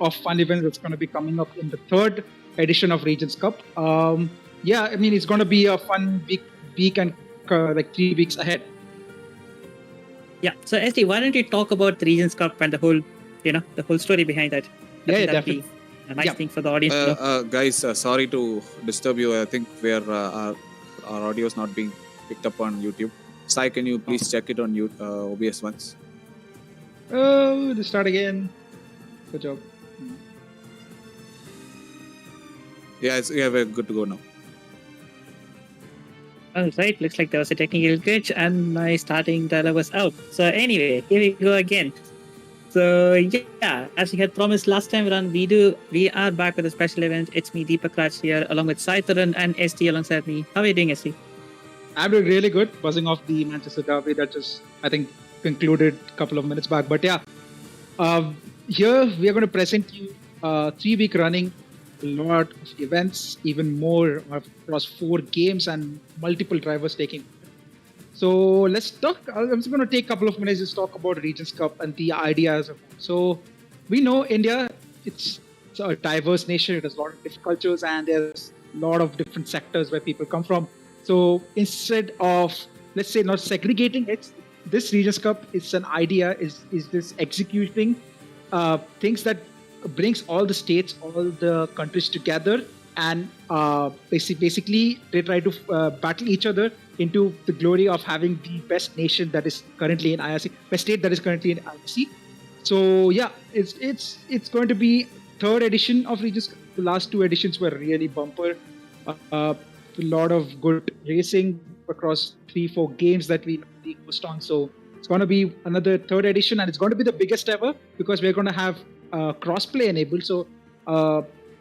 of fun events that's going to be coming up in the third edition of Regions Cup. It's going to be a fun week and like 3 weeks ahead. Yeah. So SD, why don't you talk about the Regions Cup and the whole story behind that? Definitely. A nice thing for the audience. Guys, sorry to disturb you. I think our audio is not being picked up on YouTube. Sai, can you please check it on OBS once? Oh, let's start again. Good job. Yeah, we're good to go now. Alright, looks like there was a technical glitch and my starting dialog was out. So anyway, here we go again. So yeah, as we had promised last time around, we are back with a special event. It's me, Deepak Raj here, along with Sai Tarun and SD alongside me. How are you doing, SD? I'm doing really good, buzzing off the Manchester derby that just, I think, concluded a couple of minutes back. But yeah, here we are going to present you 3-week running, a lot of events, even more across 4 games and multiple drivers taking. So let's talk. I'm just going to take a couple of minutes to talk about Regions Cup and the ideas. So we know India, it's a diverse nation. It has a lot of different cultures and there's a lot of different sectors where people come from. So instead of, let's say, not segregating it, this Regions Cup is an idea, is this executing things that brings all the states, all the countries together, and basically they try to battle each other into the glory of having the best nation that is currently in IRC, best state that is currently in IRC. So yeah, it's going to be 3rd edition of Regions Cup. The last 2 editions were really bumper. A lot of good racing across 3-4 games that we host on. So it's going to be another 3rd edition, and it's going to be the biggest ever because we're going to have crossplay enabled. So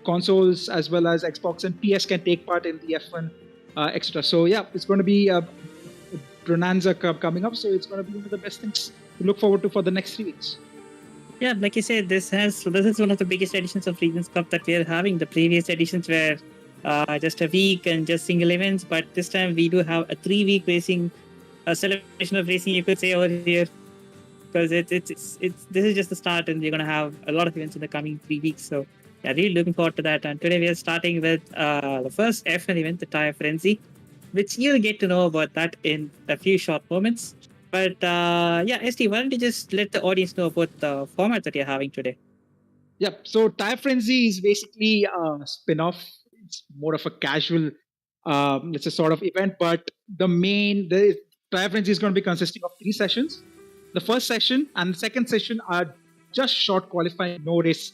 consoles as well as Xbox and PS can take part in the F1 extra. So yeah, it's going to be a Bonanza Cup coming up. So it's going to be one of the best things to look forward to for the next 3 weeks. Yeah, like you said, this is one of the biggest editions of Regions Cup that we are having. The previous editions were just a week and just single events, but this time we do have a 3-week racing, a celebration of racing, you could say, over here, because this is just the start, and we're going to have a lot of events in the coming 3 weeks. So yeah, really looking forward to that. And today we are starting with the first F1 event, the Tyre Frenzy, which you'll get to know about that in a few short moments. But yeah, SD, why don't you just let the audience know about the format that you're having today? Yep. So Tyre Frenzy is basically a spin-off. It's more of a casual, it's a sort of event, but the Tyre Frenzy is going to be consisting of 3 sessions. The first session and the second session are just short qualifying, no race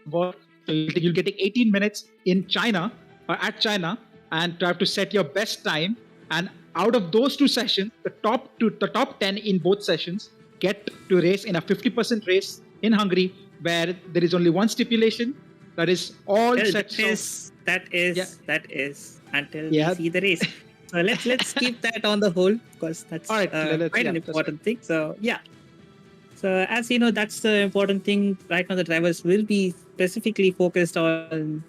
involved. So you'll get 18 minutes in China or at China, and have to set your best time. And out of those 2 sessions, the top 10 in both sessions get to race in a 50% race in Hungary, where there is only one stipulation. That is all That is until we see the race. So let's keep that on the whole, because that's quite an important thing. So yeah. So as you know, that's the important thing right now. The drivers will be specifically focused on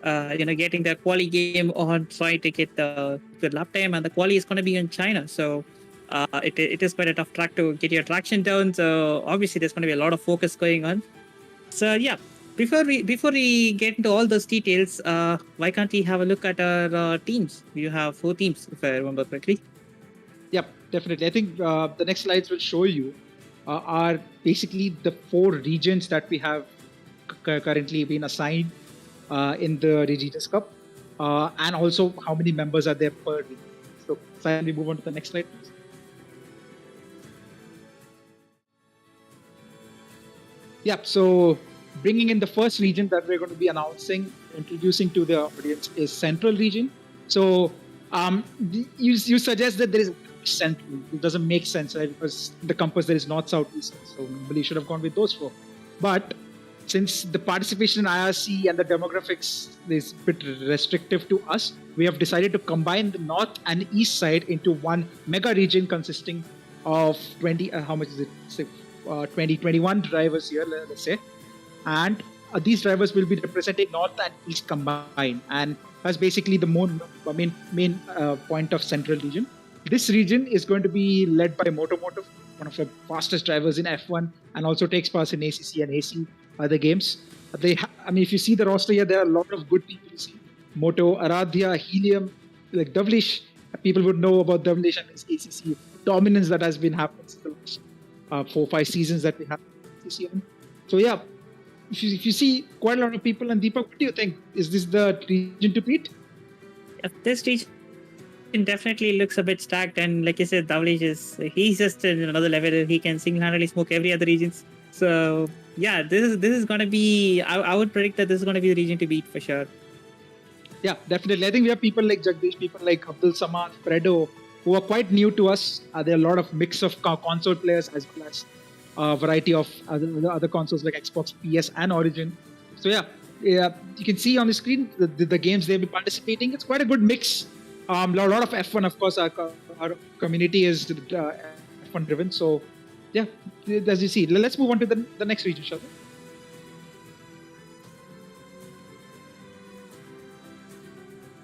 getting their quali game on, trying to get the lap time, and the quali is going to be in China. So it is quite a tough track to get your traction down. So obviously there's going to be a lot of focus going on. So yeah. Before we get into all those details, why can't we have a look at our teams? You have 4 teams, if I remember correctly. Yep, definitely. I think the next slides will show you are basically the 4 regions that we have currently been assigned in the Regions Cup, and also how many members are there per region. So, can we move on to the next slide, please? Yep, so bringing in the first region that we're going to be introducing to the audience is Central Region. So you suggest that there is Central. It doesn't make sense, right? Because the compass there is North, South, East. So nobody should have gone with those 4. But since the participation in IRC and the demographics is a bit restrictive to us, we have decided to combine the North and East side into one mega region consisting of 21 drivers here, let's say. And these drivers will be representing North and East combined, and that's basically the main point of Central Region. This region is going to be led by Motomotive, one of the fastest drivers in F1, and also takes part in ACC and AC other games. if you see the roster here, there are a lot of good people. You see Moto, Aradhya, Helium, like Davlish. People would know about Davlish and his ACC dominance that has been happening since the last 4-5 seasons that we have in ACC. So yeah, if you see quite a lot of people, and Deepak, what do you think? Is this the region to beat? This region definitely looks a bit stacked, and like you said, Davlish he's just in another level. He can single-handedly smoke every other regions. So yeah, this is going to be. I would predict that this is going to be the region to beat for sure. Yeah, definitely. I think we have people like Jagdish, people like Abdul Samad, Fredo, who are quite new to us. There are a lot of mix of console players as well as a variety of other consoles like Xbox, PS, and Origin. So yeah, you can see on the screen the games they'll be participating. It's quite a good mix. A lot of F1, of course. Our community is F1 driven. So yeah, as you see, let's move on to the next region, shall we?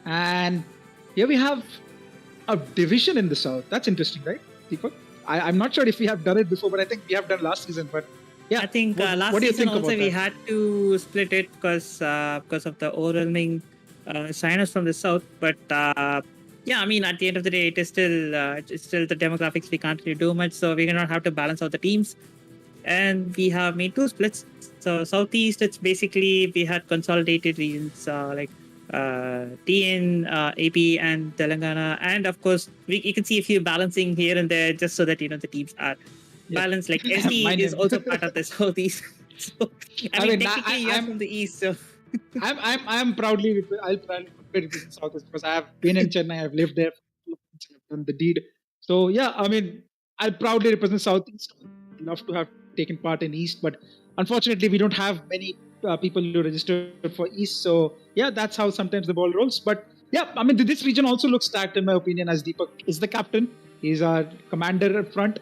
And here we have a division in the south. That's interesting, right, Deepak? I'm not sure if we have done it before, but I think we have done last season. But yeah, I think last season also we had to split it because of the overwhelming signers from the south. But yeah, I mean, at the end of the day, it's still the demographics. We can't really do much, so we're gonna have to balance out the teams. And we have made 2 splits. So southeast, it's basically we had consolidated regions like TN, AP, and Telangana, and of course you can see a few balancing here and there just so that the teams are balanced. Like SD is also part of the southeast. So I mean technically you're from the east, so I'm proudly represent southeast because I have been in Chennai, I've lived there, I've done the deed. So yeah, I mean I'll proudly represent southeast. I'd love to have taken part in east, but unfortunately we don't have many people who register for east. So yeah, that's how sometimes the ball rolls. But yeah, I mean this region also looks stacked in my opinion, as Deepak is the captain. He's our commander up front.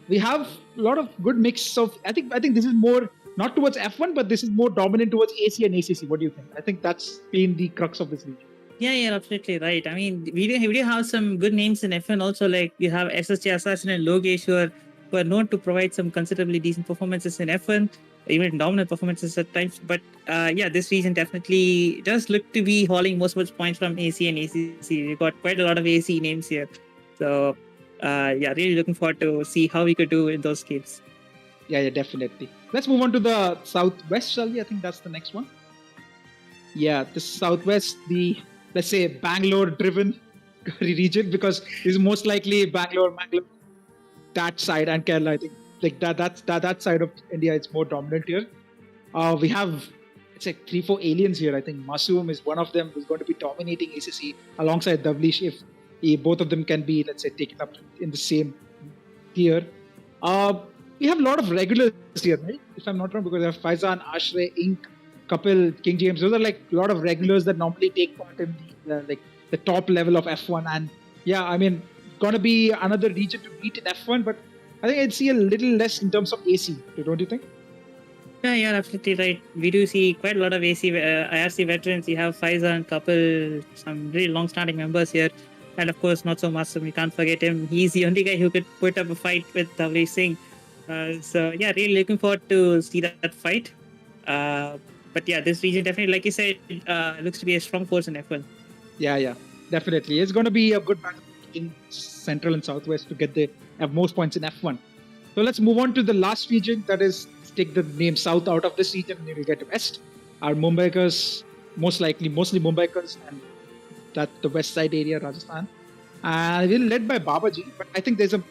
We have a lot of good mix of. I think this is more not towards F1, but this is more dominant towards AC and ACC. What do you think? I think that's been the crux of this region. Yeah, you're absolutely right. I mean, we do have some good names in F1 also. Like you have SSJ Assassin and Logesh who are known to provide some considerably decent performances in F1, even dominant performances at times. But yeah, this region definitely does look to be hauling most points from AC and ACC. We've got quite a lot of AC names here. So yeah, really looking forward to see how we could do in those games. Yeah, definitely. Let's move on to the southwest, shall we? I think that's the next one. Yeah, the southwest, the let's say Bangalore-driven region, because it's most likely Bangalore, that side, and Kerala. I think like that side of India is more dominant here. We have it's like 3-4 aliens here. I think Masoom is one of them who's going to be dominating ACC alongside Davlish if both of them can be, let's say, taken up in the same tier. We have a lot of regulars here, right? If I'm not wrong, because we have Faizan, Ashray, Ink, Kapil, King James. Those are like a lot of regulars that normally take part in the top level of F1. And yeah, I mean, gonna be another region to beat in F1, but I think I'd see a little less in terms of AC. Don't you think? Yeah, you're absolutely right. We do see quite a lot of IRC veterans. You have Faizan, Kapil, some really long-standing members here. And of course, not so much, so we can't forget him. He's the only guy who could put up a fight with Davlish Singh. So yeah, really looking forward to see that fight. But yeah, this region definitely, like you said, looks to be a strong force in F1. Yeah, definitely. It's going to be a good battle in Central and Southwest to have most points in F1. So let's move on to the last region. That is, take the name South out of this region and we'll get to West. Our Mumbaikars, mostly Mumbaikars, and that the West Side area, Rajasthan. We're led by Babaji, but I think the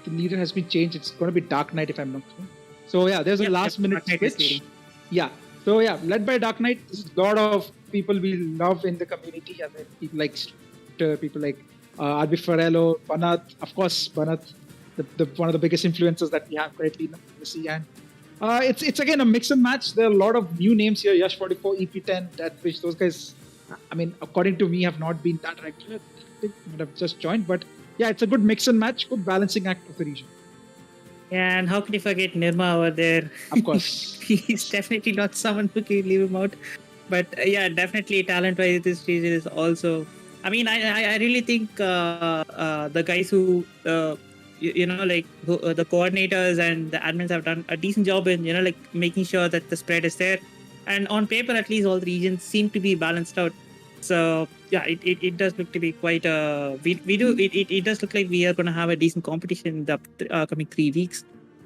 leader has been changed. It's going to be Dark Knight if I'm not wrong. So yeah, there's a last minute switch. Yeah. So yeah, led by Dark Knight. This is a lot of people we love in the community. And people like Arbi Farello, Banath, of course, Banath, the one of the biggest influencers that we have currently in the sea. And it's again a mix and match. There are a lot of new names here. Yash 44, EP10, that which those guys, I mean, according to me, have not been that regular. They might have just joined, but yeah, it's a good mix and match, good balancing act of the region. Yeah, and how can you forget Nirma over there? Of course. He's definitely not someone who can leave him out. But yeah, definitely talent-wise, this region is also... I mean, I really think the guys who, the coordinators and the admins have done a decent job in, making sure that the spread is there. and on paper at least all the regions seem to be balanced out. So yeah, it does look to be quite it does look like we are going to have a decent competition in the coming 3 weeks.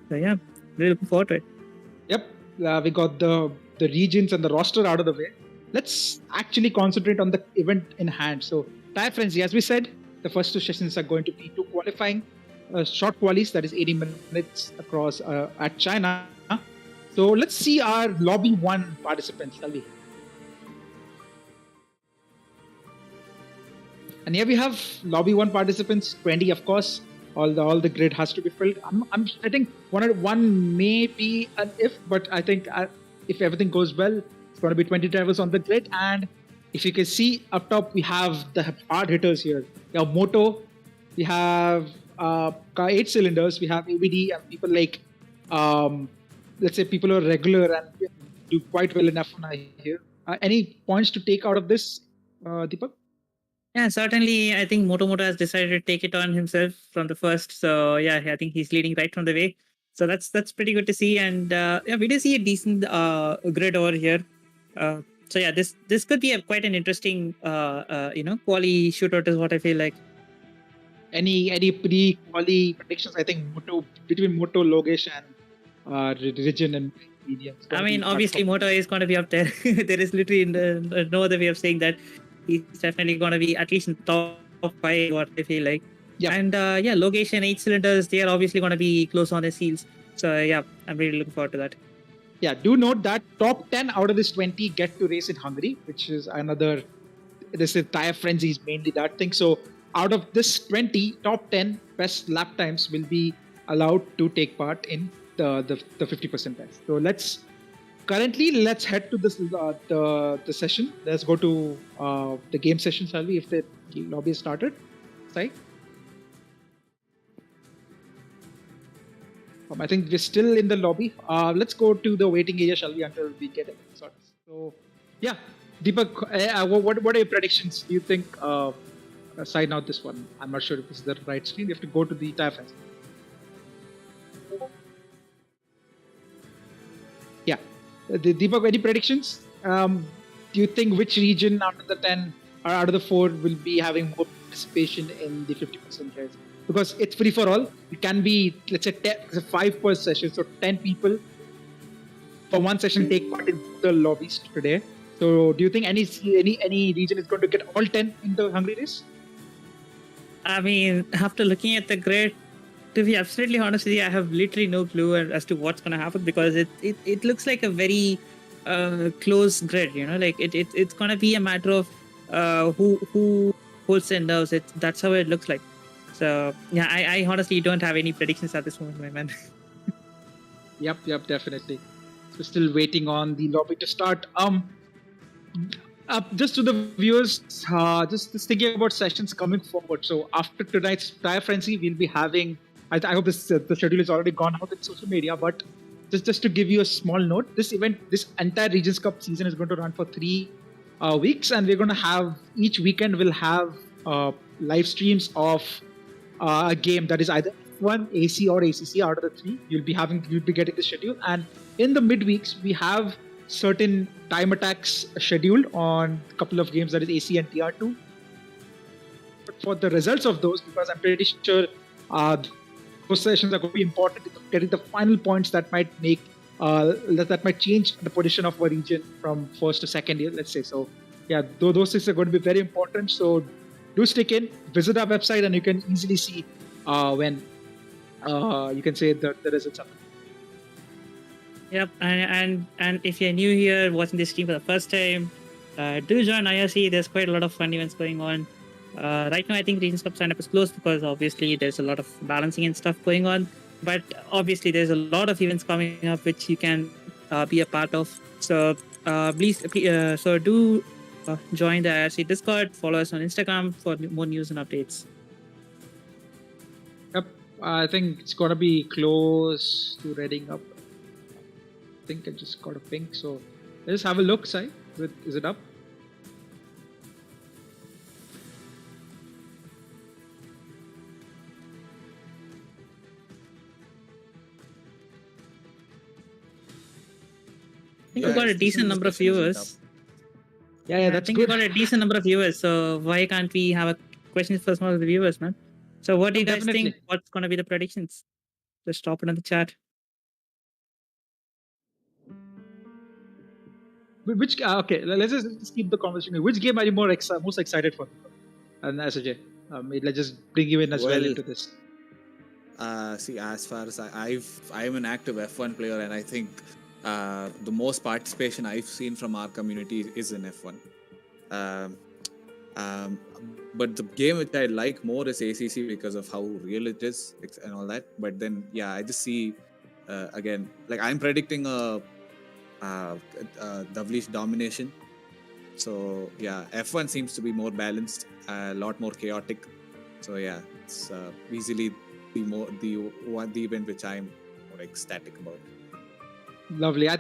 So yeah, really looking forward to it. Yep, we got the regions and the roster out of the way. Let's actually concentrate on the event in hand. So, TYRE Frenzy, as we said, the first 2 sessions are going to be 2 qualifying short qualies, that is 80 minutes across at China. So let's see our lobby 1 participants, shall we? And here we have lobby 1 participants, 20 of course. All the grid has to be filled. I think one may be an if, but I think if everything goes well, it's going to be 20 drivers on the grid. And if you can see up top, we have the hard hitters here. We have Moto, we have 8 cylinders, we have ABD, and people like, let's say, people who are regular and do quite well enough here. Any points to take out of this, Deepak? Yeah, certainly. I think Moto has decided to take it on himself from the first. So yeah, I think he's leading right from the way. So that's pretty good to see. And yeah, we do see a decent grid over here. So yeah, this could be quite an interesting quali shootout is what I feel like. Any pre-quali predictions? I think between Moto, Logesh, and Region and Medium. I mean, obviously Moto is going to be up there. There is literally no other way of saying that. He's definitely going to be at least in top 5, what I feel like. Yeah. And yeah, Logesh and 8 cylinders, they are obviously going to be close on their heels. So yeah, I'm really looking forward to that. Yeah, do note that top 10 out of this 20 get to race in Hungary, which is another, this is TYRE Frenzy is mainly that thing. So out of this 20, top 10 best lap times will be allowed to take part in the 50% test. So let's head to this the session. Let's go to the game session, shall we? If the lobby is started, Sai? I think we're still in the lobby. Let's go to the waiting area, shall we, until we get it sorted. So, yeah, Deepak, what are your predictions? Do you think? Sign out this one. I'm not sure if this is the right screen. You have to go to the TYRE Frenzy. Yeah. Deepak, any predictions? Do you think which region out of the 10 or out of the 4 will be having more participation in the 50% race? Because it's free for all. It can be, let's say, 5 per session. So 10 people for one session take part in the lobbies today. So do you think any region is going to get all 10 in the Hungary race? I mean, after looking at the grid, to be absolutely honest with you, I have literally no clue as to what's going to happen, because it looks like a very close grid. You know, like it's going to be a matter of who holds the nerves. That's how it looks like. So yeah, I honestly don't have any predictions at this moment, my man. Yep, definitely. So still waiting on the lobby to start. Just to the viewers, just thinking about sessions coming forward. So after tonight's TYRE Frenzy, we'll be having. I hope the schedule is already gone out in social media, but just to give you a small note, this entire Regions Cup season is going to run for 3 weeks, and we're going to have each weekend will have live streams of a game that is either F1, AC, or ACC. Out of the 3, you'll be getting the schedule, and in the midweeks we have certain time attacks scheduled on a couple of games, that is AC and TR2. But for the results of those, because I'm pretty sure those sessions are going to be important in getting the final points that might make that might change the position of a region from first to second year, let's say. So yeah, those things are going to be very important. So do stick in, visit our website, and you can easily see when you can say the results are. Yep, and if you're new here watching this stream for the first time, do join IRC. There's quite a lot of fun events going on. Right now, I think Regions Cup sign-up is closed because obviously there's a lot of balancing and stuff going on. But obviously there's a lot of events coming up which you can be a part of. So please do join the IRC Discord. Follow us on Instagram for more news and updates. Yep, I think it's gonna be close to reading up. I think I just got a ping, so let's have a look. Sai, is it up? think we got a decent number of viewers. Yeah, that's I think good. we got a decent number of viewers. So why can't we have a question for some of the viewers, man? So what do you guys think? What's going to be the predictions? Just drop it in the chat. Which okay, let's just keep the conversation. Which game are you most excited for? And SJ, let's just bring you in as well into this. See, as far as I'm an active F1 player, and I think the most participation I've seen from our community is in F1. But the game which I like more is ACC because of how real it is and all that. But then, yeah, I just see again, like I'm predicting a Davlish domination. So yeah, F1 seems to be more balanced, a lot more chaotic. So yeah, it's easily the event which I'm more ecstatic about. Lovely. I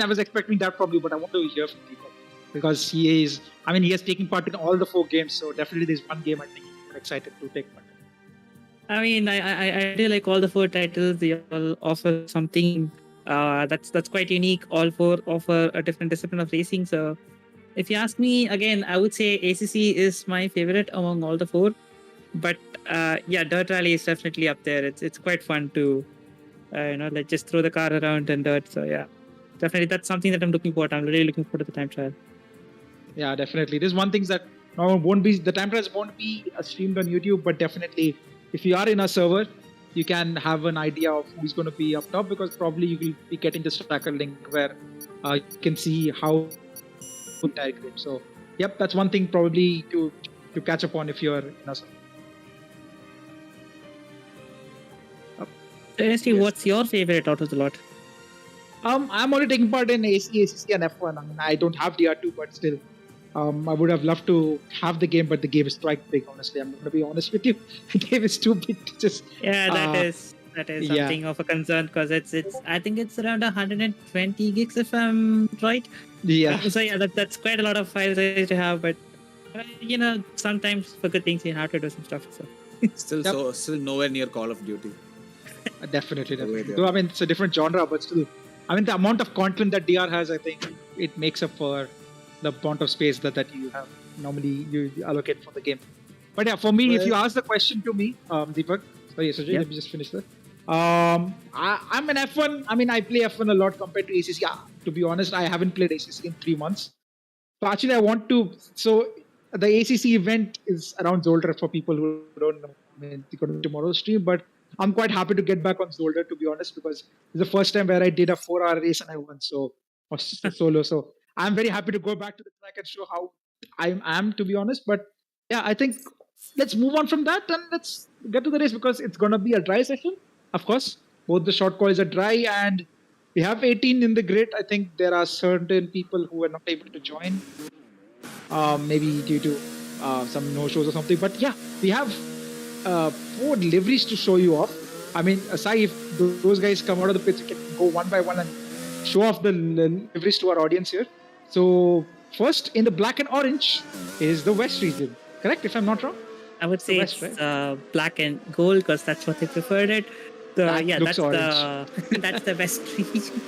was expecting that from you, but I want to hear from people because he has taken part in all the 4 games. So definitely there's one game I think he's excited to take part in. I mean, I do like all the 4 titles. They all offer something that's quite unique. All 4 offer a different discipline of racing. So if you ask me, again, I would say ACC is my favorite among all the 4. But yeah, Dirt Rally is definitely up there. It's quite fun to, like just throw the car around and dirt. So yeah, definitely that's something that I'm looking forward to. I'm really looking forward to the time trial. Yeah, definitely. There's one thing that the time trials won't be streamed on YouTube, but definitely if you are in a server, you can have an idea of who's going to be up top because probably you will be getting this tracker link where you can see how entire game. So yep, that's one thing probably to catch up on if you're in a server. Seriously, what's your favorite out of the lot? I'm only taking part in ACC and F1. I mean, I don't have DR2, but still, I would have loved to have the game, but the game is quite big. Honestly, I'm going to be honest with you. The game is too big to just. Yeah, that is something of a concern because it's I think it's around 120 gigs if I'm right. Yeah. So yeah, that's quite a lot of files to have, but sometimes for good things you have to do some stuff. So still nowhere near Call of Duty. Definitely. So, I mean, it's a different genre, but still, I mean, the amount of content that DR has, I think it makes up for the amount of space that you have normally you allocate for the game. But yeah, for me, if you ask the question to me, Deepak, sorry, Sajay, let me just finish that. I'm an F1. I mean, I play F1 a lot compared to ACC. To be honest, I haven't played ACC in 3 months. So actually, I want to. So the ACC event is around Zolder for people who don't know. I mean, they got tomorrow's stream, but I'm quite happy to get back on Zolder, to be honest, because it's the first time where I did a 4-hour race and I won. So solo. So I'm very happy to go back to the track and show how I am, to be honest. But yeah, I think let's move on from that and let's get to the race because it's going to be a dry session. Of course, both the short calls are dry and we have 18 in the grid. I think there are certain people who are not able to join, maybe due to some no-shows or something. But yeah, we have 4 liveries to show you off. I mean, Sai, if those guys come out of the pits, you can go one by one and show off the liveries to our audience here. So first, in the black and orange is the West region. Correct, if I'm not wrong? I would say West, it's right? Black and gold because that's what they preferred it. So yeah, that's that's the West region.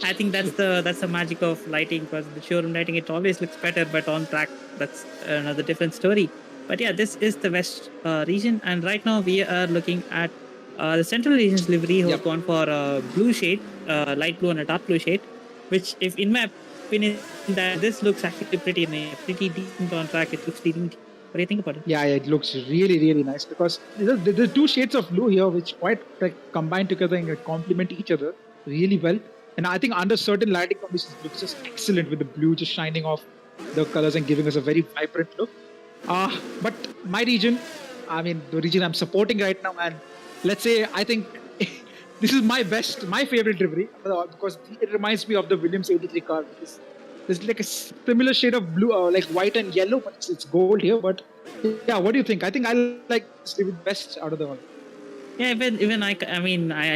I think that's the magic of lighting because the showroom lighting it always looks better, but on track that's another different story. But yeah, this is the West region, and right now we are looking at the Central region's livery who have gone for a blue shade, light blue and a dark blue shade, which, if in my opinion, that this looks actually pretty decent on track. It looks decent. What do you think about it? Yeah, it looks really, really nice because there's 2 shades of blue here which quite combine together and complement each other really well. And I think under certain lighting conditions, it looks just excellent with the blue just shining off the colors and giving us a very vibrant look. But my region, I mean, the region I'm supporting right now, and let's say I think this is my favorite livery because it reminds me of the Williams 83 car. There's like a similar shade of blue, like white and yellow, but it's gold here. But yeah, what do you think? I think I like this livery best out of the all. Yeah, even I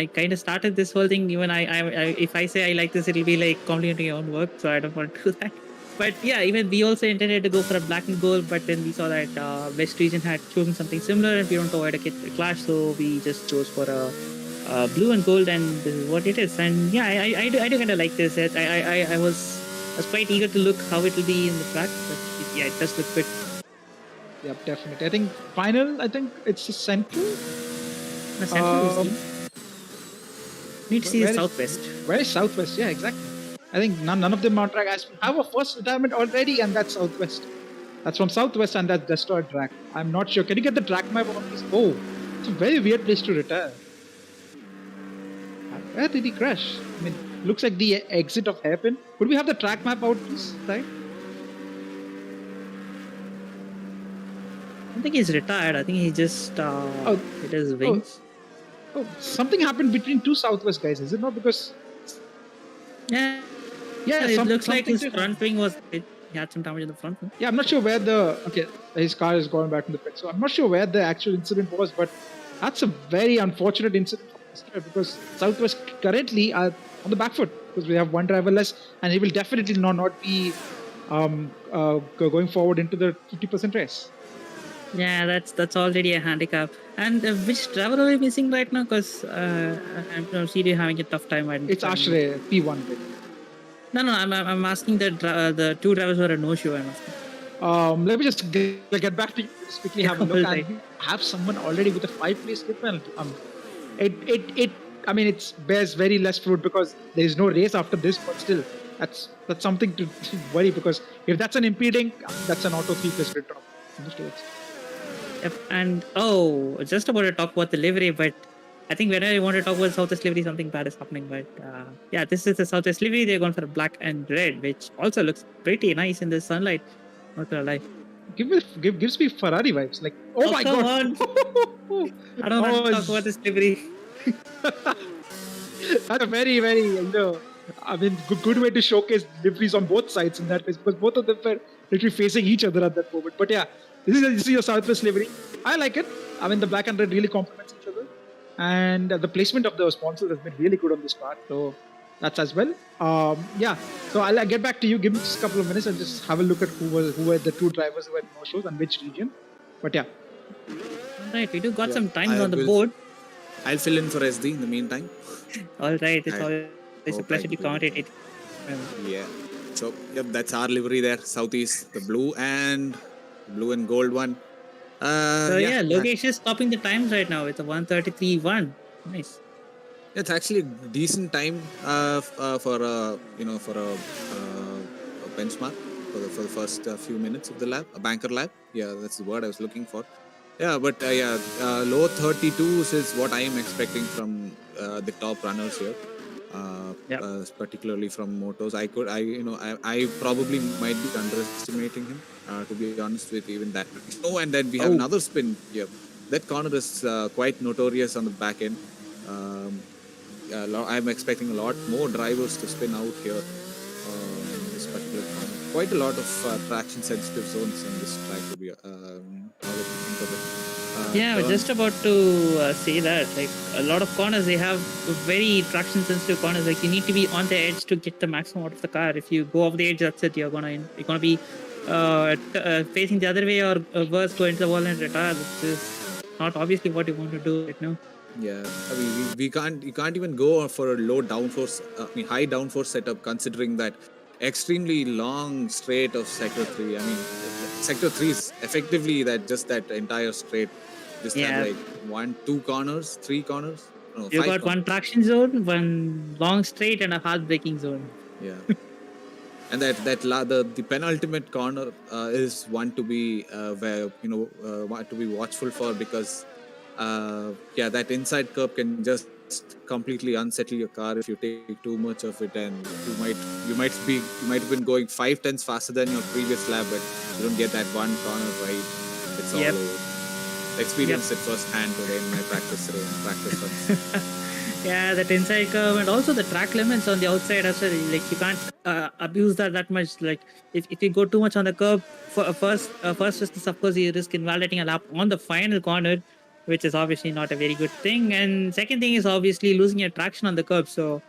kind of started this whole thing. Even I if I say I like this, it'll be like complimenting your own work, so I don't want to do that. But yeah, even we also intended to go for a black and gold, but then we saw that West region had chosen something similar and we want to avoid a clash, so we just chose for a blue and gold, and this is what it is. And yeah, I do kind of like this. I was quite eager to look how it will be in the track, but yeah, it does look good. Yep, definitely. I think final. I think it's the central. The central need to see the southwest. Where is southwest? Yeah, exactly. I think none of them on track. I have a first retirement already, and that's southwest. That's from southwest, and that's destroyed track. I'm not sure. Can you get the track map on this? Oh, it's a very weird place to retire. Where did he crash? I mean, looks like the exit of hairpin. Could we have the track map out, please? Right? I don't think he's retired. I think he just hit his wings. Oh, something happened between two southwest guys, is it not? Because yeah, it looks like his front wing was. He had some damage in the front wing. Yeah, I'm not sure where his car is going back in the pit. So I'm not sure where the actual incident was, but that's a very unfortunate incident for this driver because Southwest currently are on the back foot because we have one driver less, and he will definitely not be going forward into the 50% race. Yeah, that's already a handicap. And which driver are we missing right now? Because I'm seriously having a tough time. It's Ashray, P1. Bit. No, I'm asking the two drivers who are a no-show. I'm asking. Let me just get back to you. Just quickly have a look. Right. And have someone already with a 5-place slip penalty. I mean, it bears very less fruit because there is no race after this, but still, that's something to worry because if that's an impeding, that's an auto 3-place grid drop. Yep. And just about to talk about the livery, but I think whenever you want to talk about Southwest livery, something bad is happening. But yeah, this is the Southwest livery. They're going for black and red, which also looks pretty nice in the sunlight. Not gonna lie. Gives me Ferrari vibes. Like, oh my god! I don't want to talk about this livery. That's a very, very I mean, good way to showcase liveries on both sides in that case because both of them were literally facing each other at that moment. But yeah, this is your Southwest livery. I like it. I mean, the black and red really complements each other. And the placement of the sponsors has been really good on this part, so that's as well. Yeah, so I'll get back to you. Give me just a couple of minutes and just have a look at who were the two drivers who had no shows and which region. But yeah. Alright, we do got some times on the board. I'll fill in for SD in the meantime. Alright, it's a pleasure to commentate it. Yeah. So yep, that's our livery there. Southeast, the blue and gold one. Logesh is topping the times right now with a 1:33.1. Nice. It's actually a decent time for a benchmark for the first few minutes of the lap, a banker lap. Yeah, that's the word I was looking for. Yeah, but low 32s is what I am expecting from the top runners here. Particularly from motos. I probably might be underestimating him, to be honest with even that. Oh, and then we have another spin. Yeah, that corner is quite notorious on the back end. I'm expecting a lot more drivers to spin out here in this particular corner. Quite a lot of traction sensitive zones in this track to be now that you think of it. I was just about to say that, like a lot of corners, they have very traction sensitive corners. Like you need to be on the edge to get the maximum out of the car. If you go off the edge, that's it. You're gonna be facing the other way or worse, go into the wall and retire. Which is not obviously what you want to do right now. Yeah, I mean, you can't even go for a low downforce, high downforce setup considering that extremely long straight of sector 3. I mean, sector 3 is effectively that entire straight. Just have like 2 corners, 3 corners. No, you got 1 traction zone, 1 long straight, and a hard braking zone. Yeah, and the penultimate corner is one to be to be watchful for because that inside curb can just completely unsettle your car if you take too much of it, and you might have been going 5 tenths faster than your previous lap, but you don't get that one corner right. It's all over. Experienced it firsthand today in my practice runs. Yeah, that inside curve and also the track limits on the outside as well. Like you can't abuse that much. Like if you go too much on the curb, first risk is of course you risk invalidating a lap on the final corner, which is obviously not a very good thing. And second thing is obviously losing your traction on the curb. So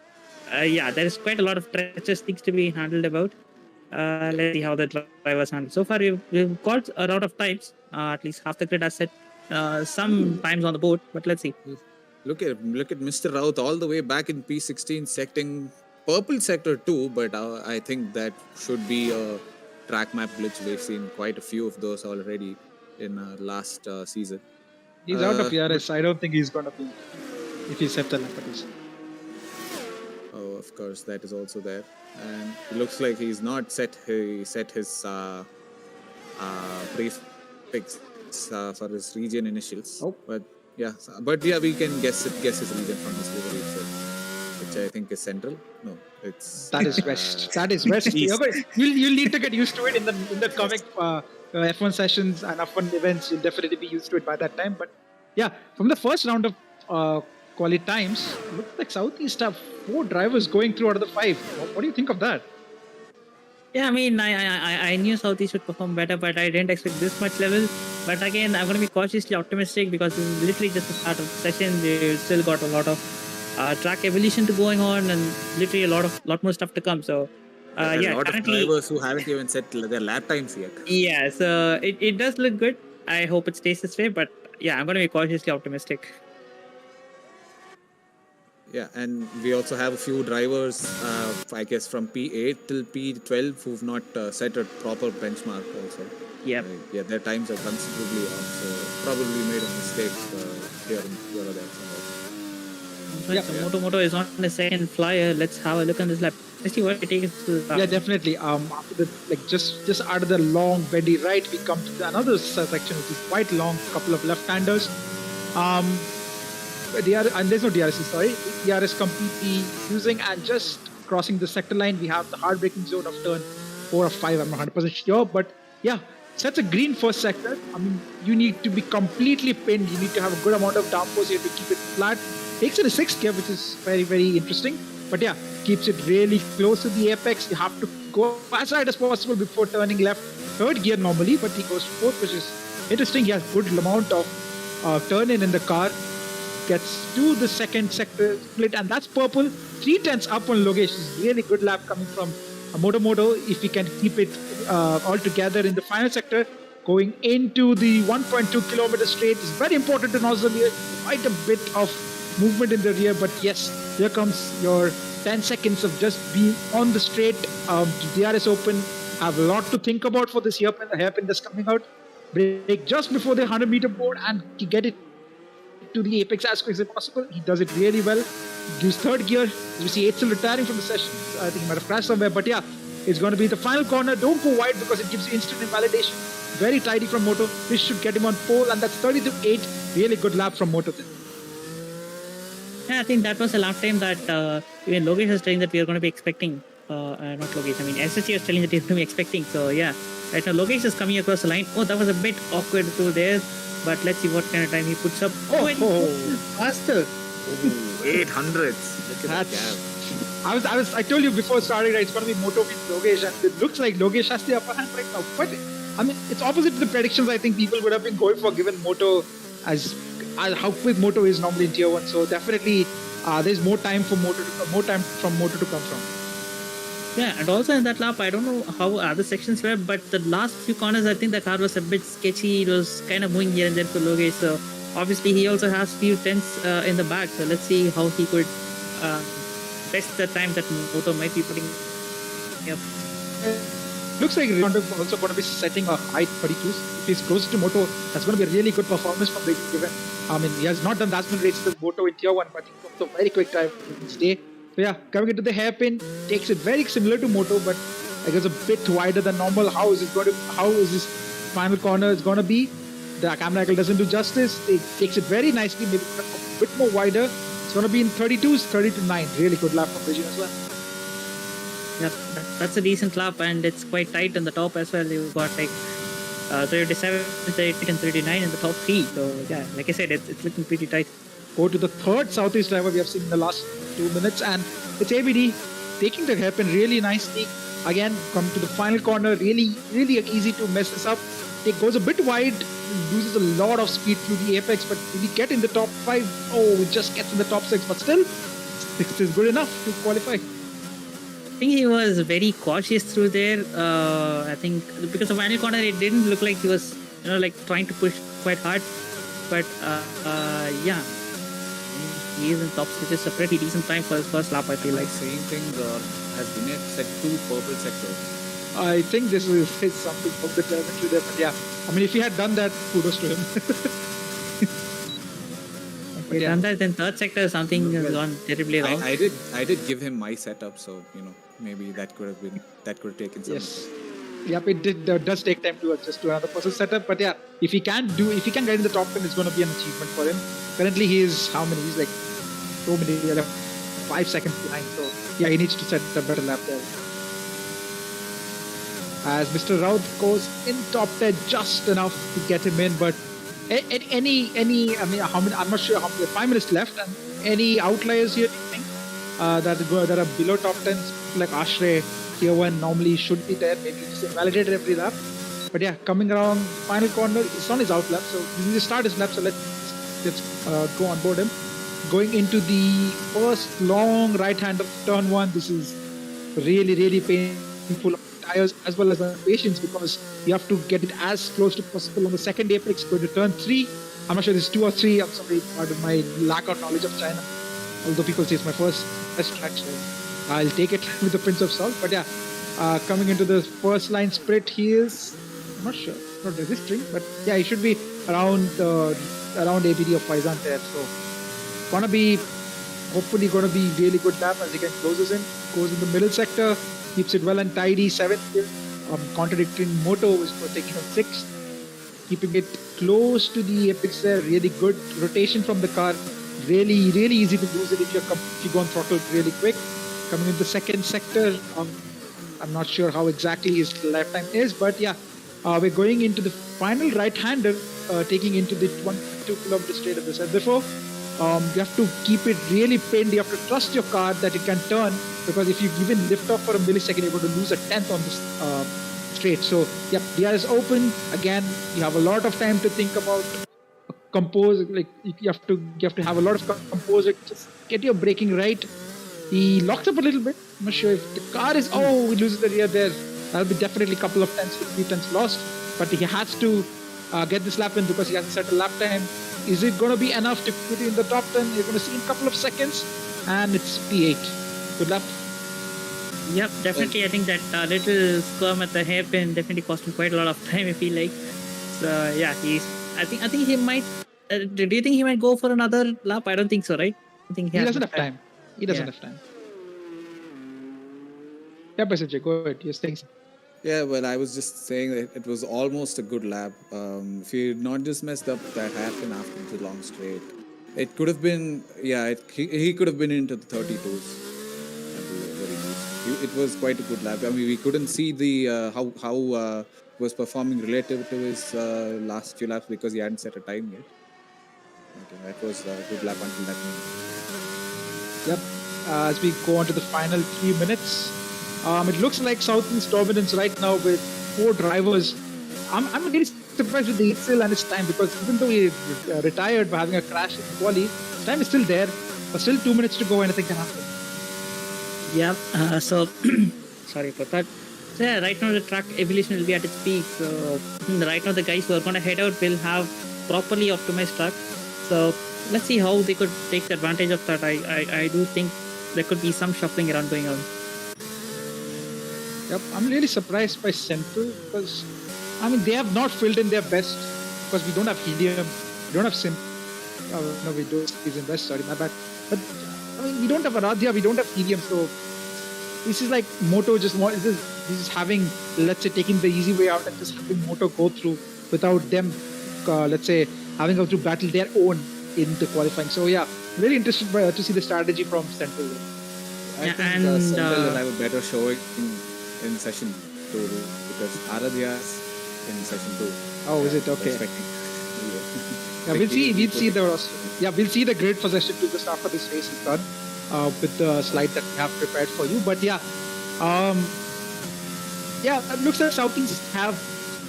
there is quite a lot of treacherous things to be handled about. Let's see how the drivers handle. So far we've got a lot of times. At least half the grid has set some times on the board, but let's see. Look at Mr. Raut all the way back in P16 secting purple sector 2, but I think that should be a track map glitch. We've seen quite a few of those already in last season. He's out of TRS. I don't think he's going to be if he's set the lap. Oh, of course, that is also there. And it looks like he's not set. He set his prefix for his region initials. Oh. But yeah, we can guess his region from his livery itself, which I think is central. No, it's that is west. That is west. You'll need to get used to it in the comic F1 sessions and F1 events. You'll definitely be used to it by that time. But yeah, from the first round of quali times, looks like Southeast have 4 drivers going through out of the 5. What do you think of that? Yeah, I mean, I knew Southeast would perform better, but I didn't expect this much level. But again, I'm going to be cautiously optimistic because this is literally just the start of the session. They've still got a lot of track evolution to going on, and literally a lot more stuff to come. So a lot of drivers who haven't even set their lap times yet. Yeah, so it does look good. I hope it stays this way, but yeah, I'm going to be cautiously optimistic. Yeah, and we also have a few drivers, I guess, from P8 till P12 who've not set a proper benchmark also. Yeah. Yeah, their times are considerably off, so probably made a mistake here or there somewhere. So Moto is on the second flyer. Let's have a look on this lap. Let's see what it takes to the Yeah, definitely. After the just out of the long bendy right, we come to another section which is quite long. Couple of left-handers. And there's no DRS, sorry. DRS completely using and just crossing the sector line. We have the hard braking zone of turn 4 or 5. I'm not 100% sure, but yeah, sets a green first sector. I mean, you need to be completely pinned. You need to have a good amount of downforce here to keep it flat. Takes it a 6th gear, which is very, very interesting. But yeah, keeps it really close to the apex. You have to go as wide as possible before turning left. 3rd gear normally, but he goes 4th, which is interesting. He has good amount of turn in the car. Gets to the 2nd sector split, and that's purple. 3/10 up on Logesh. Really good lap coming from Moto. If we can keep it all together in the final sector, going into the 1.2 kilometer straight is very important to nozzle here. Quite a bit of movement in the rear, but yes, here comes your 10 seconds of just being on the straight. DRS open. Have a lot to think about for this hairpin that's coming out. Break just before the 100-meter board and get it to the apex as quick as possible. He does it really well. Gives 3rd gear. You see Eitzel retiring from the session. I think he might have crashed somewhere, but yeah, it's going to be the final corner. Don't go wide because it gives you instant invalidation. Very tidy from Moto. This should get him on pole, and that's 30-8. Really good lap from Moto then. Yeah, I think that was a lap time that even Logesh was telling that we are going to be expecting. Not Logesh, I mean SSC was telling that he's going to be expecting. So yeah, right now Logesh is coming across the line. Oh, that was a bit awkward through there. But let's see what kind of time he puts up. Faster. 800s. Look at that gap. I told you before starting, right, it's going to be Moto with Logesh, and it looks like Logesh has the upper hand right now. But I mean, it's opposite to the predictions I think people would have been going for, given Moto as how quick Moto is normally in Tier 1. So definitely, there's more time from Moto to come from. Yeah, and also in that lap, I don't know how other sections were, but the last few corners, I think the car was a bit sketchy. It was kind of moving here and there for Logesh. So obviously, he also has few tenths in the back. So let's see how he could best the time that Moto might be putting up. Looks like Ronaldo is also going to be setting a high 32s. If he's close to Moto, that's going to be a really good performance from the event. I mean, he has not done that many races with Moto in Tier 1, but he took a very quick time this day. So yeah, coming into the hairpin, takes it very similar to Moto, but I guess a bit wider than normal. How is this final corner is going to be? The camera angle doesn't do justice. It takes it very nicely, maybe a bit more wider. It's going to be in 32s, 30-9. Really good lap from Region as well. Yeah, that's a decent lap, and it's quite tight on the top as well. You've got like 37, 38, and 39 in the top 3. So yeah, like I said, it's looking pretty tight. Go to the 3rd Southeast driver we have seen in the last 2 minutes, and it's ABD taking the hairpin really nicely. Again, come to the final corner, really easy to mess this up. It goes a bit wide, loses a lot of speed through the apex, but if we get in the top 5, it just gets in the top 6, but still, 6 is good enough to qualify. I think he was very cautious through there. I think because of final corner, it didn't look like he was, like trying to push quite hard. But yeah, he is in top, which is a pretty decent time for his first lap, I feel like. Same thing, has Dinesh set 2 purple sectors? I think this is something of the telemetry there, but yeah. I mean, if he had done that, kudos to him. If he done that, then third sector, something has gone terribly wrong. I did give him my setup, so maybe that could have taken some. Yes. Yep, it does take time to adjust to another person's setup, but yeah, if he can get in the top 10, it's going to be an achievement for him. Currently, he is how many? He's like so many, 5 seconds behind. So yeah, he needs to set a better lap there. As Mr. Raut goes in top 10, just enough to get him in, but any I mean, how many? I'm not sure how many. 5 minutes left, and any outliers here? Do you think that are below top 10, like Ashray? Tier 1 normally should be there, maybe just invalidated every lap. But yeah, coming around final corner, it's on his out lap, so this is the start his lap, so let's go on board him. Going into the first long right-hand of turn 1, this is really, really painful on the tires as well as the patience, because you have to get it as close to possible on the second apex. Going to turn 3, I'm not sure this is 2 or 3, I'm sorry, pardon my lack of knowledge of China, although people say it's my first test track, so I'll take it with a pinch of salt. But yeah, coming into the first line sprint, he is, I'm not sure, not registering, but yeah, he should be around ABD of Faizan there. So hopefully gonna be really good lap as he again closes in, goes in the middle sector, keeps it well and tidy. 7th, contradicting Moto was taking on 6th, keeping it close to the apex there. Really good rotation from the car. Really, really easy to lose it if you go on throttle really quick. Coming in the second sector, I'm not sure how exactly his lifetime is, but yeah, we're going into the final right-hander, taking into the 22 kilometer straight, as I said before. You have to keep it really pinned. You have to trust your car that it can turn, because if you even lift off for a millisecond, you're going to lose a tenth on this straight. So, yep, DR is open. Again, you have a lot of time to think about compose. Like you have to have a lot of composure. Just get your braking right. He locks up a little bit. I'm not sure if the car is... Oh, he loses the rear there. That'll be definitely a couple of tenths, 3 tenths lost. But he has to get this lap in because he hasn't set a lap time. Is it going to be enough to put it in the top 10? You're going to see in a couple of seconds. And it's P8. Good luck. Yep, definitely. I think that little squirm at the hairpin definitely cost him quite a lot of time, if he like. So yeah, I think he might... do you think he might go for another lap? I don't think so, right? I think he doesn't have time. He doesn't have time. Yeah, Sanjay, go ahead. Yes, thanks. Yeah, well, I was just saying that it was almost a good lap. If he had not just messed up that hairpin after the long straight, it could have been, he could have been into the 32s. It was quite a good lap. I mean, we couldn't see the how he was performing relative to his last few laps because he hadn't set a time yet. Okay, that was a good lap until that moment. Yep. As we go on to the final 3 minutes, it looks like Southern's dominance right now with 4 drivers. I'm really surprised with the Itzel and his time, because even though he retired by having a crash in the quali, his time is still there. But still 2 minutes to go, anything can happen. Yeah. So sorry about that. So yeah, right now the track evolution will be at its peak. So right now the guys who are going to head out will have properly optimized track. So let's see how they could take advantage of that. I do think there could be some shuffling around going on. Yep, I'm really surprised by Central, because I mean they have not filled in their best, because we don't have Helium, we don't have Sim. No, we don't. He's in best. Sorry, my bad. But I mean, we don't have Aradhya, we don't have Helium, so this is like Moto just this is having, let's say, taking the easy way out and just having Moto go through without them, let's say, having to battle their own in the qualifying. So yeah, very interested to see the strategy from Central. I think Central will have a better showing in session 2, because Aradhya's in session 2. Oh, is it? Okay. Yeah, we'll see the grid for session 2 just after this race is done, with the slide that we have prepared for you. But yeah, it looks like Southeast have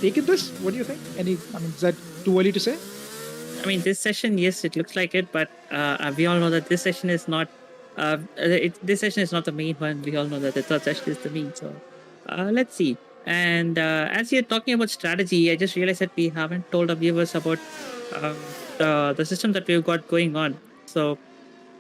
taken this. What do you think? Is that too early to say? I mean, this session, yes, it looks like it, but we all know that this session is not. This session is not the main one. We all know that the third session is the main. So let's see. And as you're talking about strategy, I just realized that we haven't told our viewers about the system that we've got going on. So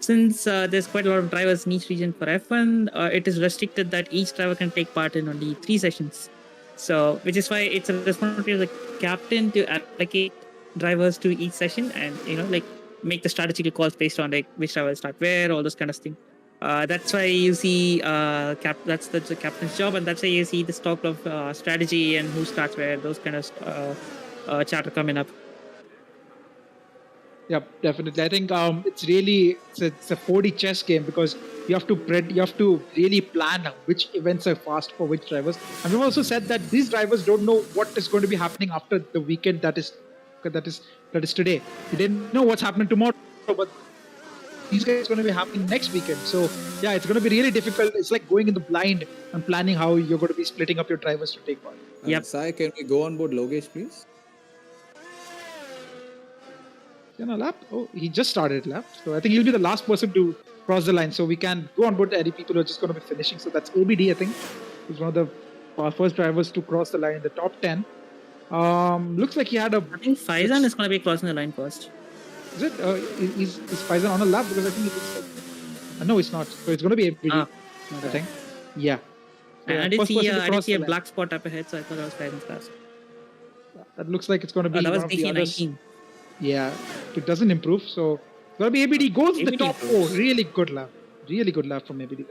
since there's quite a lot of drivers in each region for F1, it is restricted that each driver can take part in only 3 sessions. So, which is why it's a responsibility of the captain to allocate drivers to each session and, like make the strategical calls based on like which driver will start where, all those kind of things. That's why you see that's the captain's job, and that's why you see this talk of strategy and who starts where, those kind of chatter coming up. Yeah, definitely. I think it's a 4D chess game because you have to really plan which events are fast for which drivers. And we've also said that these drivers don't know what is going to be happening after the weekend that is today. We didn't know what's happening tomorrow, but these guys are going to be happening next weekend. So yeah, it's going to be really difficult. It's like going in the blind and planning how you're going to be splitting up your drivers to take part. Yep. Sai, can we go on board Logesh, please? Lap? Oh, he just started lap. So I think he'll be the last person to cross the line. So we can go on board any people who are just going to be finishing. So that's ABD, I think. He's one of the first drivers to cross the line in the top 10. Looks like he had a... I think Faizan is going to be crossing the line first. Is it? Is Faizan on a lap? Because I think it looks like... no, it's not. So it's going to be ABD, I think. Yeah. So I did see a black spot up ahead, so I thought that was Faizan's class. Yeah, that looks like it's going to be that was one of the others. 19. Yeah, it doesn't improve. So it's going to be ABD. Goes to the top 4. Really good lap. Really good lap from ABD.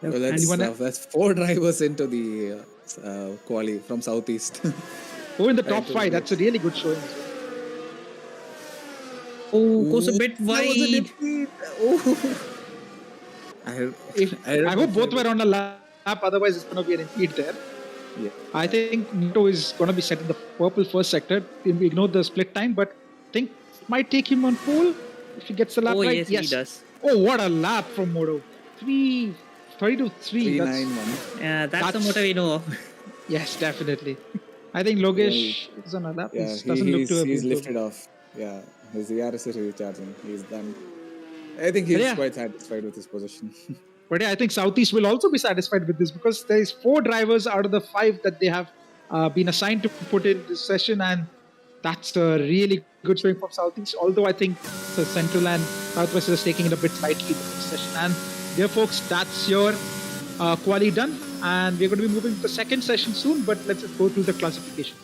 Well, that's 4 drivers into the quali from Southeast. In the top 5. That's a really good showing. Oh, goes a bit wide. I hope both were on a lap. Otherwise, it's going to be an impede there. Yeah. I think Moto is going to be set in the purple first sector. Ignore the split time, but I think it might take him on pole if he gets the lap right. Yes, he does. Oh, what a lap from Moto. 3:32.3. 3:91. Yeah, that's the Moto we know of. Yes, definitely. I think Logesh is on a lap. Yeah, he's lifted off. Yeah, his IRC is recharging. He's done. I think he's quite satisfied with his position. But yeah, I think Southeast will also be satisfied with this because there is 4 drivers out of the 5 that they have been assigned to put in this session, and that's a really good showing from Southeast. Although I think the Central and Southwest is taking it a bit lightly in this session. And dear folks, that's your quali done, and we're going to be moving to the second session soon. But let's just go through the classification.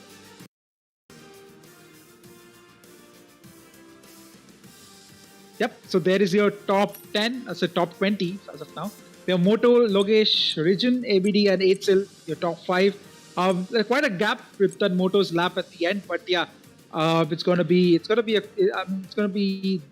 Yep, so there is your top 10, so top 20 as of now. We have Moto, Logesh, Region, ABD, and 8SIL, your top 5. There's quite a gap with that Moto's lap at the end, but yeah, it's going to be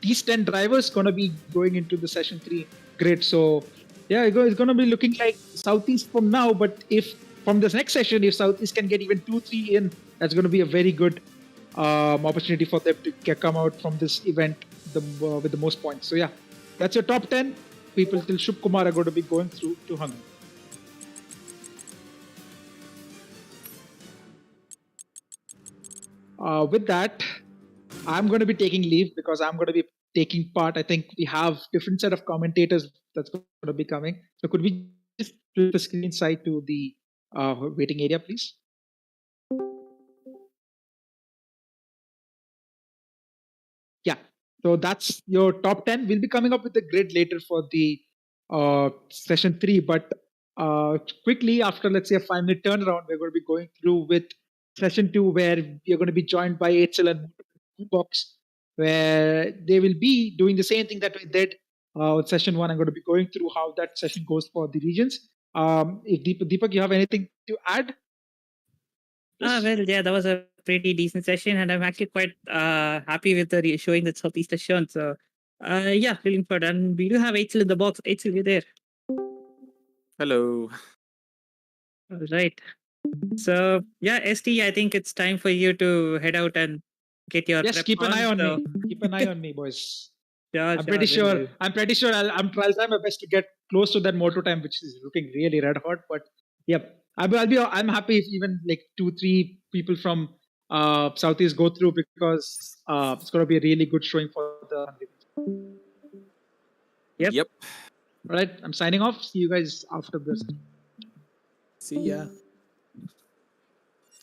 these 10 drivers going to be going into the session 3 grid. So yeah, it's going to be looking like Southeast from now, but if from this next session, if Southeast can get even 2-3 in, that's going to be a very good opportunity for them to come out from this event with the most points. So yeah, that's your top 10 people till Shubh Kumar are going to be going through to Hungary. With that, I'm going to be taking leave because I'm going to be taking part. I think we have different set of commentators that's going to be coming. So could we just flip the screen side to the waiting area, please? Yeah. So that's your top 10. We'll be coming up with the grid later for the session 3. But quickly, after let's say a 5-minute turnaround, we're going to be going through with session 2, where we're going to be joined by 8SIL and Box, where they will be doing the same thing that we did with session 1. I'm going to be going through how that session goes for the regions. If Deepak, you have anything to add? Well, yeah, that was a pretty decent session, and I'm actually quite happy with the showing that Southeast has shown. So, yeah, feeling good. And we do have 8SIL in the box. 8SIL, you there? Hello. All right. So, yeah, ST, I think it's time for you to head out and get your yes. Keep an eye on me. Keep an eye on me, boys. I'm pretty sure I'll try my best to get close to that moto time, which is looking really red hot. But yep, I'm happy if even like 2-3 people from Southeast go through, because it's going to be a really good showing for the. Yep. All right, I'm signing off. See you guys after this. See ya.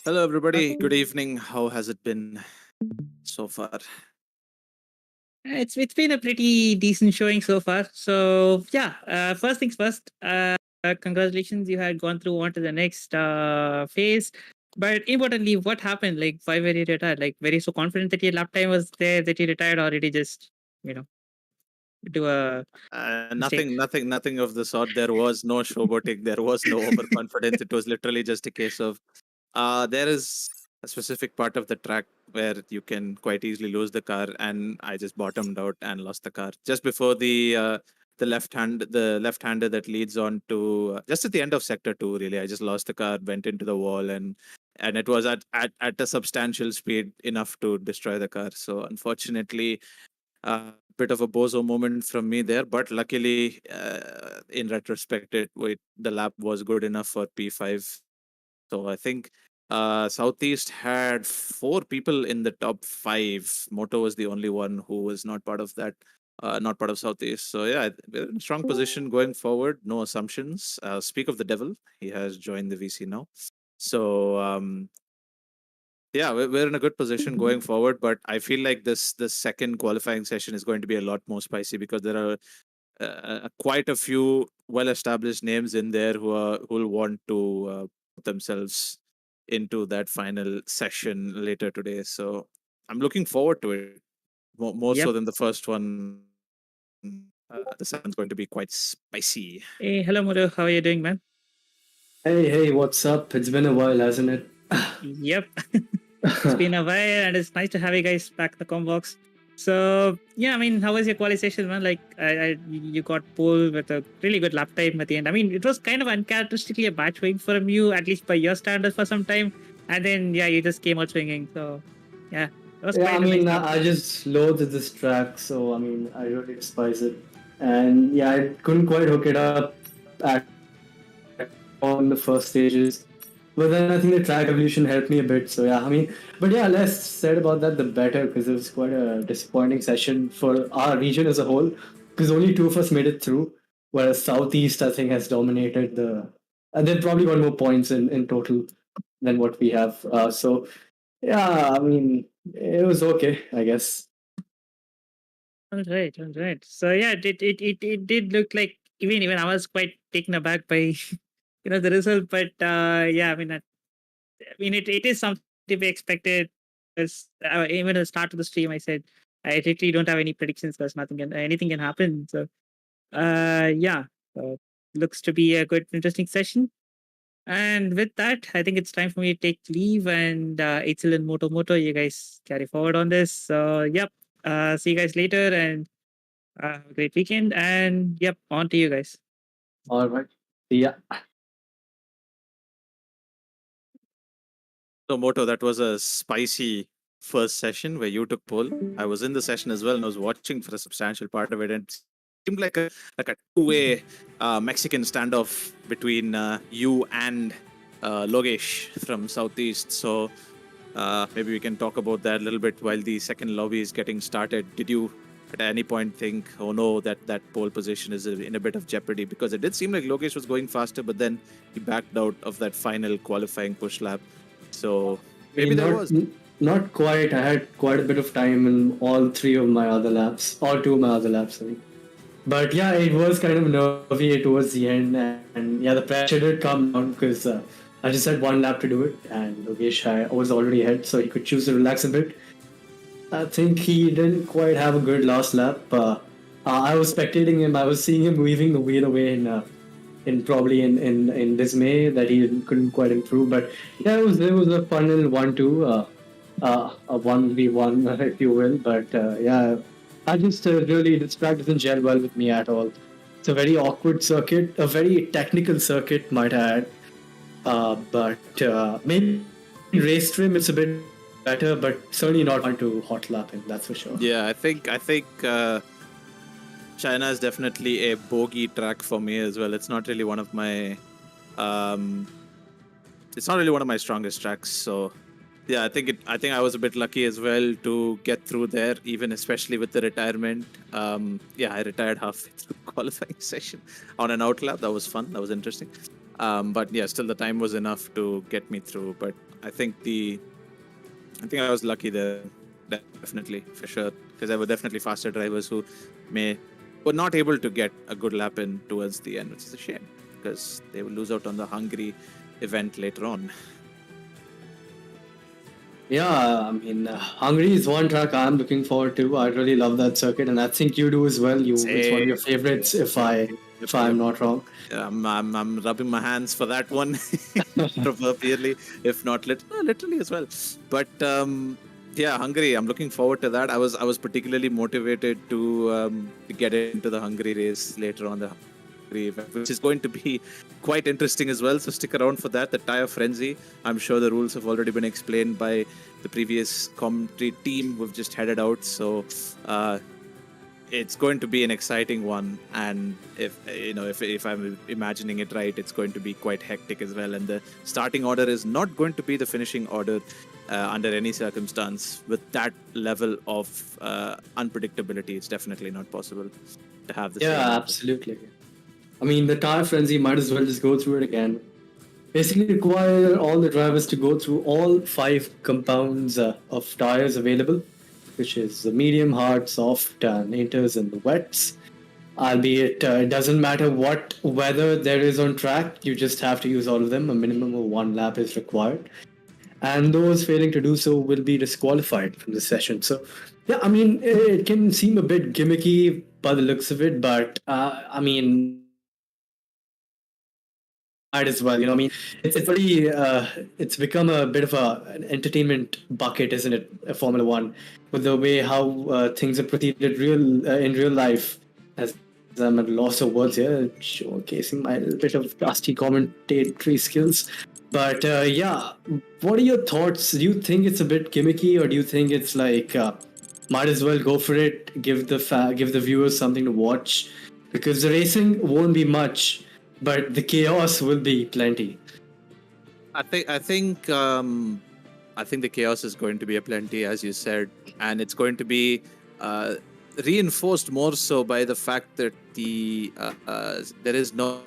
Hello, everybody. Good evening. How has it been so far? It's been a pretty decent showing so far. So yeah, first things first. Congratulations, you had gone through on to the next phase. But importantly, what happened? Like, why were you retired? Like, were you so confident that your lap time was there that you retired, or did you just, you know, do a mistake? Nothing of the sort. There was no showboating. There was no overconfidence. It was literally just a case of there is a specific part of the track where you can quite easily lose the car, and I just bottomed out and lost the car just before the left-hander that leads on to just at the end of sector 2. Really, I just lost the car, went into the wall, and it was at a substantial speed enough to destroy the car. So unfortunately, bit of a bozo moment from me there, but luckily, in retrospect, the lap was good enough for P5. So I think Southeast had 4 people in the top 5. Moto was the only one who was not part of that, not part of Southeast. So yeah, we're in a strong position going forward. No assumptions. Speak of the devil, he has joined the VC now. So yeah, we're in a good position going forward. But I feel like this second qualifying session is going to be a lot more spicy because there are quite a few well-established names in there who will want to put themselves into that final session later today. So I'm looking forward to it more so Yep. than the first one. The second's going to be quite spicy. Hey, hello, Moto. How are you doing, man? Hey, what's up? It's been a while, hasn't it? Yep. It's been a while, and it's nice to have you guys back in the com box. So yeah, I mean, how was your quali session, man? Like, you got pole with a really good lap time at the end. I mean, it was kind of uncharacteristically a bad swing from you, at least by your standards, for some time. And then yeah, you just came out swinging. So yeah, it was Yeah, quite I a nice mean, lap. I just loathed this track, so I mean, I really despise it. And yeah, I couldn't quite hook it up at on the first stages. But then I think the track evolution helped me a bit. So yeah, I mean, but yeah, less said about that, the better, because it was quite a disappointing session for our region as a whole, because only 2 of us made it through, whereas Southeast, I think, has dominated and they've probably got more points in total than what we have. So yeah, I mean, it was okay, I guess. All right, all right. So yeah, it did look like even I was quite taken aback by the result, but yeah, I mean, it is something to be expected. Because even at the start of the stream, I said I literally don't have any predictions because anything can happen. So, yeah, looks to be a good, interesting session. And with that, I think it's time for me to take leave. And Itzel and Moto, you guys carry forward on this. So, yep, see you guys later, and have a great weekend. And yep, on to you guys. All right. Yeah. So Moto, that was a spicy first session where you took pole. I was in the session as well and I was watching for a substantial part of it, and it seemed like a two-way Mexican standoff between you and Logesh from Southeast. So maybe we can talk about that a little bit while the second lobby is getting started. Did you at any point think, oh no, that pole position is in a bit of jeopardy? Because it did seem like Logesh was going faster, but then he backed out of that final qualifying push lap. So maybe there was. Not quite. I had quite a bit of time in all 2 of my other laps. Sorry. But yeah, it was kind of nervy towards the end. And yeah, the pressure did come down because I just had 1 lap to do it. And Logesh, I was already ahead, so he could choose to relax a bit. I think he didn't quite have a good last lap. I was spectating him. I was seeing him weaving the wheel away in dismay that he couldn't quite improve. But yeah, it was a fun little 1-2, a 1v1 if you will. But yeah, I just really this track doesn't gel well with me at all. It's a very awkward circuit, a very technical circuit, might I add. But maybe race trim it's a bit better, but certainly not fun to hot lapping. That's for sure. Yeah, I think. China is definitely a bogey track for me as well. It's not really one of my strongest tracks. So yeah, I think I was a bit lucky as well to get through there, even especially with the retirement. Yeah, I retired halfway through qualifying session on an outlap. That was fun. That was interesting. But yeah, still the time was enough to get me through. But I think I was lucky there. definitely, for sure. Because there were definitely faster drivers who were not able to get a good lap in towards the end, which is a shame because they will lose out on the Hungary event later on. Yeah, I mean, Hungary is one track I'm looking forward to. I really love that circuit, and I think you do as well. It's one of your favorites, if I'm not wrong. I'm rubbing my hands for that one, proverbially, if not literally as well. But yeah, Hungary. I'm looking forward to that. I was particularly motivated to get into the Hungary race later on the Hungary event, which is going to be quite interesting as well. So stick around for that. The tire frenzy. I'm sure the rules have already been explained by the previous commentary team who've just headed out. So it's going to be an exciting one, and if I'm imagining it right, it's going to be quite hectic as well. And the starting order is not going to be the finishing order under any circumstance. With that level of unpredictability, it's definitely not possible to have this. Yeah, absolutely. I mean, the tire frenzy might as well just go through it again. Basically, require all the drivers to go through all 5 compounds of tires available, which is the medium, hard, soft, and inters, and the wets. Albeit, it doesn't matter what weather there is on track, you just have to use all of them. A minimum of 1 lap is required. And those failing to do so will be disqualified from the session. So, yeah, I mean, it can seem a bit gimmicky by the looks of it, but I mean, as well, I mean, it's pretty. It's become a bit of an entertainment bucket, isn't it? Formula One, with the way how things are proceeded in real life. As I'm at a loss of words here, showcasing my little bit of dusty commentary skills. But yeah, what are your thoughts? Do you think it's a bit gimmicky, or do you think it's like might as well go for it? Give the viewers something to watch, because the racing won't be much, but the chaos will be plenty. I think the chaos is going to be aplenty, as you said, and it's going to be reinforced more so by the fact that there is no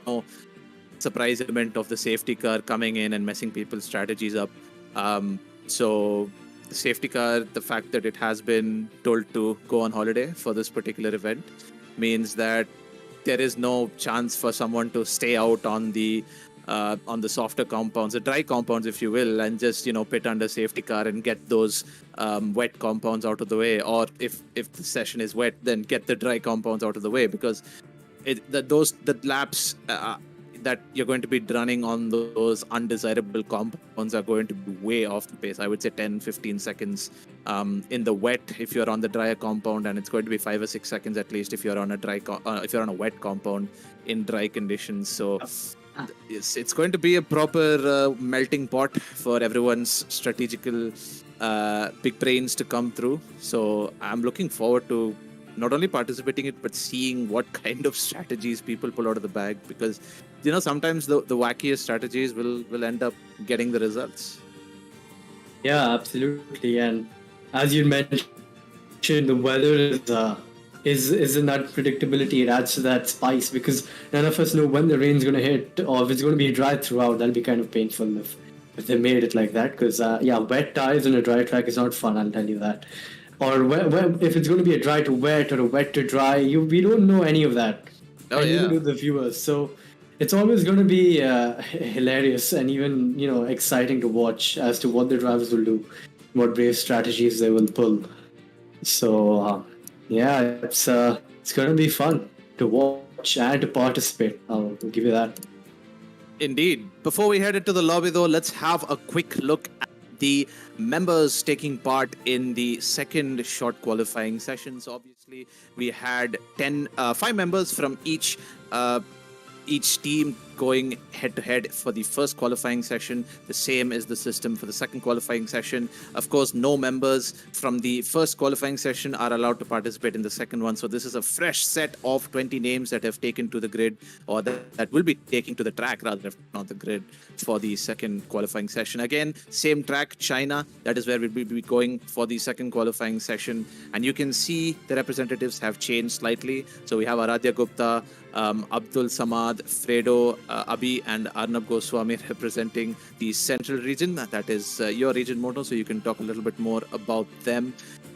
surprise element of the safety car coming in and messing people's strategies up. So the safety car, the fact that it has been told to go on holiday for this particular event, means that there is no chance for someone to stay out on the softer compounds, the dry compounds, if you will, and just pit under safety car and get those wet compounds out of the way. Or if the session is wet, then get the dry compounds out of the way, because the laps that you're going to be running on those undesirable compounds are going to be way off the pace. I would say 10-15 seconds in the wet if you're on the drier compound, and it's going to be 5 or 6 seconds at least if you're on a wet compound in dry conditions. So it's going to be a proper melting pot for everyone's strategical big brains to come through. So I'm looking forward to not only participating in it, but seeing what kind of strategies people pull out of the bag, because sometimes the wackiest strategies will end up getting the results. Yeah, absolutely. And as you mentioned, the weather is an unpredictability. It adds to that spice, because none of us know when the rain's going to hit, or if it's going to be dry throughout. That'll be kind of painful if they made it like that, because wet tires on a dry track is not fun, I'll tell you that. Or if it's going to be a dry to wet or a wet to dry, we don't know any of that. Neither do the viewers. So it's always going to be hilarious and even exciting to watch as to what the drivers will do, what brave strategies they will pull. So it's going to be fun to watch and to participate. I'll give you that. Indeed. Before we head into the lobby, though, let's have a quick look at the members taking part in the second short qualifying sessions. Obviously, we had 5 members from each team going head-to-head for the first qualifying session. The same is the system for the second qualifying session. Of course, no members from the first qualifying session are allowed to participate in the second one. So this is a fresh set of 20 names that have taken to the grid, or that will be taking to the track, rather, not the grid, for the second qualifying session. Again, same track, China. That is where we'll be going for the second qualifying session. And you can see the representatives have changed slightly. So we have Aradhya Gupta, Abdul Samad, Fredo, Abi, and Arnab Goswami representing the central region. That is your region, Moto, so you can talk a little bit more about them.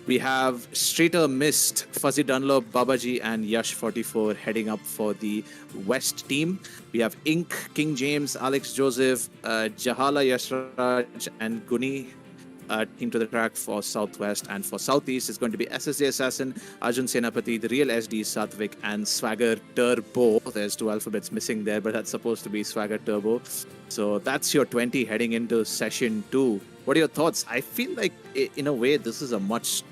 We have Streeter Mist, Fuzzy Dunlop, Babaji, and Yash44 heading up for the West team. We have Ink, King James, Alex Joseph, Jahala Yashraj, and Guni team to the track for Southwest. And for Southeast, it's going to be SSJ Assassin, Arjun Senapati, the real SD Satvik, and Swagger Turbo. There's 2 alphabets missing there, but that's supposed to be Swagger Turbo. So that's your 20 heading into session 2. What are your thoughts? I feel like, in a way, this is a much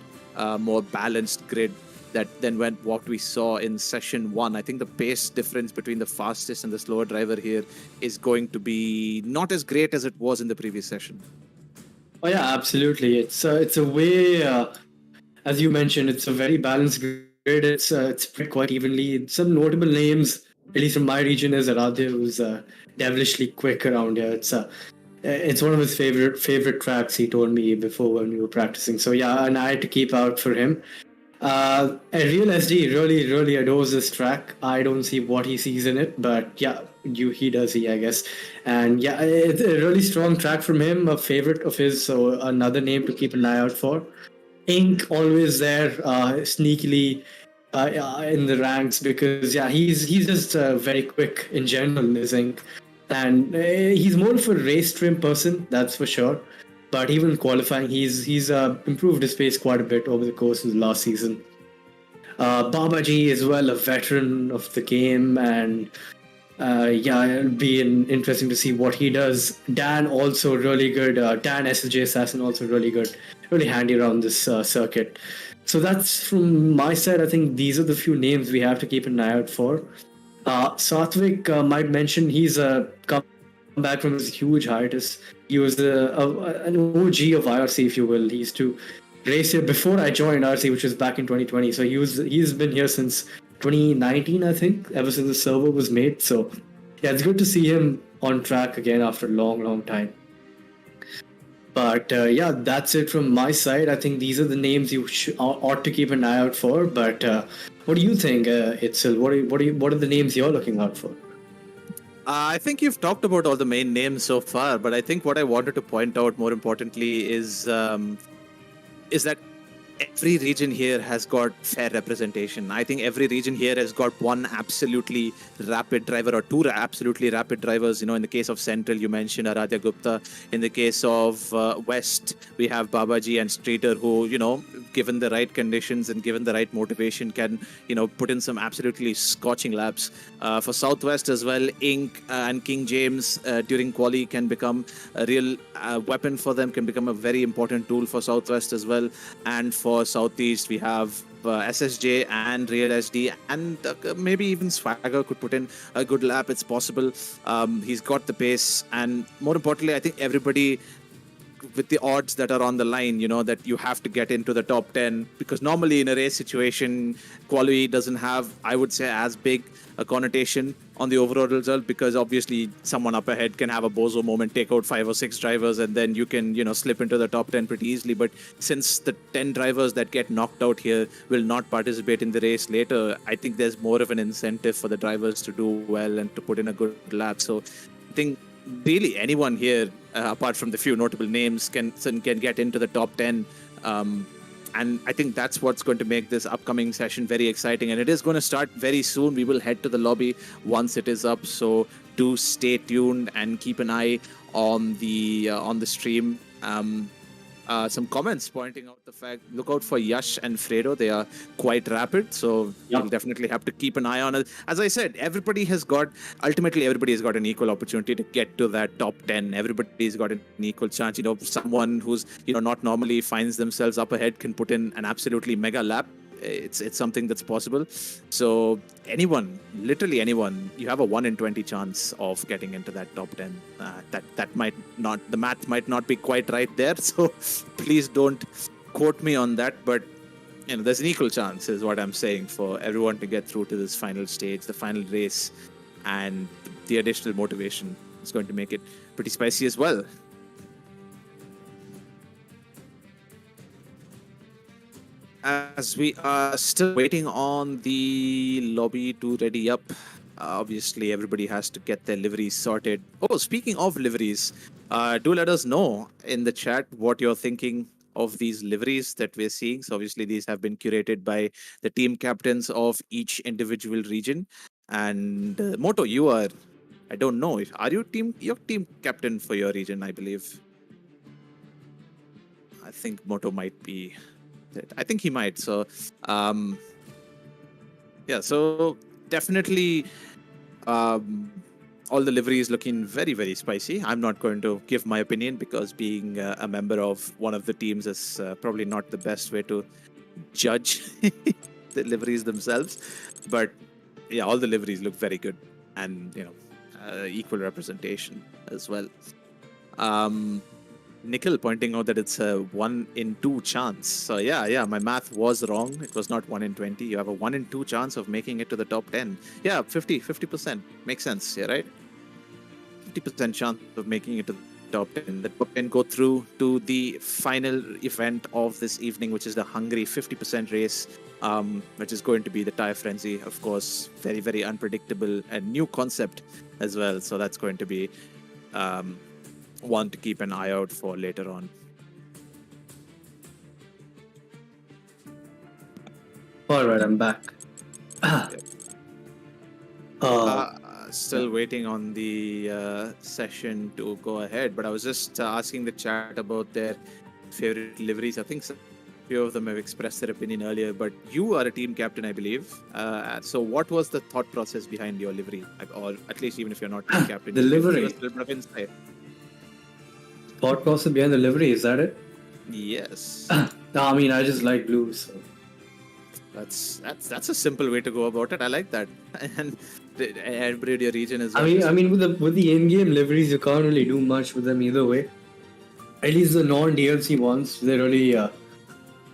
more balanced grid than what we saw in session 1. I think the pace difference between the fastest and the slower driver here is going to be not as great as it was in the previous session. Oh yeah, absolutely. It's a way, as you mentioned, it's a very balanced grid. It's spread quite evenly. Some notable names, at least from my region, is Aradhya, who's devilishly quick around here. It's one of his favorite tracks. He told me before when we were practicing. So yeah, and I had to keep out for him. A real SD really adores this track. I don't see what he sees in it, but yeah, he does, I guess. And yeah, it's a really strong track from him, a favorite of his, so another name to keep an eye out for. Ink always there, sneakily in the ranks, because yeah, he's just very quick in general, is Ink. And he's more of a race trim person, that's for sure. But even qualifying, he's improved his pace quite a bit over the course of the last season. Babaji as well, a veteran of the game, and yeah, it'll be interesting to see what he does. Dan also really good. Dan SSJ Assassin also really good, really handy around this circuit. So that's from my side. I think these are the few names we have to keep an eye out for. Satvik might mention he's come back from his huge hiatus. He was an OG of IRC, if you will. He used to race here before I joined IRC, which was back in 2020. So he's been here since 2019, I think, ever since the server was made. So yeah, it's good to see him on track again after a long time. But yeah, that's it from my side. I think these are the names you ought to keep an eye out for. But what do you think, Itzel? What are the names you're looking out for? I think you've talked about all the main names so far, but I think what I wanted to point out more importantly is that every region here has got fair representation. I think every region here has got one absolutely rapid driver or two absolutely rapid drivers. In the case of Central, you mentioned Aradhya Gupta. In the case of West, we have Babaji and Streeter, who, given the right conditions and given the right motivation, can, put in some absolutely scorching laps. For Southwest as well, Ink and King James during quali can become a real weapon for them, can become a very important tool for Southwest as well. And for Southeast, we have SSJ and Real SD, and maybe even Swagger could put in a good lap. It's possible. He's got the pace, and more importantly, I think everybody, with the odds that are on the line, that you have to get into the top 10, because normally in a race situation, quality doesn't have, I would say, as big a connotation on the overall result, because obviously someone up ahead can have a bozo moment, take out 5 or 6 drivers, and then you can, slip into the top 10 pretty easily. But since the 10 drivers that get knocked out here will not participate in the race later, I think there's more of an incentive for the drivers to do well and to put in a good lap. So I think really anyone here, apart from the few notable names, can get into the top 10. And I think that's what's going to make this upcoming session very exciting. And it is going to start very soon. We will head to the lobby once it is up. So do stay tuned and keep an eye on the stream. Some comments pointing out the fact, look out for Yash and Fredo. They are quite rapid, so you'll definitely have to keep an eye on it. As I said, everybody has got an equal opportunity to get to that top 10. Everybody's got an equal chance. Someone who's, not normally finds themselves up ahead can put in an absolutely mega lap. It's something that's possible. So anyone, literally anyone, you have a 1 in 20 chance of getting into that top 10. That might not, the math might not be quite right there. So please don't quote me on that. But there's an equal chance, is what I'm saying, for everyone to get through to this final stage, the final race, and the additional motivation is going to make it pretty spicy as well. As we are still waiting on the lobby to ready up, obviously everybody has to get their liveries sorted. Oh, speaking of liveries, do let us know in the chat what you're thinking of these liveries that we're seeing. So obviously these have been curated by the team captains of each individual region. And Moto, you are, I don't know, are you your team captain for your region, I believe? I think Moto might be. I think he might. So, yeah. So definitely, all the liveries looking very, very spicy. I'm not going to give my opinion because being a member of one of the teams is probably not the best way to judge the liveries themselves. But yeah, all the liveries look very good, and equal representation as well. Nikhil pointing out that it's a 1 in 2 chance. So yeah, my math was wrong. It was not 1 in 20. You have a 1 in 2 chance of making it to the top 10. Yeah, 50% makes sense. Yeah, right. 50% chance of making it to the top 10. The top 10 go through to the final event of this evening, which is the Hungary 50% race, which is going to be the Tire Frenzy. Of course, very, very unpredictable and new concept as well. So that's going to be one to keep an eye out for later on. All right, I'm back. Still waiting on the session to go ahead, but I was just asking the chat about their favorite liveries. I think a few of them have expressed their opinion earlier, but you are a team captain, I believe. So what was the thought process behind your livery? Or at least even if you're not team captain, the livery. Give us a little bit of insight. Thought process behind the livery, is that it? Yes. No, I mean, I just like blue, so. That's a simple way to go about it. I like that. And everybody in your region is. I mean, with the in-game liveries, you can't really do much with them either way. At least the non-DLC ones, they're really a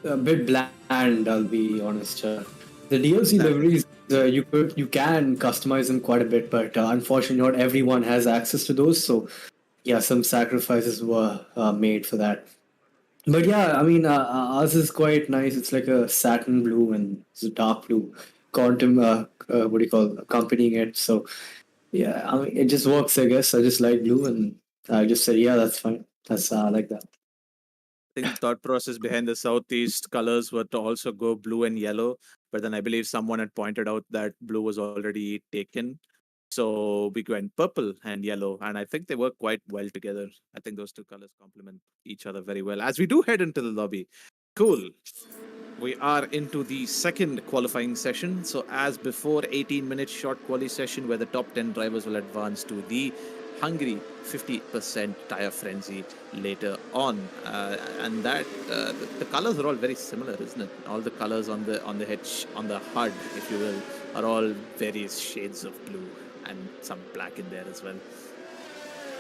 bit bland. I'll be honest. The DLC liveries, you can customize them quite a bit, but unfortunately, not everyone has access to those. So, yeah, some sacrifices were made for that. But yeah, I mean, ours is quite nice. It's like a satin blue and it's a dark blue quantum, accompanying it. So yeah, I mean, it just works, I guess. I just like blue and I just said, yeah, that's fine. That's like that. I think the thought process behind the Southeast colors were to also go blue and yellow. But then I believe someone had pointed out that blue was already taken. So we went purple and yellow, and I think they work quite well together. I think those two colors complement each other very well as we do head into the lobby. Cool. We are into the second qualifying session. So as before, 18-minute short quali session where the top 10 drivers will advance to the Hungary 50% tire frenzy later on. And that the colors are all very similar, isn't it? All the colors on the HUD, if you will, are all various shades of blue and some black in there as well.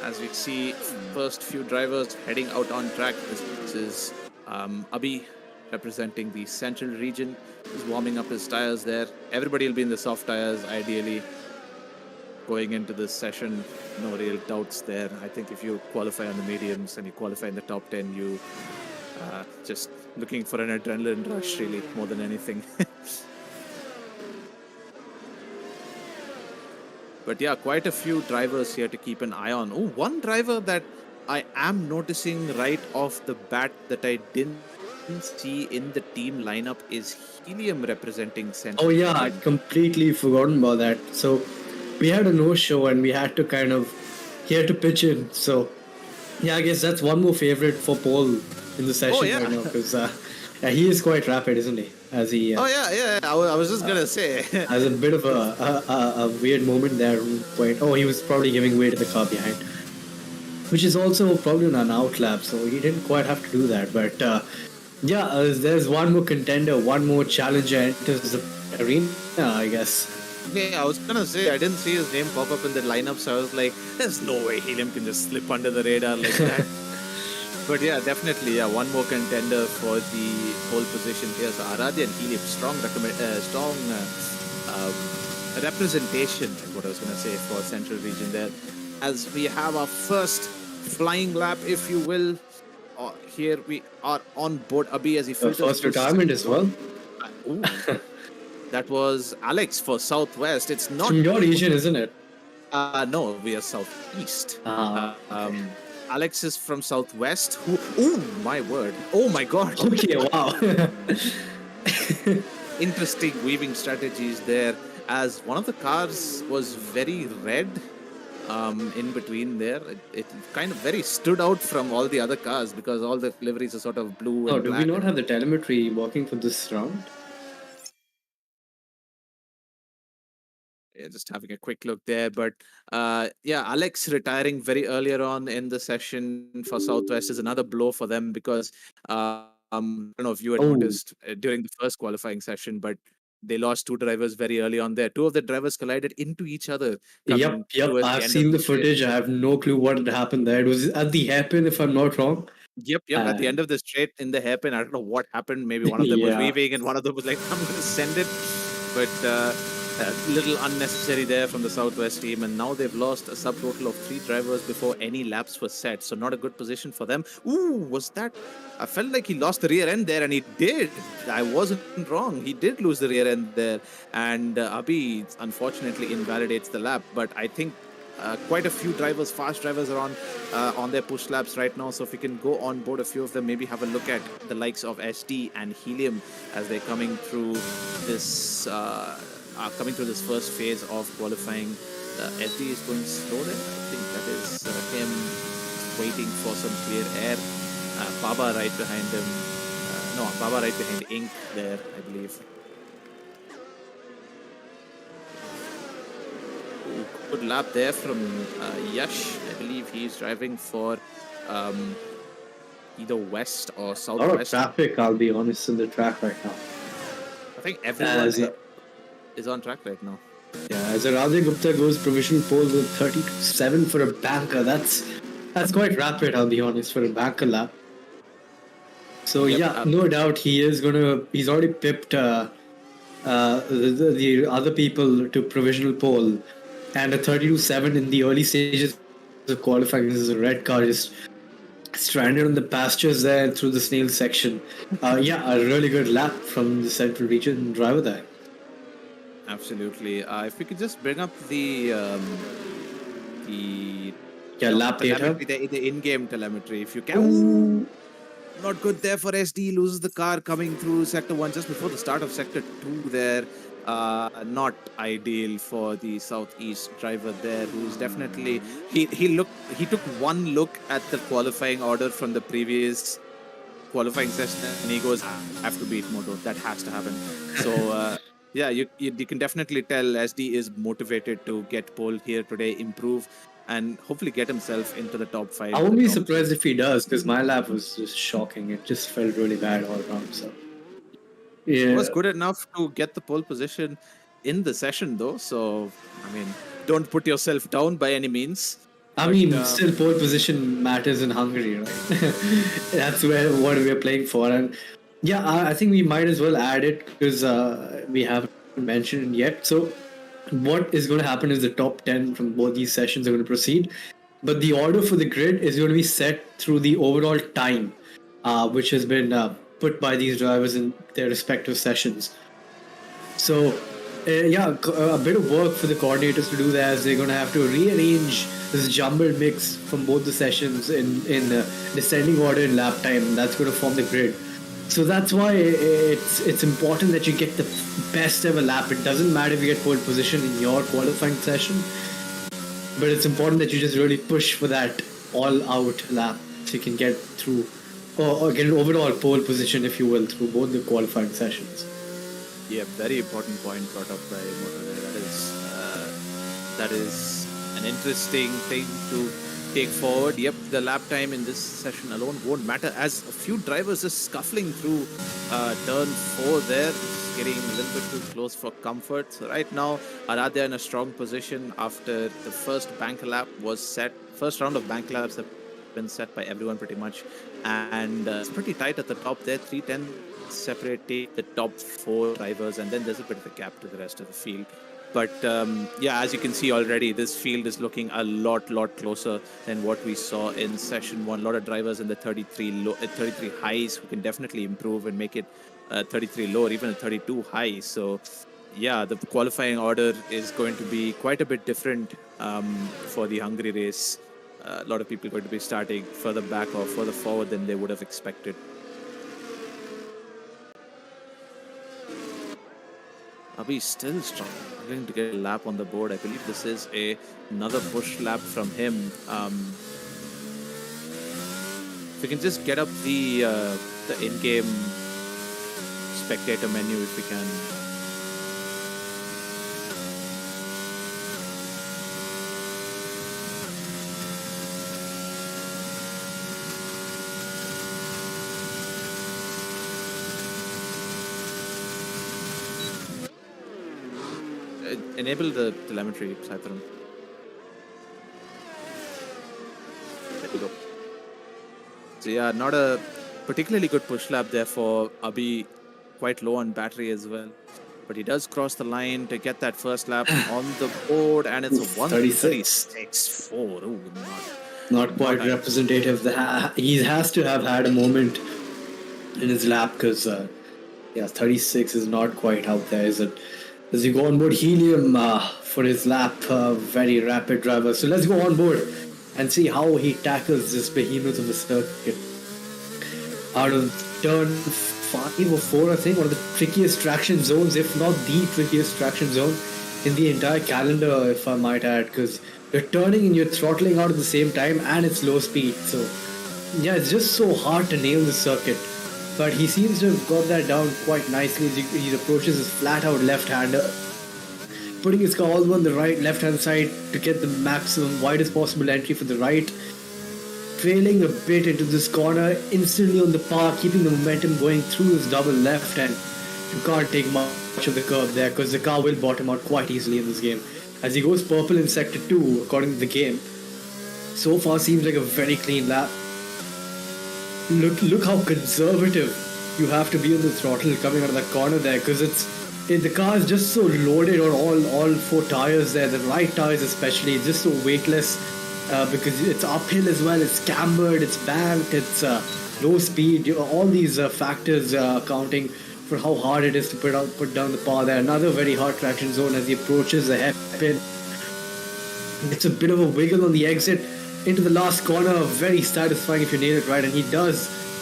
As we see, first few drivers heading out on track. This is Abhi representing the central region. He's warming up his tires there. Everybody will be in the soft tires, ideally. Going into this session, no real doubts there. I think if you qualify on the mediums and you qualify in the top 10, you just looking for an adrenaline rush, really, more than anything. But yeah, quite a few drivers here to keep an eye on. Oh, one driver that I am noticing right off the bat that I didn't see in the team lineup is Helium representing Central. Oh yeah, I'd completely forgotten about that. So we had a no-show and we had to he had to pitch in. So yeah, I guess that's one more favorite for Paul in the session right now because he is quite rapid, isn't he? As he. Yeah. I was just gonna say. As a bit of a weird moment there. He was probably giving way to the car behind, which is also probably on an outlap, so he didn't quite have to do that. But there's one more contender, one more challenger enters the arena, I guess. Yeah, I was gonna say I didn't see his name pop up in the lineup, so I was like, "There's no way Helium can just slip under the radar like that." But yeah, definitely, one more contender for the pole position here. So Aradhya and Helium, strong representation, is what I was gonna say, for Central Region there. As we have our first flying lap, if you will. Here we are on board Abhi as he filters. First retirement as well. That was Alex for Southwest. It's not from your region, isn't it? No, we are Southeast. Alex is from Southwest. Who? Oh my word! Oh my god! Okay, wow. Interesting weaving strategies there. As one of the cars was very red, in between there, it kind of very stood out from all the other cars because all the liveries are sort of blue and do black. we not have the telemetry working for this round? Yeah, just having a quick look there. But yeah, Alex retiring very earlier on in the session for Southwest is another blow for them because I don't know if you had noticed during the first qualifying session, but they lost two drivers very early on there. Two of the drivers collided into each other. Yep. I've seen the footage. I have no clue what had happened there. It was at the hairpin, if I'm not wrong. Yep. At the end of the straight in the hairpin, I don't know what happened. Maybe one of them was weaving and one of them was like, I'm going to send it. But a little unnecessary there from the Southwest team. And now they've lost a subtotal of 3 drivers before any laps were set. So not a good position for them. Ooh, was that? I felt like he lost the rear end there, and he did. I wasn't wrong. He did lose the rear end there. And Abhi unfortunately invalidates the lap. But I think quite a few drivers, fast drivers, are on their push laps right now. So if we can go on board a few of them, maybe have a look at the likes of SD and Helium as they're coming through this first phase of qualifying. SD is going slow there. I think that is him waiting for some clear air. Baba right behind him. Baba right behind Ink there, I believe. Good lap there from Yash. I believe he's driving for either west or southwest. A lot of traffic, I'll be honest, in the track right now. I think everyone is on track right now. Yeah, as Rajay Gupta goes provisional pole with 37 for a banker, that's quite rapid, I'll be honest, for a banker lap. So no doubt he's already pipped the other people to provisional pole, and a 32.7 in the early stages of qualifying. This is a red car just stranded on the pastures there through the snail section. A really good lap from the Central Region driver there. Absolutely. If we could just bring up the lap data, the in-game telemetry, if you can. Ooh, not good there for SD. Loses the car coming through sector 1 just before the start of sector 2 there. Not ideal for the southeast driver there, who's definitely he took one look at the qualifying order from the previous qualifying session and he goes, I have to beat Moto. That has to happen. So you can definitely tell SD is motivated to get pole here today, improve, and hopefully get himself into the top 5. I won't be surprised if he does, because my lap was just shocking. It just felt really bad all around. So it was good enough to get the pole position in the session, though. So I mean, don't put yourself down by any means. Still pole position matters in Hungary, right? That's what we're playing for. And I think we might as well add it because we haven't mentioned it yet. So what is going to happen is the top 10 from both these sessions are going to proceed. But the order for the grid is going to be set through the overall time, which has been put by these drivers in their respective sessions. So a bit of work for the coordinators to do that, as they're going to have to rearrange this jumbled mix from both the sessions in descending order in lap time. That's going to form the grid. So that's why it's important that you get the best ever lap. It doesn't matter if you get pole position in your qualifying session, but it's important that you just really push for that all-out lap so you can get through or get an overall pole position, if you will, through both the qualifying sessions. Yeah, very important point brought up by Moto. That is an interesting thing to take forward. Yep, the lap time in this session alone won't matter, as a few drivers are scuffling through turn 4 there, getting a little bit too close for comfort. So right now, Aradhya in a strong position after the first bank lap was set. First round of bank laps have been set by everyone pretty much, and it's pretty tight at the top there. 310 separate the top 4 drivers, and then there's a bit of a gap to the rest of the field. But as you can see already, this field is looking a lot closer than what we saw in session 1. A lot of drivers in the 33 highs who can definitely improve and make it 33 low or even a 32 high. So the qualifying order is going to be quite a bit different for the Hungary race a lot of people going to be starting further back or further forward than they would have expected. Abhi still struggling to get a lap on the board. I believe this is another push lap from him. If we can just get up the in-game spectator menu, if we can. Enable the telemetry, Sai Tarun. There we go. So yeah, not a particularly good push lap there for Abhi, quite low on battery as well. But he does cross the line to get that first lap on the board, and it's a 1:36.4. Ooh, not quite representative. He has to have had a moment in his lap because, 36 is not quite out there, is it? As you go on board, Helium for his lap, very rapid driver. So let's go on board and see how he tackles this behemoth of a circuit. Out of turn 5 or 4, I think, one of the trickiest traction zones, if not the trickiest traction zone in the entire calendar, if I might add, because you're turning and you're throttling out at the same time and it's low speed. So yeah, it's just so hard to nail the circuit. But he seems to have got that down quite nicely as he approaches his flat-out left-hander, putting his car all on the left-hand side to get the maximum widest possible entry for the right, trailing a bit into this corner, instantly on the par, keeping the momentum going through his double left, and you can't take much of the curve there because the car will bottom out quite easily in this game. As he goes purple in Sector 2, according to the game, so far seems like a very clean lap. Look how conservative you have to be on the throttle coming out of that corner there, because the car is just so loaded on all 4 tires there, the right tires especially, just so weightless because it's uphill as well, it's cambered, it's banked, it's low speed, all these factors accounting for how hard it is to put down the par there. Another very hard traction zone as he approaches the hairpin. It's a bit of a wiggle on the exit into the last corner, very satisfying if you nail it right, and he does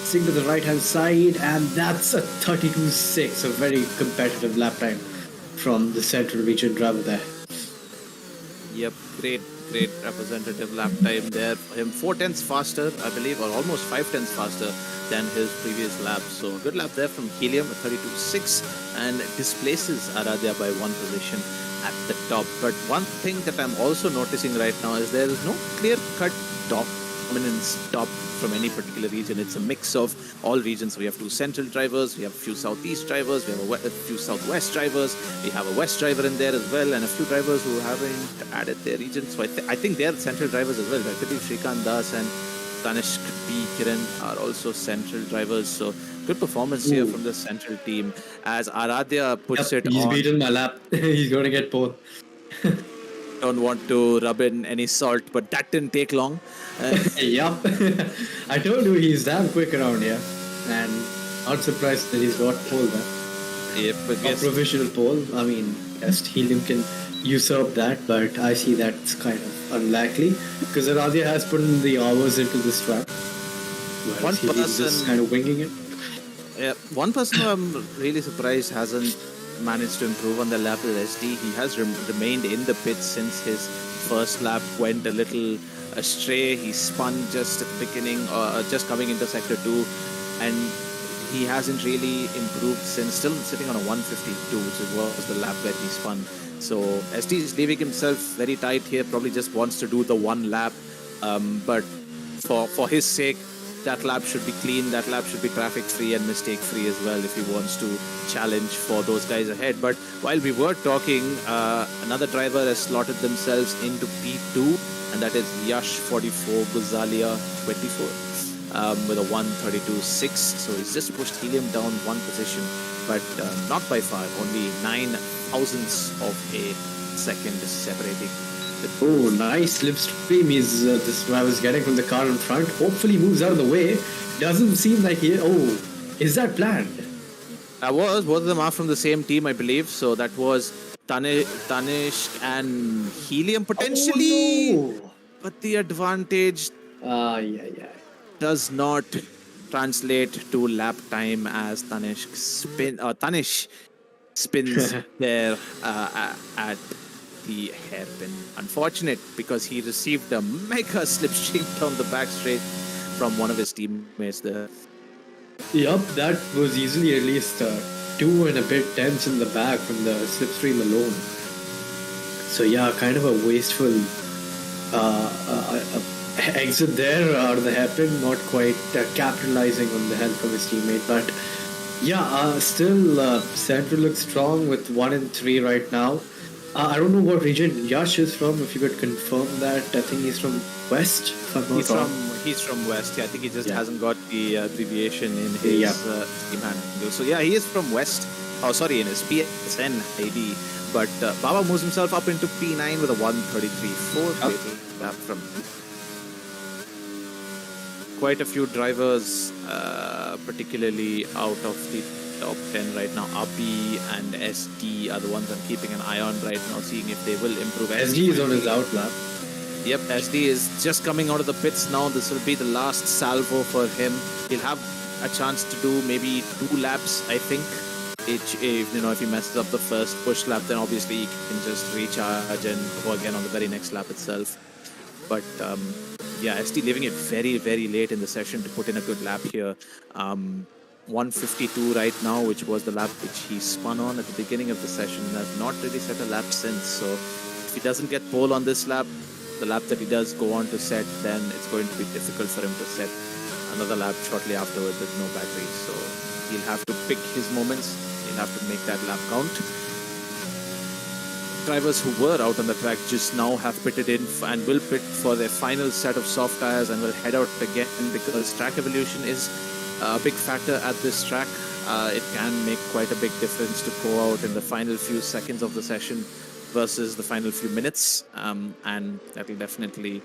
sink to the right hand side, and that's a 32.6, a very competitive lap time from the Central Region driver there. Yep, great representative lap time there for him. 4/10 faster, I believe, or almost 5/10 faster than his previous lap. So good lap there from Helium at 32.6 and displaces Aradhya by 1 position at the top. But one thing that I'm also noticing right now is there is no clear-cut dominance top from any particular region. It's a mix of all regions. We have 2 central drivers, we have a few southeast drivers, we have a few southwest drivers, we have a west driver in there as well, and a few drivers who haven't added their region. So I think they are central drivers as well. I believe Shrikant Das and Tanishq B. Kiran are also central drivers. So good performance here from the central team as Aradhya puts it he's on. beaten my lap. He's going to get pole. Don't want to rub in any salt, but that didn't take long. Yup. I told you he's damn quick around here, and not surprised that he's got pole there. Yep, A provisional pole. I mean, yes, Helium can usurp that, but I see that's kind of unlikely because Aradhya has put in the hours into this track. One person just kind of winging it. Yeah, one person who I'm really surprised hasn't managed to improve on the lap is SD. He has remained in the pits since his first lap went a little astray. He spun just at the beginning, just coming into Sector 2, and he hasn't really improved since, still sitting on a 152, which was the lap where he spun. So SD is leaving himself very tight here, probably just wants to do the one lap, but for his sake, that lap should be clean, that lap should be traffic free and mistake free as well if he wants to challenge for those guys ahead. But while we were talking, another driver has slotted themselves into P2, and that is Yash 44, Guzalia 24 with a 132.6. So he's just pushed Helium down 1 position, but not by far, only 9 thousandths of a second separating. Oh, nice slipstream this driver's getting from the car in front. Hopefully moves out of the way. Doesn't seem like he... Oh, is that planned? Both of them are from the same team, I believe. So that was Tanishq and Helium potentially. Oh, no. but the advantage does not translate to lap time as Tanish spins there at the hairpin. Unfortunate, because he received a mega slipstream down the back straight from one of his teammates there. Yup, that was easily at least 2 and a bit tenths in the back from the slipstream alone. So yeah, kind of a wasteful exit there out of the hairpin, not quite capitalizing on the help from his teammate. But yeah, still Central looks strong with 1 and 3 right now. I don't know what region Yash is from, if you could confirm that. I think he's from West, if I'm not wrong. He's from West. Yeah, I think he just hasn't got the abbreviation in his team handle. So yeah, he is from West. Oh, sorry, in his PSN ID. But Baba moves himself up into P9 with a 1:33.4 lap from quite a few drivers, particularly out of the top 10 right now. Abi and SD are the ones I'm keeping an eye on right now, seeing if they will improve. SD is on his out lap. Yep, SD is just coming out of the pits now. This will be the last salvo for him. He'll have a chance to do maybe 2 laps, I think. If he messes up the first push lap, then obviously he can just recharge and go again on the very next lap itself. But yeah, SD leaving it very, very late in the session to put in a good lap here. 1:52 right now, which was the lap which he spun on at the beginning of the session, and has not really set a lap since. So if he doesn't get pole on this lap, the lap that he does go on to set, then it's going to be difficult for him to set another lap shortly afterwards with no battery. So he'll have to pick his moments. He'll have to make that lap count. Drivers who were out on the track just now have pitted in and will pit for their final set of soft tires and will head out again, because track evolution is a big factor at this track. It can make quite a big difference to go out in the final few seconds of the session versus the final few minutes, and that will definitely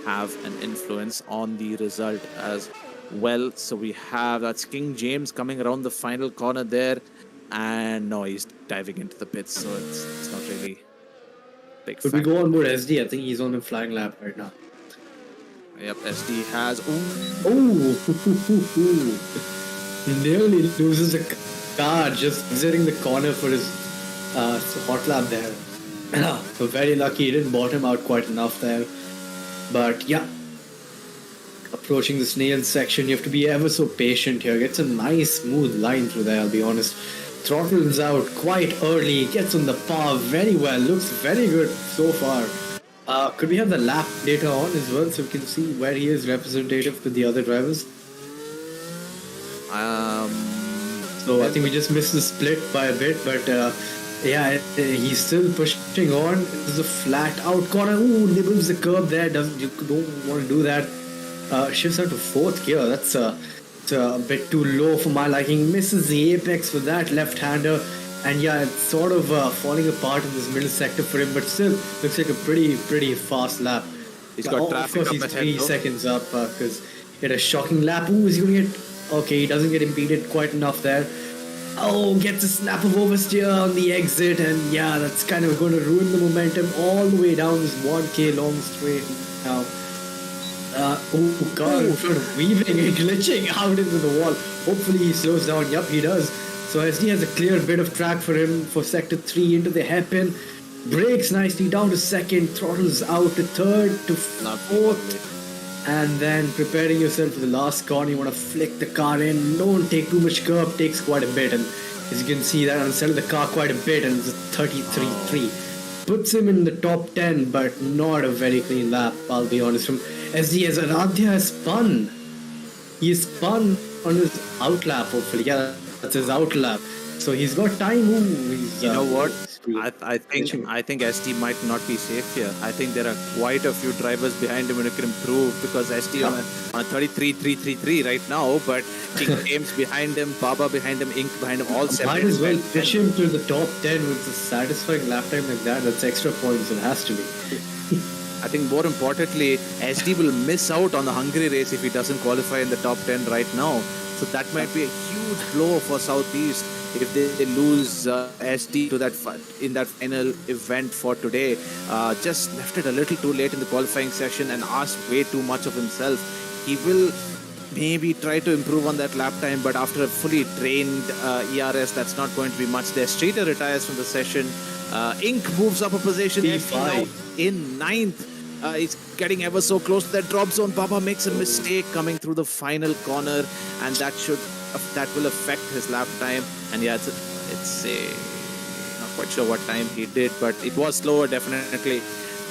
have an influence on the result as well. So we have that's King James coming around the final corner there, and no, he's diving into the pits, so it's not really big. Could we go on board SD? I think he's on a flying lap right now. Yep, SD has. He nearly loses a car just exiting the corner for his hot lap there. So very lucky he didn't bottom out quite enough there. But yeah, approaching the snail section, you have to be ever so patient here. Gets a nice smooth line through there, I'll be honest. Throttles out quite early, gets on the power very well, looks very good so far. Could we have the lap data on as well, so we can see where he is representative to the other drivers? So I think we just missed the split by a bit, but yeah, he's still pushing on. This is a flat out corner. Ooh, nibbles the curb there. You don't want to do that. Shifts out to 4th gear. That's a bit too low for my liking. Misses the apex for that left-hander. And yeah, it's sort of falling apart in this middle sector for him, but still looks like a pretty fast lap. He's got traffic. Of course, he's 3 seconds up because he had a shocking lap. Ooh, is he going to get... Okay, he doesn't get impeded quite enough there. Oh, gets a snap of oversteer on the exit, and yeah, that's kind of going to ruin the momentum all the way down this 1K long straight now. Oh god, sort of weaving and glitching out into the wall. Hopefully he slows down. Yup, he does. So SD has a clear bit of track for him for sector 3 into the hairpin. Brakes nicely down to 2nd, throttles out to 3rd to 4th. And then preparing yourself for the last corner, you want to flick the car in. Don't take too much curb, takes quite a bit. And as you can see, that unsettled the car quite a bit, and it's a 33.3. Puts him in the top 10, but not a very clean lap, I'll be honest. From SD, as Aradhya has spun. He spun on his out lap, hopefully. Yeah, that's his out lap. So he's got time. You know what? I think SD might not be safe here. I think there are quite a few drivers behind him who can improve, because SD on a 33.333 right now, but King James behind him, Baba behind him, Ink behind him, all 7. Might as well push him to the top 10 with a satisfying lap time like that. That's extra points. It has to be. I think more importantly, SD will miss out on the Hungary race if he doesn't qualify in the top 10 right now. So that might be a huge blow for Southeast if they lose SD to that in that final event for today. Just left it a little too late in the qualifying session and asked way too much of himself. He will maybe try to improve on that lap time, but after a fully drained ERS, that's not going to be much there. Streeter retires from the session. Ink moves up a position. Now in ninth. He's getting ever so close to that drop zone. Baba makes a mistake coming through the final corner, and that will affect his lap time. And yeah, it's not quite sure what time he did, but it was slower definitely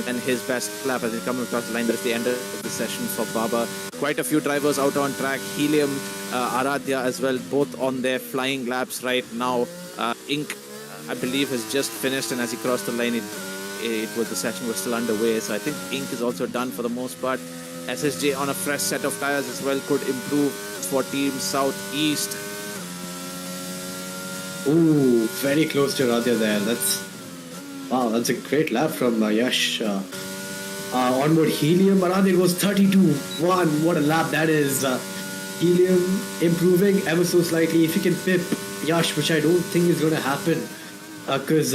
than his best lap as he comes across the line. That's the end of the session for Baba. Quite a few drivers out on track. Helium, Aradhya as well, both on their flying laps right now. Ink, I believe, has just finished, and as he crossed the line, the session was still underway. So I think Ink is also done for the most part. SSJ on a fresh set of tires as well could improve for Team Southeast. Ooh, very close to Radhya there. That's a great lap from Yash. Onboard Helium, Radhya goes 32-1. What a lap that is. Helium improving ever so slightly. If he can pip Yash, which I don't think is going to happen. Because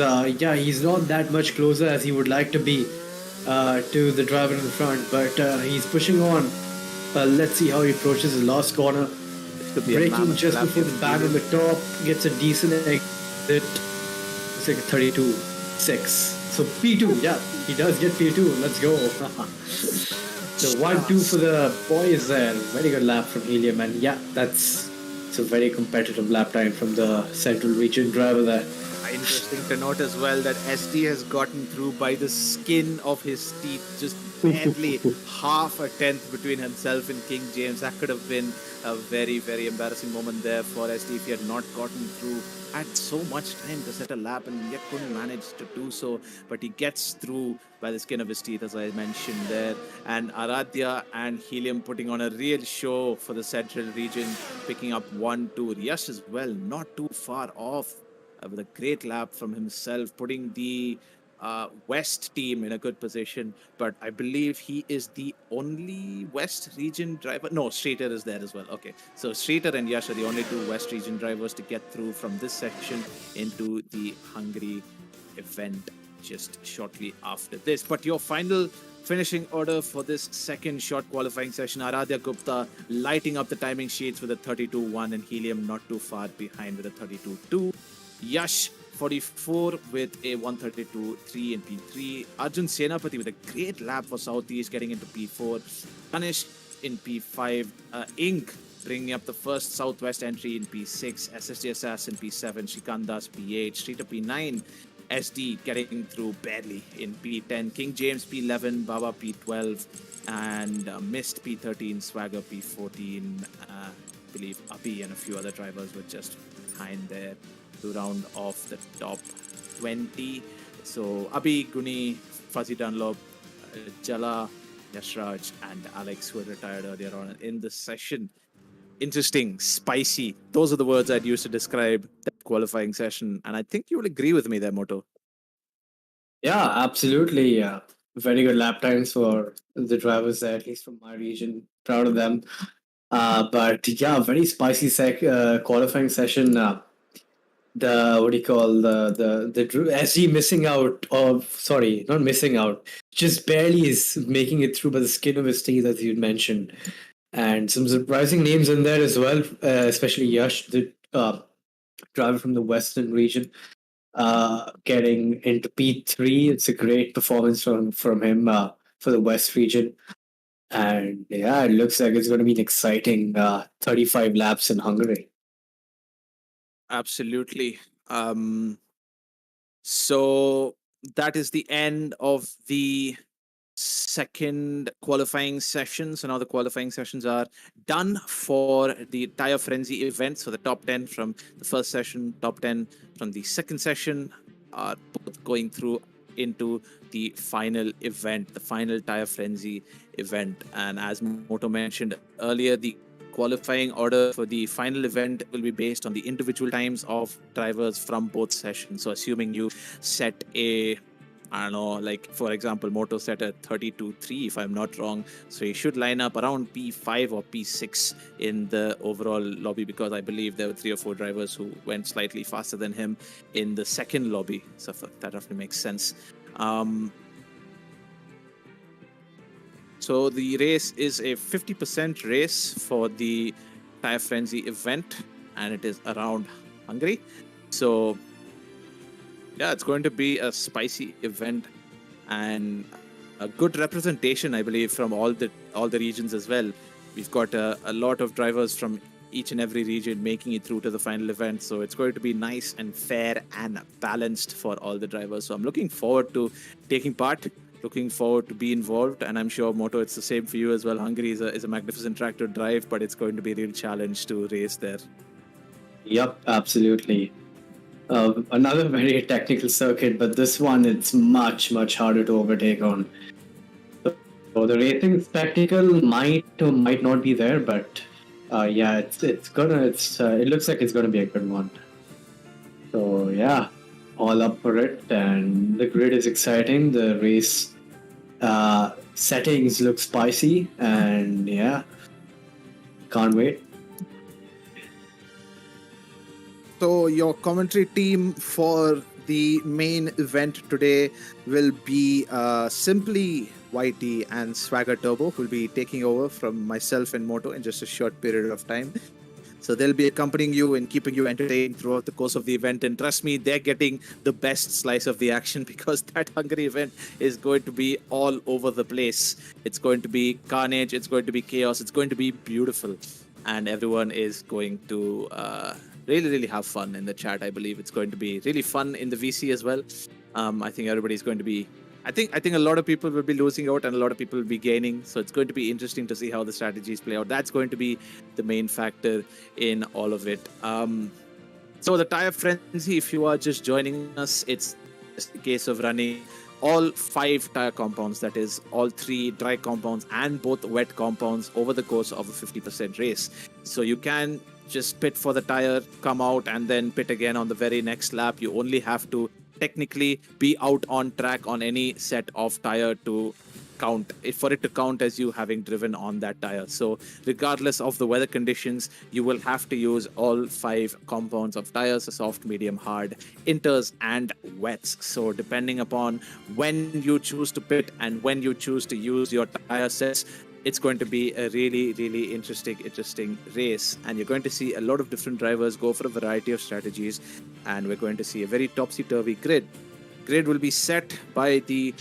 he's not that much closer as he would like to be to the driver in front, but he's pushing on. Let's see how he approaches his last corner. Braking just before the bang on the top, gets a decent exit. It's like a 32.6. So P2, yeah, he does get P2. Let's go. So 1-2 for the boys there. Very good lap from Helium, and yeah, it's a very competitive lap time from the Central Region driver there. Interesting to note as well that SD has gotten through by the skin of his teeth, just barely half a tenth between himself and King James. That could have been a very, very embarrassing moment there for SD if he had not gotten through. Had so much time to set a lap and yet couldn't manage to do so, but he gets through by the skin of his teeth, as I mentioned there. And Aradhya and Helium putting on a real show for the Central Region, picking up 1-2. Yash as well, not too far off. With a great lap from himself, putting the West team in a good position. But I believe he is the only West region driver. No, Streeter is there as well. Okay, so Streeter and Yash are the only two West region drivers to get through from this section into the Hungary event just shortly after this. But your final finishing order for this second short qualifying session: Aradhya Gupta lighting up the timing sheets with a 32.1 and Helium not too far behind with a 32.2. Yash 44 with a 132.3 in P3. Arjun Senapati with a great lap for Southeast getting into P4. Anish in P5. Ink bringing up the first Southwest entry in P6. SSJ Assassin P7. Shikandas P8. Streeter P9. SD getting through barely in P10. King James P11. Baba P12. And missed P13. Swagger P14. I believe Abhi and a few other drivers were just behind there to round off the top 20. So Abhi, Guni, Fuzzy Dunlop, Jala, Yashraj, and Alex, who had retired earlier on in the session. Interesting, spicy. Those are the words I'd use to describe the qualifying session. And I think you will agree with me there, Moto. Yeah, absolutely. Very good lap times for the drivers there, at least from my region. Proud of them. But yeah, very spicy qualifying session. The SG missing out not missing out, just barely is making it through by the skin of his teeth, as you mentioned. And some surprising names in there as well, especially Yash, the driver from the Western region, getting into P3. It's a great performance from him for the West region. And yeah, it looks like it's going to be an exciting 35 laps in Hungary. Absolutely. So that is the end of the second qualifying session. So now the qualifying sessions are done for the Tire Frenzy event. So the top 10 from the first session, top 10 from the second session are both going through into the final event, the final Tire Frenzy event. And as Moto mentioned earlier, the qualifying order for the final event will be based on the individual times of drivers from both sessions. So assuming you set a I don't know, like for example, Moto set a 32.3 if I'm not wrong. So he should line up around P5 or P6 in the overall lobby, because I believe there were 3 or 4 drivers who went slightly faster than him in the second lobby. So that definitely makes sense. So the race is a 50% race for the Tire Frenzy event, and it is around Hungary. So yeah, it's going to be a spicy event and a good representation, I believe, from all the regions as well. We've got a lot of drivers from each and every region making it through to the final event, so it's going to be nice and fair and balanced for all the drivers. So I'm looking forward to taking part, looking forward to be involved, and I'm sure Moto, it's the same for you as well. Hungary is a magnificent track to drive, but it's going to be a real challenge to race there. Yep, absolutely. Another very technical circuit, but this one it's much harder to overtake on. So the racing spectacle might or might not be there, but yeah, it looks like it's gonna be a good one. So yeah, all up for it, and the grid is exciting. The race settings look spicy, and yeah, can't wait. So your commentary team for the main event today will be simply YT and Swagger Turbo, who will be taking over from myself and Moto in just a short period of time. So they'll be accompanying you and keeping you entertained throughout the course of the event. And trust me, they're getting the best slice of the action, because that Hungary event is going to be all over the place. It's going to be carnage, it's going to be chaos, it's going to be beautiful. And everyone is going to really have fun in the chat. I believe it's going to be really fun in the VC as well. I think everybody's going to be... I think a lot of people will be losing out and a lot of people will be gaining. So it's going to be interesting to see how the strategies play out. That's going to be the main factor in all of it. So the Tire Frenzy, if you are just joining us, it's just a case of running all 5 tire compounds, that is all 3 dry compounds and both wet compounds over the course of a 50% race. So you can just pit for the tire, come out and then pit again on the very next lap. You only have to technically be out on track on any set of tire to count, for it to count as you having driven on that tire. So regardless of the weather conditions, you will have to use all 5 compounds of tires: soft, medium, hard, inters and wets. So depending upon when you choose to pit and when you choose to use your tire sets, it's going to be a really interesting race, and you're going to see a lot of different drivers go for a variety of strategies, and we're going to see a very topsy-turvy grid. Grid will be set by the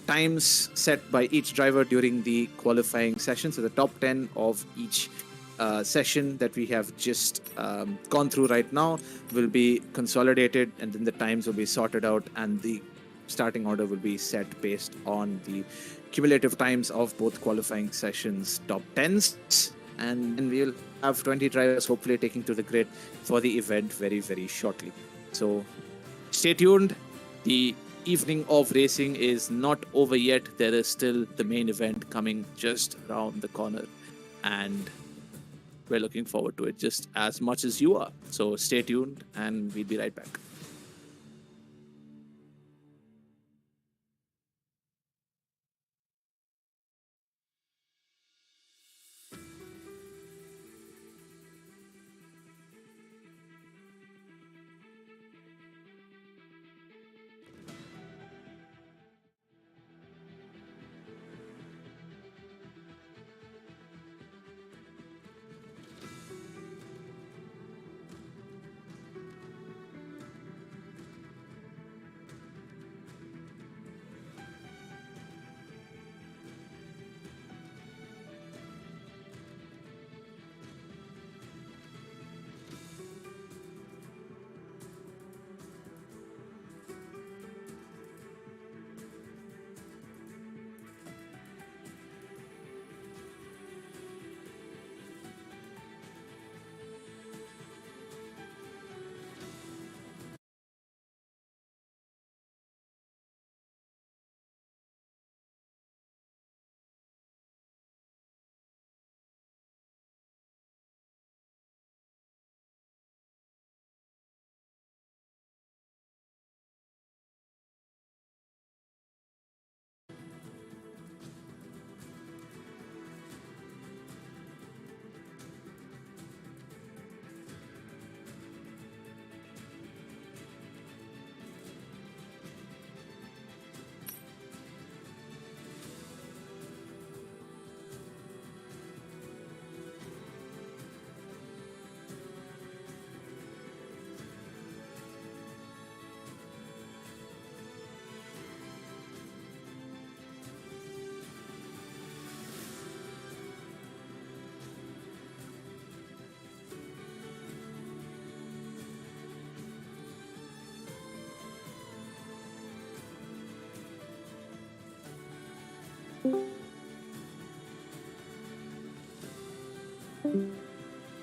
times set by each driver during the qualifying session. So the top 10 of each session that we have just gone through right now will be consolidated, and then the times will be sorted out, and the starting order will be set based on the cumulative times of both qualifying sessions top 10s, and then we'll have 20 drivers hopefully taking to the grid for the event very shortly. So stay tuned. The evening of racing is not over yet. There is still the main event coming just around the corner, and we're looking forward to it just as much as you are. So stay tuned and we'll be right back.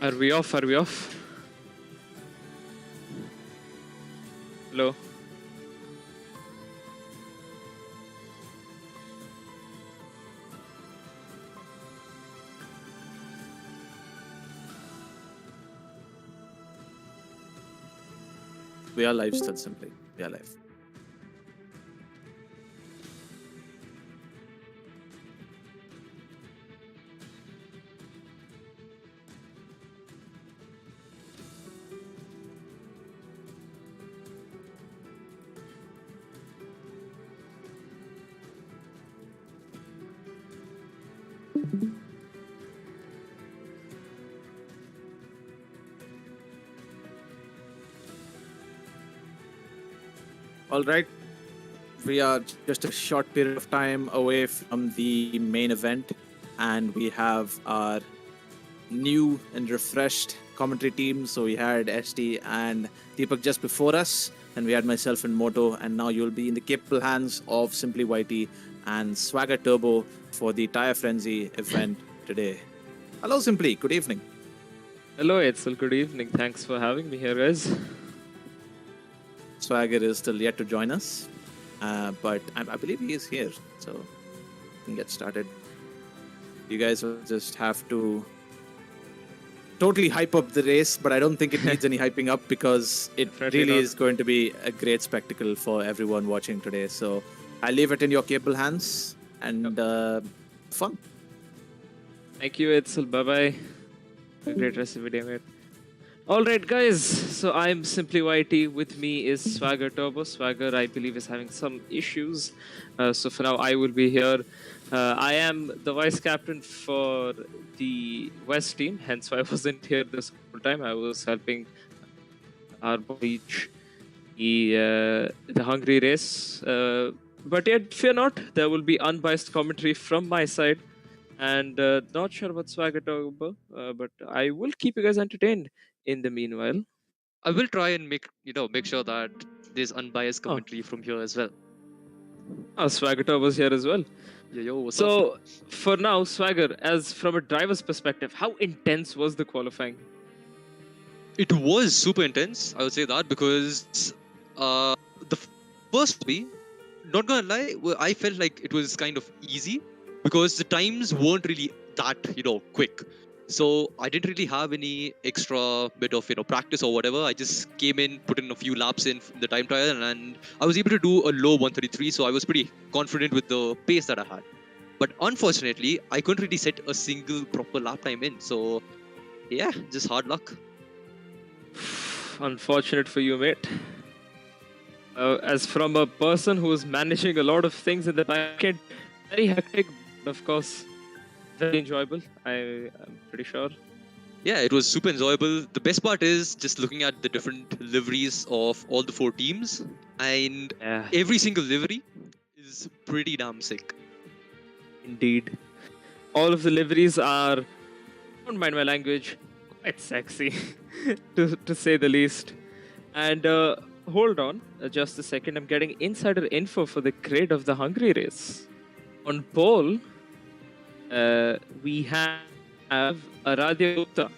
Are we off? Are we off? Hello? We are live still, simply. We are live. All right. We are just a short period of time away from the main event, and we have our new and refreshed commentary team. So we had ST and Deepak just before us, and we had myself and Moto, and now you'll be in the capable hands of Simply Whitey and Swagger Turbo for the Tire Frenzy event today. Hello, Simply. Good evening. Hello, Edsel. Good evening. Thanks for having me here, guys. Swagger is still yet to join us, but I believe he is here, so we can get started. You guys will just have to totally hype up the race, but I don't think it needs any hyping up because it really is going to be a great spectacle for everyone watching today. So I'll leave it in your capable hands and fun. Thank you, Edsel. Bye-bye. A great rest of the day, mate. Alright guys, so I'm Simply Whitey. With me is Swagger Turbo. Swagger, I believe, is having some issues. So for now, I will be here. I am the vice captain for the West team, hence why I wasn't here this whole time. I was helping our reach the Hungary race. But yet, fear not, there will be unbiased commentary from my side. And not sure about Swagger Turbo, but I will keep you guys entertained. In the meanwhile, I will try and make sure that there's unbiased commentary from here as well. Swagger was here as well. Yo, what's so up? For now, Swagger, as from a driver's perspective, how intense was the qualifying? It was super intense, I would say that, because the first week, not gonna lie, I felt like it was kind of easy because the times weren't really that quick. So I didn't really have any extra bit of practice or whatever. I just came in, put in a few laps in the time trial, and I was able to do a low 133. So I was pretty confident with the pace that I had. But unfortunately, I couldn't really set a single proper lap time in. So yeah, just hard luck. Unfortunate for you, mate. As from a person who is managing a lot of things in the weekend, very hectic, but of course. Very enjoyable, I'm pretty sure. Yeah, it was super enjoyable. The best part is just looking at the different liveries of all the 4 teams, and every single livery is pretty damn sick. Indeed. All of the liveries are, don't mind my language, quite sexy, to say the least. And hold on, just a second, I'm getting insider info for the grade of the Hungary race. On pole, we have Aradhya Gupta.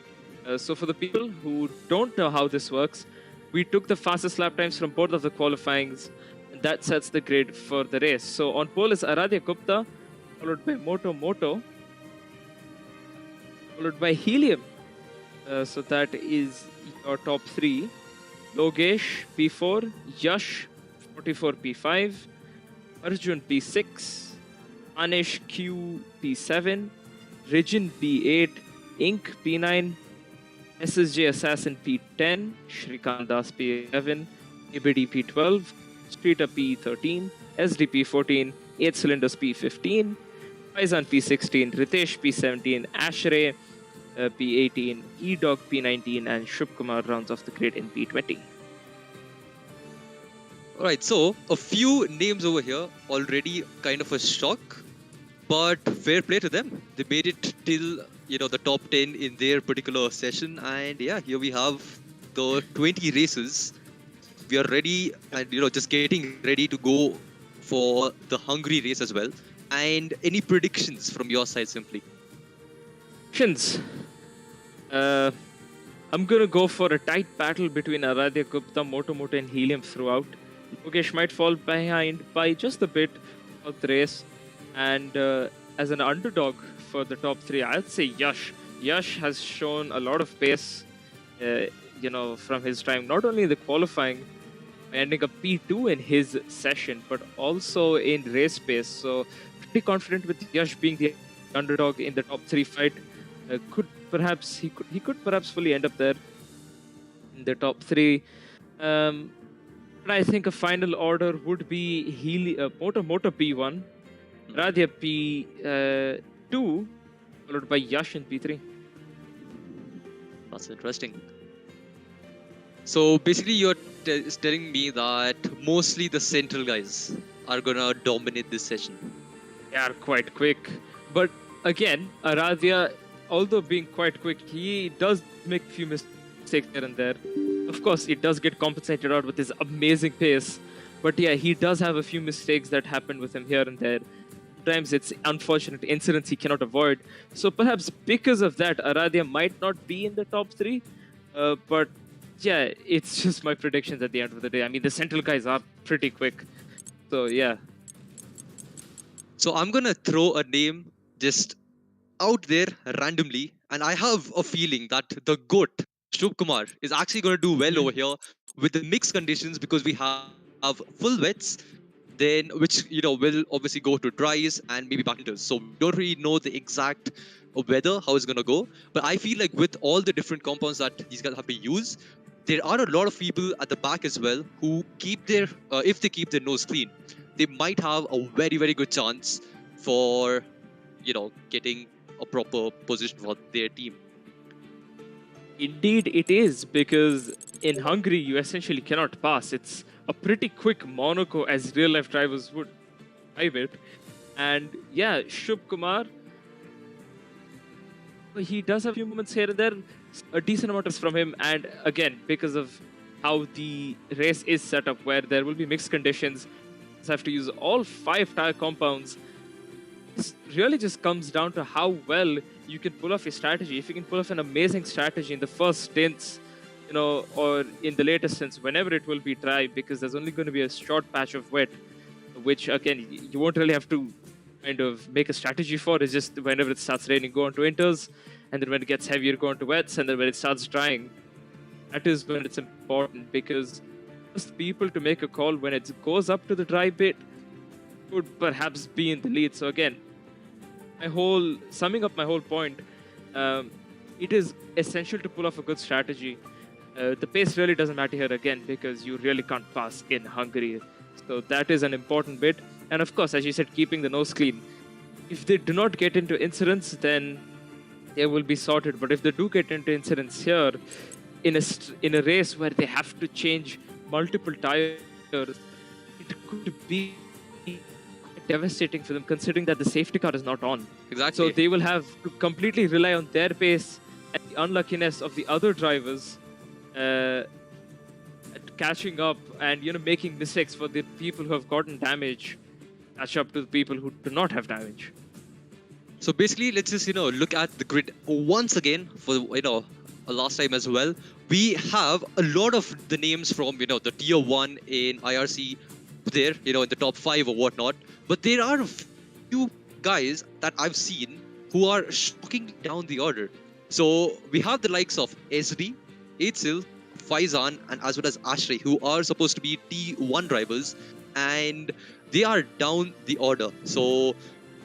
So for the people who don't know how this works, we took the fastest lap times from both of the qualifyings, and that sets the grade for the race. So on pole is Aradhya Gupta, followed by Moto, followed by Helium. So that is your top 3. Logesh P4, Yash 44 P5, Arjun P6, Anish Q P7, Rijin P8, Ink P9, SSJ Assassin P10, Shrikant Das P11, ABD P12, Streeter P13, SD P14, 8 Cylinders P15, Faizan P16, Ritesh P17, Ashray P18, E-Dog P19, and Shubkumar rounds off the grid in P20. Alright, so a few names over here, already kind of a shock, but fair play to them. They made it till the top 10 in their particular session, and yeah, here we have the 20 races. We are ready, and just getting ready to go for the Hungary race as well. and any predictions from your side simply. Predictions. I'm gonna go for a tight battle between Aradhya Gupta, Moto and Helium throughout. Lokesh might fall behind by just a bit of the race, and as an underdog for the top 3, I'd say Yash. Yash has shown a lot of pace, from his time, not only in the qualifying, ending up P2 in his session, but also in race pace. So pretty confident with Yash being the underdog in the top 3 fight. He could perhaps fully end up there in the top 3. But I think a final order would be Moto P1, Radhya P2, followed by Yash in P3. That's interesting. So basically, you're telling me that mostly the central guys are gonna dominate this session. They are quite quick, but again, Aradhya, although being quite quick, he does make a few mistakes here and there. Of course, it does get compensated out with his amazing pace, but yeah, he does have a few mistakes that happen with him here and there. Sometimes it's unfortunate incidents he cannot avoid. So perhaps because of that, Aradhya might not be in the top 3, but yeah, it's just my predictions at the end of the day. I mean, the central guys are pretty quick. So, yeah. So, I'm going to throw a name just out there randomly. And I have a feeling that the GOAT, Shubh Kumar, is actually going to do well over here with the mixed conditions because we have full wets, then which, will obviously go to dries and maybe back into. So, we don't really know the exact weather, how it's going to go. But I feel like with all the different compounds that these guys have to use, there are a lot of people at the back as well who keep their, if they keep their nose clean, they might have a very, very good chance for, getting a proper position for their team. Indeed, it is, because in Hungary, you essentially cannot pass. It's a pretty quick Monaco as real-life drivers would drive it. And yeah, Shubh Kumar, he does have a few moments here and there, a decent amount is from him, and again, because of how the race is set up, where there will be mixed conditions, you have to use all 5 tire compounds. This really just comes down to how well you can pull off your strategy. If you can pull off an amazing strategy in the first stints, or in the later stints, whenever it will be dry, because there's only going to be a short patch of wet, which again, you won't really have to kind of make a strategy for. It's just whenever it starts raining, go on to inters, and then when it gets heavier, go on to wets, and then when it starts drying, that is when it's important, because most people to make a call when it goes up to the dry bit would perhaps be in the lead. So again, summing up my whole point, it is essential to pull off a good strategy. The pace really doesn't matter here again, because you really can't pass in Hungary. So that is an important bit. And of course, as you said, keeping the nose clean. If they do not get into incidents, then they will be sorted. But if they do get into incidents here, in a race where they have to change multiple tires, it could be devastating for them, considering that the safety car is not on. Exactly. So they will have to completely rely on their pace and the unluckiness of the other drivers catching up and making mistakes for the people who have gotten damage catch up to the people who do not have damage. So basically, let's just look at the grid once again for a last time as well. We have a lot of the names from the tier 1 in IRC there, in the top 5 or whatnot. But there are a few guys that I've seen who are shocking down the order. So we have the likes of SD, Eitzel, Faizan, and as well as Ashray, who are supposed to be T1 drivers, and they are down the order. So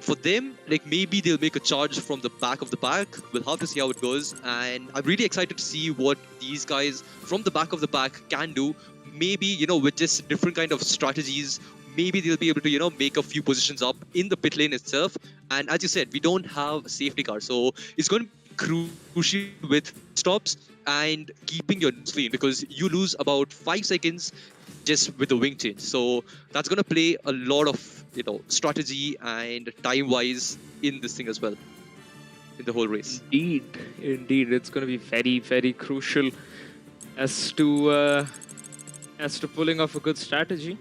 for them, maybe they'll make a charge from the back of the pack. We'll have to see how it goes, and I'm really excited to see what these guys from the back of the pack can do. Maybe with just different kind of strategies, maybe they'll be able to make a few positions up in the pit lane itself. And as you said, we don't have a safety car, so it's going to be crucial with stops and keeping your nose clean, because you lose about 5 seconds just with the wing change. So that's going to play a lot of strategy and time wise in this thing as well, in the whole race. Indeed, it's going to be very, very crucial as to pulling off a good strategy.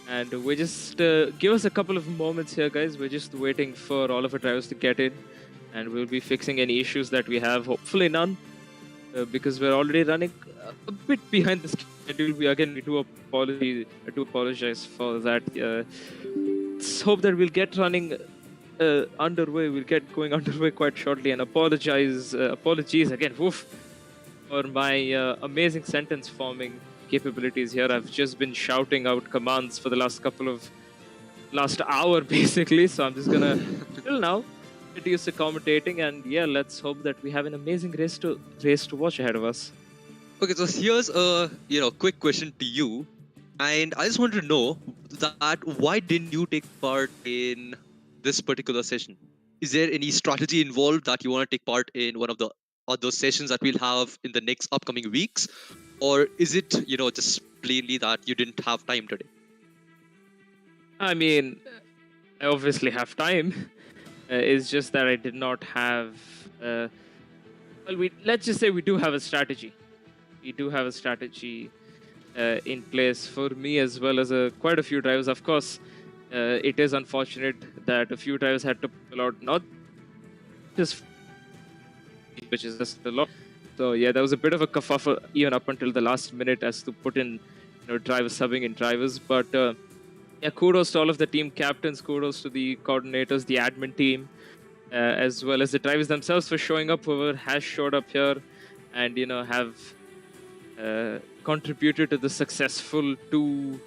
And we're just give us a couple of moments here, guys. We're just waiting for all of our drivers to get in, and we'll be fixing any issues that we have. Hopefully none, because we're already running a bit behind the schedule. We do apologize for that. Let's hope that we'll get running underway. We'll get going underway quite shortly. And apologies again. Woof, for my amazing sentence forming capabilities here. I've just been shouting out commands for the last hour basically, so I'm just gonna till now get used to commentating, and yeah, let's hope that we have an amazing race to watch ahead of us. Okay, so here's a quick question to you, and I just want to know that why didn't you take part in this particular session? Is there any strategy involved that you want to take part in one of the other sessions that we'll have in the next upcoming weeks? Or is it, just plainly that you didn't have time today? I mean, I obviously have time. It's just that I did not have... let's just say we do have a strategy. We do have a strategy in place for me as well as quite a few drivers. Of course, it is unfortunate that a few drivers had to pull out, not just which is just a lot. So yeah, there was a bit of a kerfuffle even up until the last minute as to put in, drivers, subbing in drivers. But yeah, kudos to all of the team captains, kudos to the coordinators, the admin team, as well as the drivers themselves for showing up. Whoever has showed up here, and have contributed to the successful 2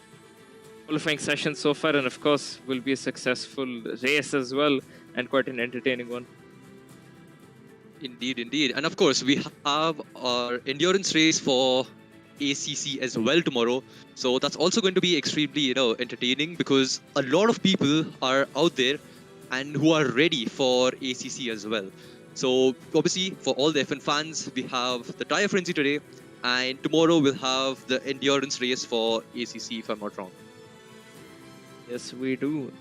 qualifying sessions so far, and of course will be a successful race as well, and quite an entertaining one. Indeed, indeed. And of course, we have our endurance race for ACC as well tomorrow. So that's also going to be extremely, entertaining, because a lot of people are out there and who are ready for ACC as well. So obviously, for all the F1 fans, we have the Tire Frenzy today, and tomorrow we'll have the endurance race for ACC, if I'm not wrong. Yes, we do.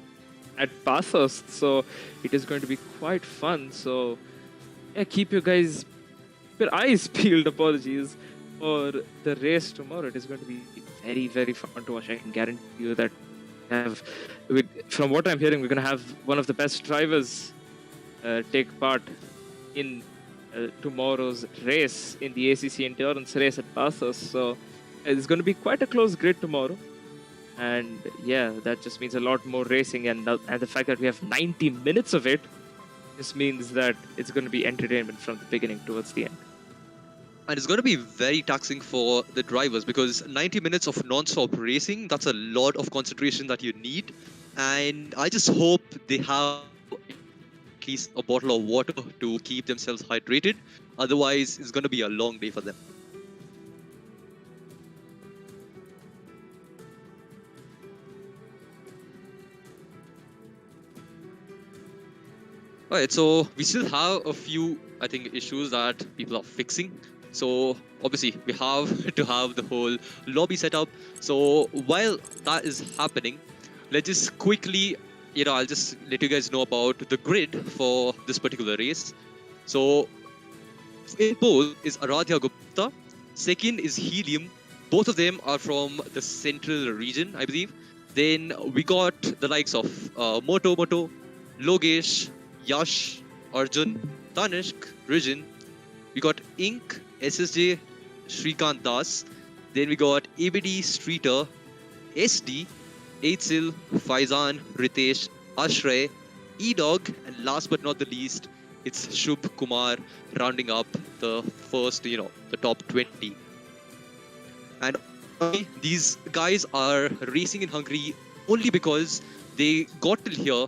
At Bathurst, so it is going to be quite fun. So yeah, keep your eyes peeled, apologies, for the race tomorrow. It is going to be very, very fun to watch. I can guarantee you that from what I'm hearing, we're going to have one of the best drivers take part in tomorrow's race, in the ACC endurance race at Bathurst. So it's going to be quite a close grid tomorrow. And yeah, that just means a lot more racing, and the fact that we have 90 minutes of it, this means that it's going to be entertainment from the beginning towards the end. And it's going to be very taxing for the drivers, because 90 minutes of non-stop racing, that's a lot of concentration that you need. And I just hope they have at least a bottle of water to keep themselves hydrated. Otherwise, it's going to be a long day for them. Alright, so we still have a few, I think, issues that people are fixing. So obviously we have to have the whole lobby set up. So while that is happening, let's just quickly, I'll just let you guys know about the grid for this particular race. So in pole is Aradhya Gupta, second is Helium. Both of them are from the central region, I believe. Then we got the likes of Moto, Logesh, Yash, Arjun, Tanishk, Rijin. We got Ink, SSJ, Shrikant Das. Then we got ABD, Streeter, SD, Eitzel, Faizan, Ritesh, Ashray, E-Dog, and last but not the least, it's Shubh Kumar rounding up the first, the top 20. And these guys are racing in Hungary only because they got till here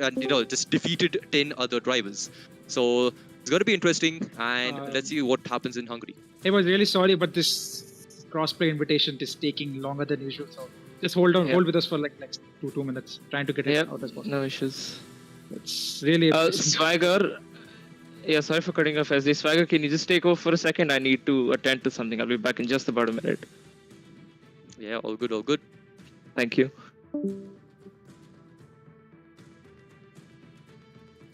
and just defeated 10 other drivers. So it's going to be interesting, and let's see what happens in Hungary. I was really sorry, but this crossplay invitation is taking longer than usual. So just hold with us for like next 2 minutes, trying to get it out as possible. No issues. It's really Swagger. Yeah, sorry for cutting off SD. Swagger, can you just take over for a second? I need to attend to something. I'll be back in just about a minute. Yeah, all good, all good. Thank you.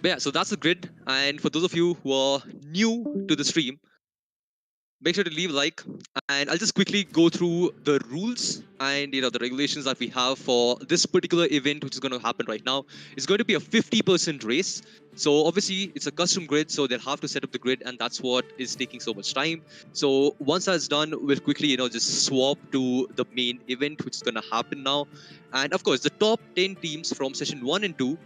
But yeah, so that's the grid. And for those of you who are new to the stream, make sure to leave a like, and I'll just quickly go through the rules and the regulations that we have for this particular event, which is going to happen right now. It's going to be a 50% race. So obviously it's a custom grid, so they'll have to set up the grid, and that's what is taking so much time. So once that's done, we'll quickly just swap to the main event, which is going to happen now. And of course, the top 10 teams from session 1 and 2,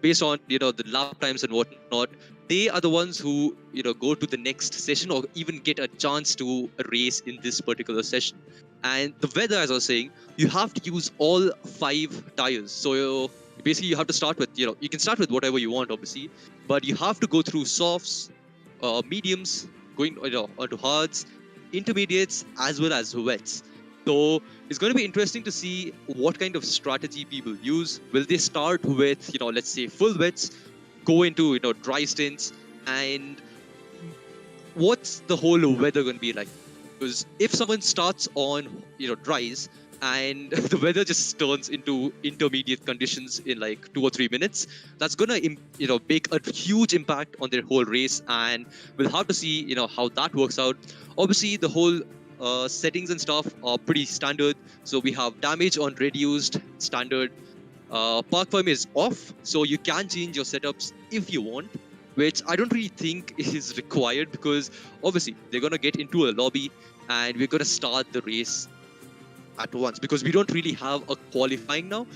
based on the lap times and whatnot, they are the ones who go to the next session or even get a chance to race in this particular session. And the weather, as I was saying, you have to use all 5 tires. So basically you have to start with you can start with whatever you want, obviously, but you have to go through softs, mediums, going onto hards, intermediates, as well as wets. So it's going to be interesting to see what kind of strategy people use. Will they start with, let's say full wets, go into, dry stints, and what's the whole weather going to be like? Because if someone starts on, dries, and the weather just turns into intermediate conditions in like 2 or 3 minutes, that's gonna make a huge impact on their whole race, and we'll have to see how that works out. Obviously the whole settings and stuff are pretty standard. So we have damage on reduced, standard. Park permit is off, so you can change your setups if you want, which I don't really think is required, because obviously they're gonna get into a lobby and we're gonna start the race at once, because we don't really have a qualifying now.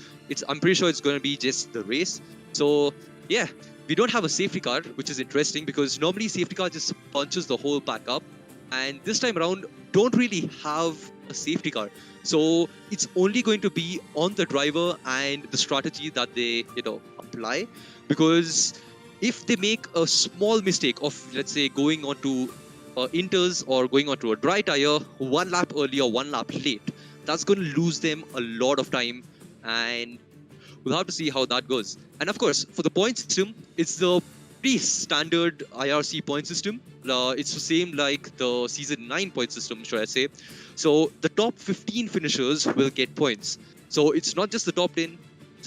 I'm pretty sure it's gonna be just the race. So yeah, we don't have a safety car, which is interesting, because normally safety car just punches the whole pack up, and this time around don't really have a safety car. So it's only going to be on the driver and the strategy that they apply, because if they make a small mistake of, let's say, going onto inters or going onto a dry tire 1 lap early or 1 lap late, that's going to lose them a lot of time, and we'll have to see how that goes. And of course, for the point system, it's the pretty standard IRC point system. It's the same like the season 9 point system, should I say. So the top 15 finishers will get points. So it's not just the top 10.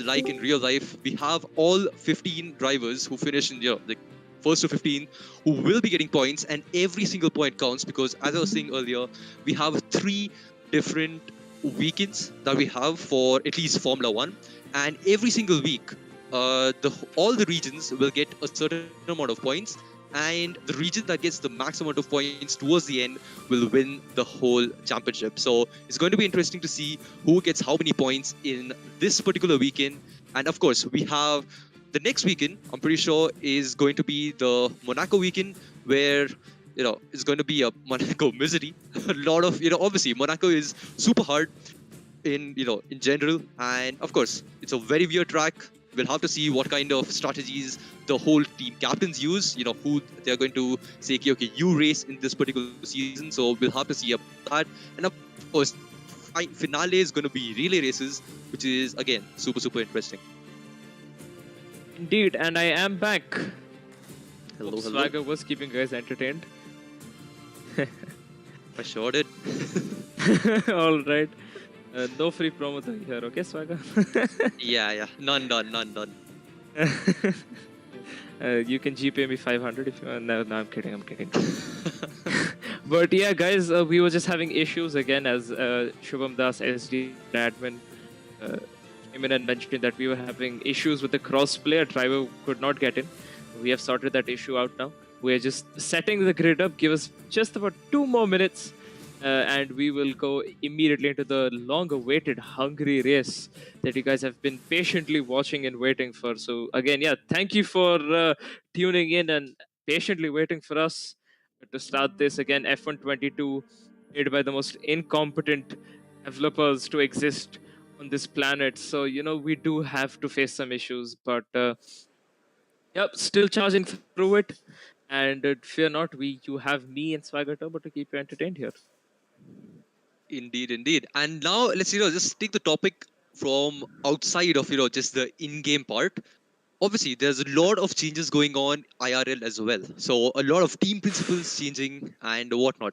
Like in real life, we have all 15 drivers who finish in the first to 15 who will be getting points, and every single point counts, because as I was saying earlier, we have 3 different weekends that we have for at least Formula 1, and every single week all the regions will get a certain amount of points, and the region that gets the max amount of points towards the end will win the whole championship. So it's going to be interesting to see who gets how many points in this particular weekend. And of course, we have the next weekend, I'm pretty sure, is going to be the Monaco weekend, where it's going to be a Monaco misery. A lot of obviously Monaco is super hard in in general, and of course it's a very weird track. We'll have to see what kind of strategies the whole team captains use, who they're going to say, okay, you race in this particular season. So we'll have to see about that. And of course, finale is going to be relay races, which is again super interesting. Indeed, and I am back. Hello. Swagger was keeping you guys entertained. I sure did. All right. No free promo here, okay, Swagger? Yeah. None. You can GPay me 500 if you want. No, I'm kidding. But yeah, guys, we were just having issues again, as Shubham Das, SD admin, came in and mentioned that we were having issues with the cross-play. A driver could not get in. We have sorted that issue out now. We're just setting the grid up. Give us just about 2 more minutes. And we will go immediately into the long-awaited Hungary race that you guys have been patiently watching and waiting for. So again, yeah, thank you for tuning in and patiently waiting for us to start this. Again, F1 22, made by the most incompetent developers to exist on this planet. So, we do have to face some issues, but yep, still charging through it. And fear not, you have me and Swagger Turbo to keep you entertained here. Indeed. And now let's just take the topic from outside of just the in-game part. Obviously, there's a lot of changes going on IRL as well. So a lot of team principles changing and whatnot.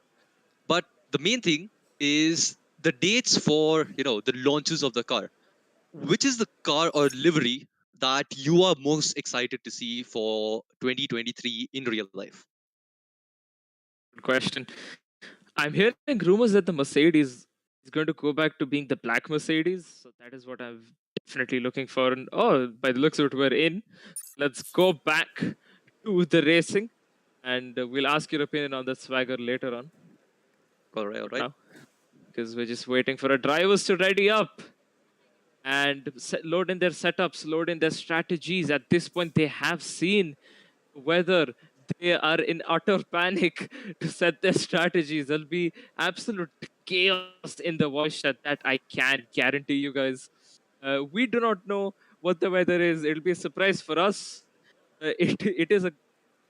But the main thing is the dates for the launches of the car. Which is the car or livery that you are most excited to see for 2023 in real life? Good question. I'm hearing rumors that the Mercedes is going to go back to being the black Mercedes. So that is what I'm definitely looking for. And oh, by the looks of it, we're in. Let's go back to the racing. And we'll ask your opinion on that, Swagger, later on. All right. Now, because we're just waiting for our drivers to ready up and load in their setups, load in their strategies. At this point, they have seen whether they are in utter panic to set their strategies. There'll be absolute chaos in the voice chat, that I can guarantee you guys. We do not know what the weather is. It'll be a surprise for us. It is a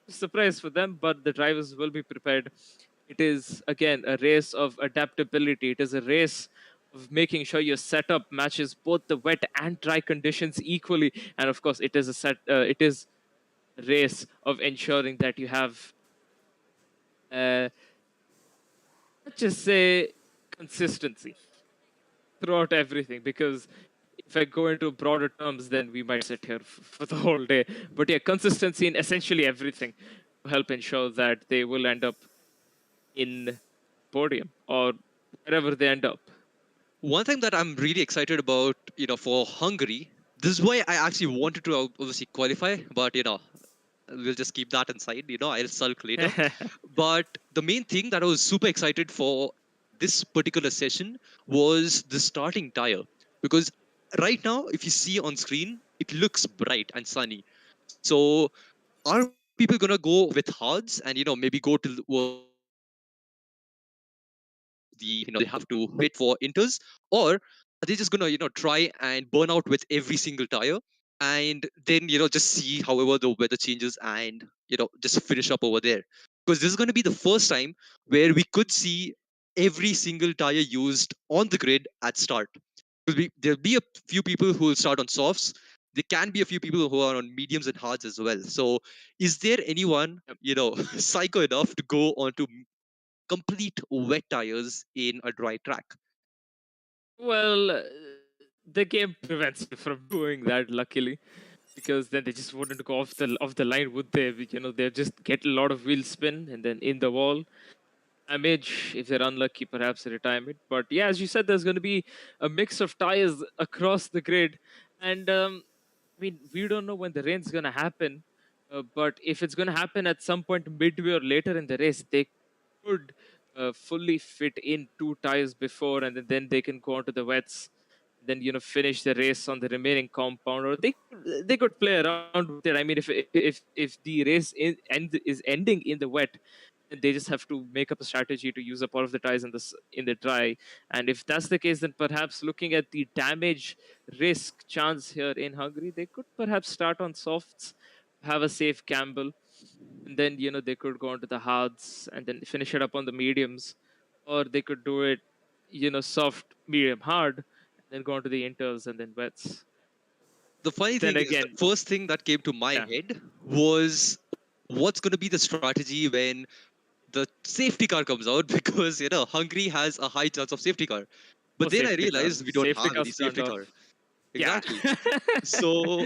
surprise for them, but the drivers will be prepared. It is, again, a race of adaptability. It is a race of making sure your setup matches both the wet and dry conditions equally. And of course, it is a race of ensuring that you have, let's just say, consistency throughout everything. Because if I go into broader terms, then we might sit here for the whole day. But yeah, consistency in essentially everything to help ensure that they will end up in Podium or wherever they end up. One thing that I'm really excited about, for Hungary, this is why I actually wanted to obviously qualify, but we'll just keep that inside. I'll sulk later. But the main thing that I was super excited for this particular session was the starting tire, because right now, if you see on screen, it looks bright and sunny. So are people gonna go with hards and maybe go to they have to wait for inters, or are they just gonna try and burn out with every single tire and then just see however the weather changes and just finish up over there? Because this is going to be the first time where we could see every single tire used on the grid at start. Because there'll be a few people who will start on softs. There can be a few people who are on mediums and hards as well. So is there anyone psycho enough to go onto complete wet tires in a dry track? Well, the game prevents you from doing that, luckily, because then they just wouldn't go off the line, would they? They just get a lot of wheel spin and then in the wall. Damage, if they're unlucky, perhaps a retirement. But yeah, as you said, there's going to be a mix of tires across the grid. And we don't know when the rain's going to happen. But if it's going to happen at some point midway or later in the race, they could fully fit in 2 tires before, and then they can go onto the wets. Then finish the race on the remaining compound, or they could play around with it. I mean, if the race is ending in the wet, they just have to make up a strategy to use up all of the tires in the dry. And if that's the case, then perhaps looking at the damage risk chance here in Hungary, they could perhaps start on softs, have a safe gamble, and then they could go onto the hards and then finish it up on the mediums, or they could do it soft, medium, hard, and then go onto the inters and then wets. The funny thing is, the first thing that came to my head was what's going to be the strategy when the safety car comes out, because Hungary has a high chance of safety car. But then I realized we don't have any safety car. Exactly. Yeah. So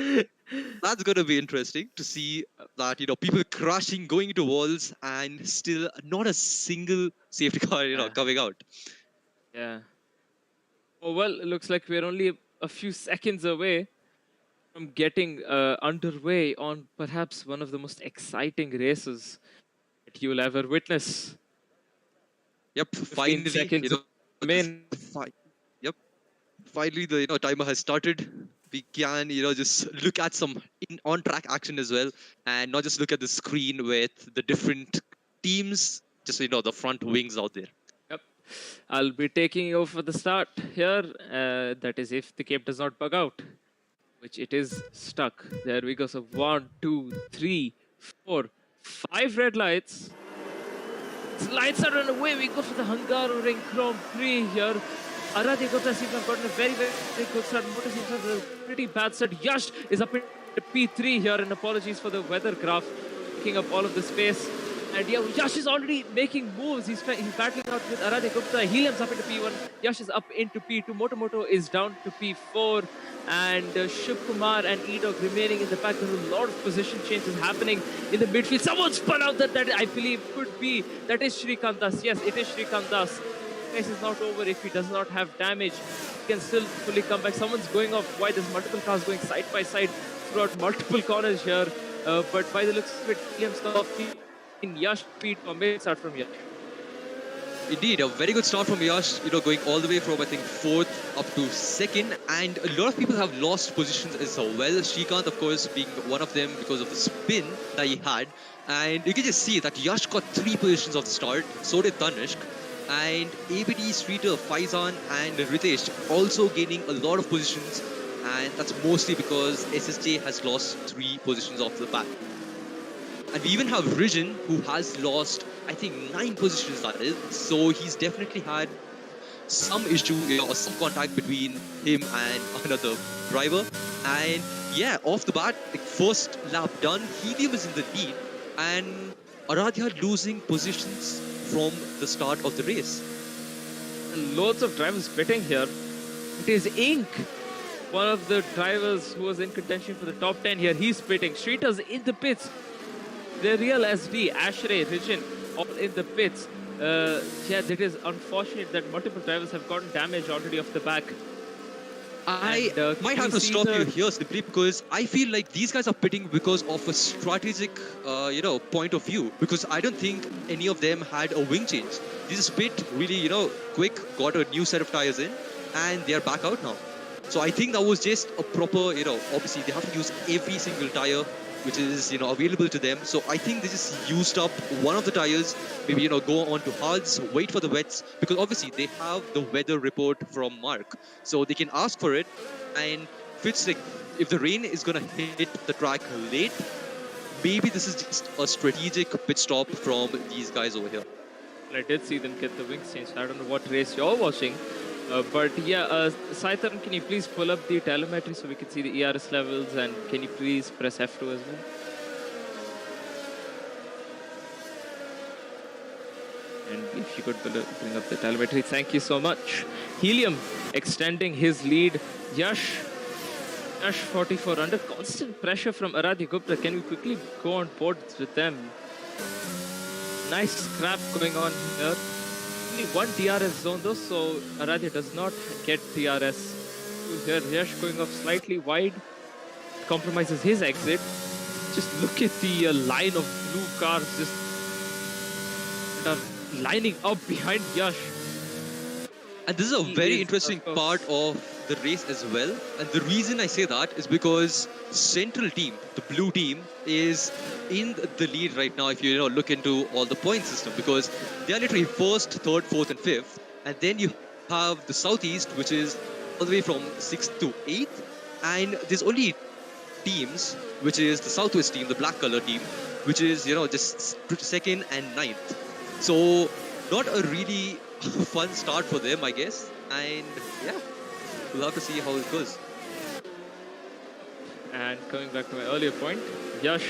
that's going to be interesting to see that people crashing, going into walls, and still not a single safety car coming out. Yeah. Oh, well, it looks like we're only a few seconds away from getting underway on perhaps one of the most exciting races that you'll ever witness. Yep, finally, seconds yep, finally the timer has started. We can just look at some on-track action as well, and not just look at the screen with the different teams, just the front wings out there. Yep, I'll be taking you for the start here. That is, if the cape does not bug out, which it is stuck. There we go. So 1, 2, 3, 4, 5 red lights. Lights are on the way. We go for the Hungary Grand Prix here. Aradi Gupta seems to have gotten a very, very good start. Motor seems to have a pretty bad start. Yash is up in P3 here, and apologies for the weather graph, picking up all of the space. And yeah, Yash is already making moves. He's battling out with Aradhya Gupta. Helium's up into P1. Yash is up into P2. Motomoto is down to P4. And Shiv Kumar and E-Dog remaining in the back. There's a lot of position changes happening in the midfield. Someone spun out that I believe could be. That is Shrikant Das. Yes, it is Shrikant Das. The race is not over if he does not have damage. He can still fully come back. Someone's going off wide. There's multiple cars going side by side throughout multiple corners here. But by the looks of it, Helium's off. In Yash, Pete, or maybe start from Yash. Indeed, a very good start from Yash, going all the way from, I think, 4th up to 2nd. And a lot of people have lost positions as well. Shrikant, of course, being one of them because of the spin that he had. And you can just see that Yash got 3 positions off the start. So did Tanishq. And ABD, Sridhar, Faizan and Ritesh also gaining a lot of positions. And that's mostly because SSJ has lost 3 positions off the bat. And we even have Rijin, who has lost, I think, 9 positions, that is. So he's definitely had some issue or some contact between him and another driver. And yeah, off the bat, the first lap done, Helium is in the lead. And Aradhya losing positions from the start of the race. And loads of drivers pitting here. It is Ink, one of the drivers who was in contention for the top 10 here. He's pitting. Shrita's in the pits. The real SD, Ashray, Rijin, all in the pits. Yeah, it is unfortunate that multiple drivers have gotten damage already off the back. I might have to stop you here simply because I feel like these guys are pitting because of a strategic, point of view. Because I don't think any of them had a wing change. They just pit really, quick, got a new set of tires in, and they are back out now. So I think that was just a proper, obviously they have to use every single tire which is, available to them. So I think they just used up one of the tires, maybe, go on to hards, wait for the wets, because obviously they have the weather report from Mark. So they can ask for it, and if it's like, if the rain is going to hit the track late, maybe this is just a strategic pit stop from these guys over here. I did see them get the wings changed. I don't know what race you're watching. But yeah, Sai Tarun, can you please pull up the telemetry so we can see the ERS levels, and can you please press F2 as well? And if you could bring up the telemetry, thank you so much. Helium extending his lead. Yash 44 under constant pressure from Aradhya Gupta. Can we quickly go on board with them? Nice scrap going on here. Only one DRS zone though, so Aradhya does not get DRS. Here, Yash going off slightly wide, compromises his exit. Just look at the line of blue cars just lining up behind Yash. And this is a very interesting part of the race as well. And the reason I say that is because Central team, the blue team, is in the lead right now if you look into all the point system, because they are literally 1st, 3rd, 4th and 5th. And then you have the Southeast, which is all the way from 6th to 8th. And there's only teams, which is the Southwest team, the black color team, which is, just 2nd and 9th. So not a really fun start for them, I guess. And yeah, we'll have to see how it goes. And coming back to my earlier point, Yash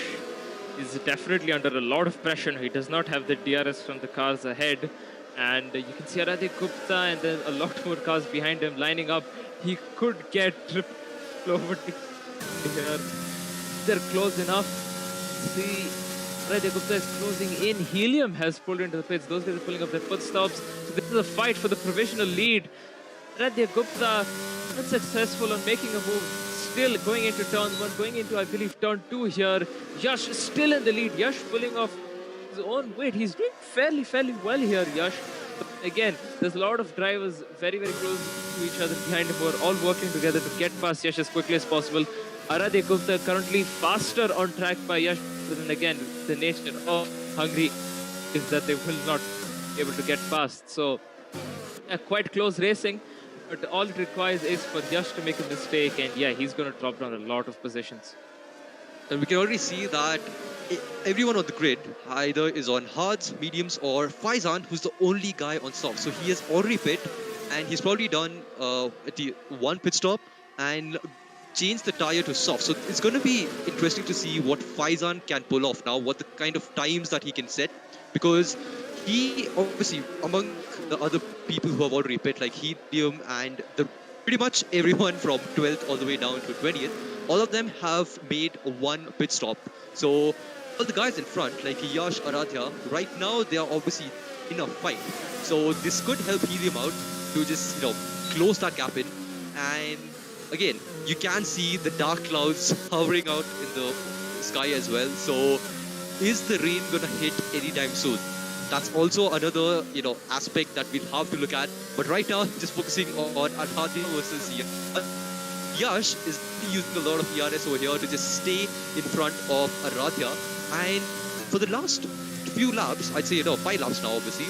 is definitely under a lot of pressure. He does not have the DRS from the cars ahead. And you can see Aradhya Gupta and then a lot more cars behind him lining up. He could get tripped over here. They're close enough. See, Aradhya Gupta is closing in. Helium has pulled into the pits. Those guys are pulling up their footstops. So this is a fight for the provisional lead. Aradhya Gupta unsuccessful on making a move. Still going into turn 1, going into, I believe, turn 2 here. Yash still in the lead. Yash pulling off his own weight. He's doing fairly well here, Yash. But again, there's a lot of drivers very, very close to each other behind him who are all working together to get past Yash as quickly as possible. Aradhya Gupta currently faster on track by Yash. But then again, the nature of Hungary is that they will not be able to get past. So, quite close racing. But all it requires is for Yash to make a mistake, and yeah, he's going to drop down a lot of positions. And we can already see that everyone on the grid either is on hards, mediums, or Faizan, who's the only guy on soft. So he has already pit, and he's probably done one pit stop and changed the tire to soft. So it's going to be interesting to see what Faizan can pull off now, what the kind of times that he can set. because he obviously, among the other people who have already pit, like Helium and pretty much everyone from 12th all the way down to 20th, all of them have made one pit stop. So all the guys in front, like Yash, Aradhya, right now they are obviously in a fight. So this could help Helium out to just, close that gap in. And again, you can see the dark clouds hovering out in the sky as well. So is the rain gonna hit anytime soon? That's also another, aspect that we'll have to look at. But right now, just focusing on Aradhya versus Yash. Yash is using a lot of ERS over here to just stay in front of Aradhya. And for the last few laps, I'd say, 5 laps now, obviously,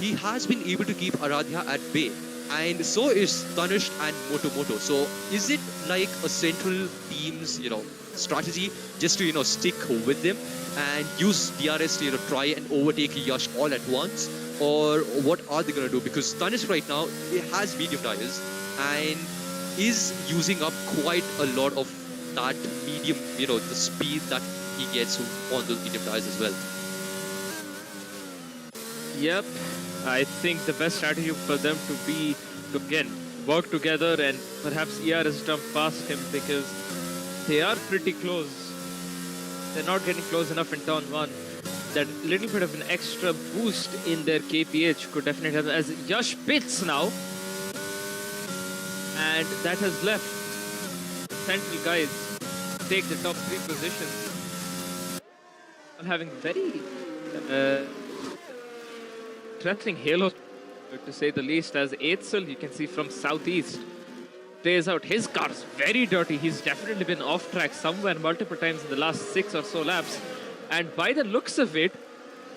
he has been able to keep Aradhya at bay. And so is Tanish and Moto. So is it like a central team's, strategy just to, stick with them and use DRS to, try and overtake Yash all at once? Or what are they going to do? Because Tanish right now, it has medium tires and is using up quite a lot of that medium, the speed that he gets on those medium tires as well. Yep. I think the best strategy for them to be to again work together and perhaps ERS jump past him, because they are pretty close. They're not getting close enough in turn 1. That little bit of an extra boost in their KPH could definitely help, as Yash pits now. And that has left central guys take the top 3 positions. And having very interesting halo, to say the least, as Eitzel, you can see from southeast, plays out. His car's very dirty. He's definitely been off track somewhere multiple times in the last 6 or so laps. And by the looks of it,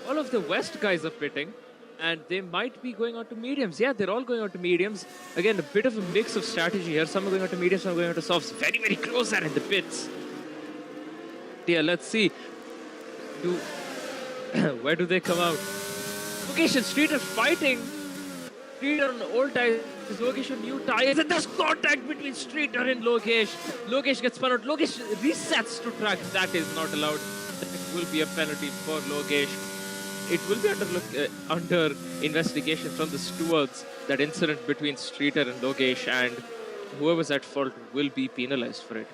all of the west guys are pitting, and they might be going on to mediums. Yeah, they're all going on to mediums. Again, a bit of a mix of strategy here. Some are going on to mediums, some are going on to softs. Very, very close there in the pits. Yeah, let's see. Where do they come out? Logesh and Street are fighting. Street on old tires, Logesh on new tires, and there's contact between Streeter and Logesh. Logesh gets spun out. Logesh resets to track. That is not allowed. That will be a penalty for Logesh. It will be under investigation from the stewards, that incident between Streeter and Logesh, and whoever's at fault will be penalized for it.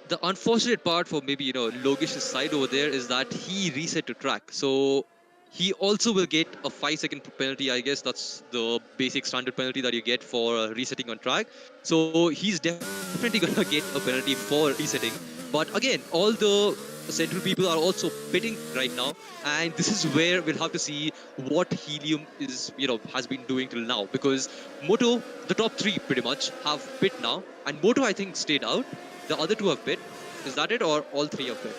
The unfortunate part for maybe, Logesh's side over there is that he reset to track. So he also will get a 5-second penalty. I guess that's the basic standard penalty that you get for resetting on track. So he's definitely going to get a penalty for resetting. But again, all the central people are also pitting right now. And this is where we'll have to see what Helium is, has been doing till now. Because Moto, the top 3 pretty much, have pit now. And Moto, I think, stayed out. The other 2 have pit. Is that it, or all 3 have pit?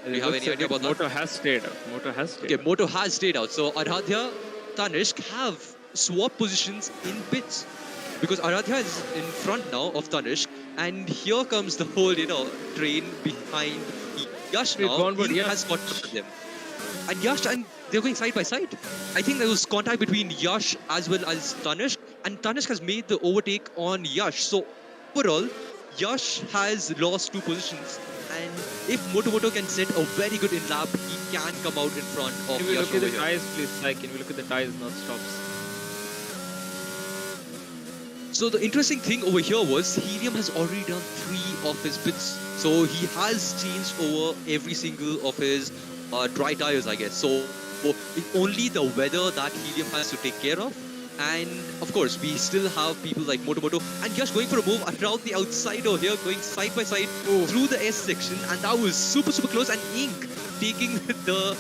Do you have any idea about that? Moto has stayed out. Okay, Moto has stayed out. So Aradhya, Tanishq have swapped positions in pits. Because Aradhya is in front now of Tanishq. And here comes the whole, train behind Yash now. He has got to them. And Yash, and they're going side by side. I think there was contact between Yash as well as Tanishq. And Tanishq has made the overtake on Yash. So overall, Yash has lost 2 positions, and if Moto can set a very good in lap, he can come out in front of Yash. Can we look at the tires, please? Can we look at the tires, not stops? So the interesting thing over here was Helium has already done 3 of his pits. So he has changed over every single of his dry tires, I guess. So it's only the weather that Helium has to take care of. And of course, we still have people like Moto and Yash going for a move around the outside over here, going side by side through the S section, and that was super close. And Ink taking the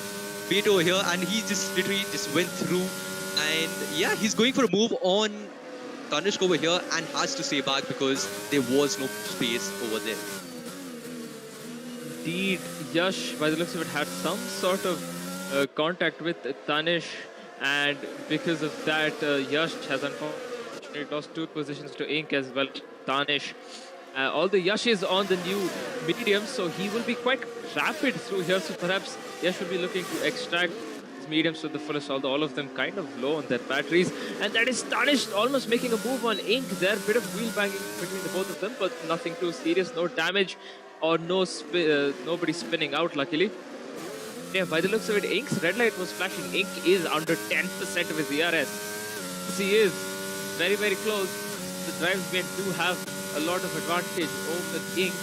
bait over here, and he just literally just went through. And yeah, he's going for a move on Tanishq over here and has to stay back because there was no space over there. Indeed, Yash, by the looks of it, had some sort of contact with Tanishq. And because of that, Yash has unfortunately lost 2 positions to Ink as well, Tanishq. All the Yash is on the new medium, so he will be quite rapid through here. So perhaps Yash will be looking to extract his mediums to the fullest, although all of them kind of low on their batteries. And that is Tanishq almost making a move on Ink there. Bit of wheel banging between the both of them, but nothing too serious, no damage or nobody spinning out, luckily. Yeah, by the looks of it, Ink's red light was flashing. Ink is under 10% of his ERS. He is very, very close. The drivers do have a lot of advantage over Ink.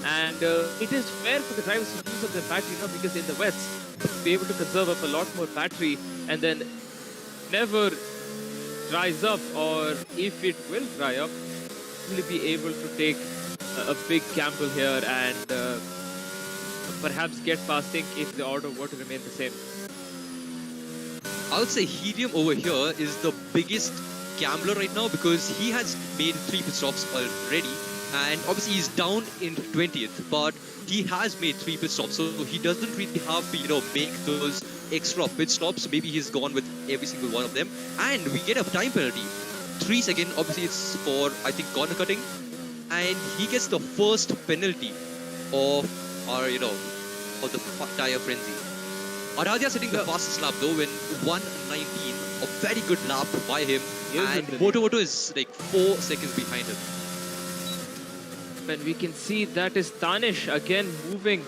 And it is fair for the drivers to use up their battery now, because in the wets, to be able to conserve up a lot more battery, and then never dries up, or if it will dry up, will be able to take a big gamble here and perhaps get past Ink if the order were to remain the same. I would say Helium over here is the biggest gambler right now, because he has made 3 pit stops already, and obviously he's down in 20th, but he has made 3 pit stops, so he doesn't really have to, make those extra pit stops. Maybe he's gone with every single one of them, and we get a time penalty. 3 seconds, obviously it's for, I think, corner cutting, and he gets the first penalty of our, of the tire frenzy. Aradhya setting the fastest lap though in 1:19, a very good lap by him, and Moto is like 4 seconds behind him. And we can see that is Tanish again moving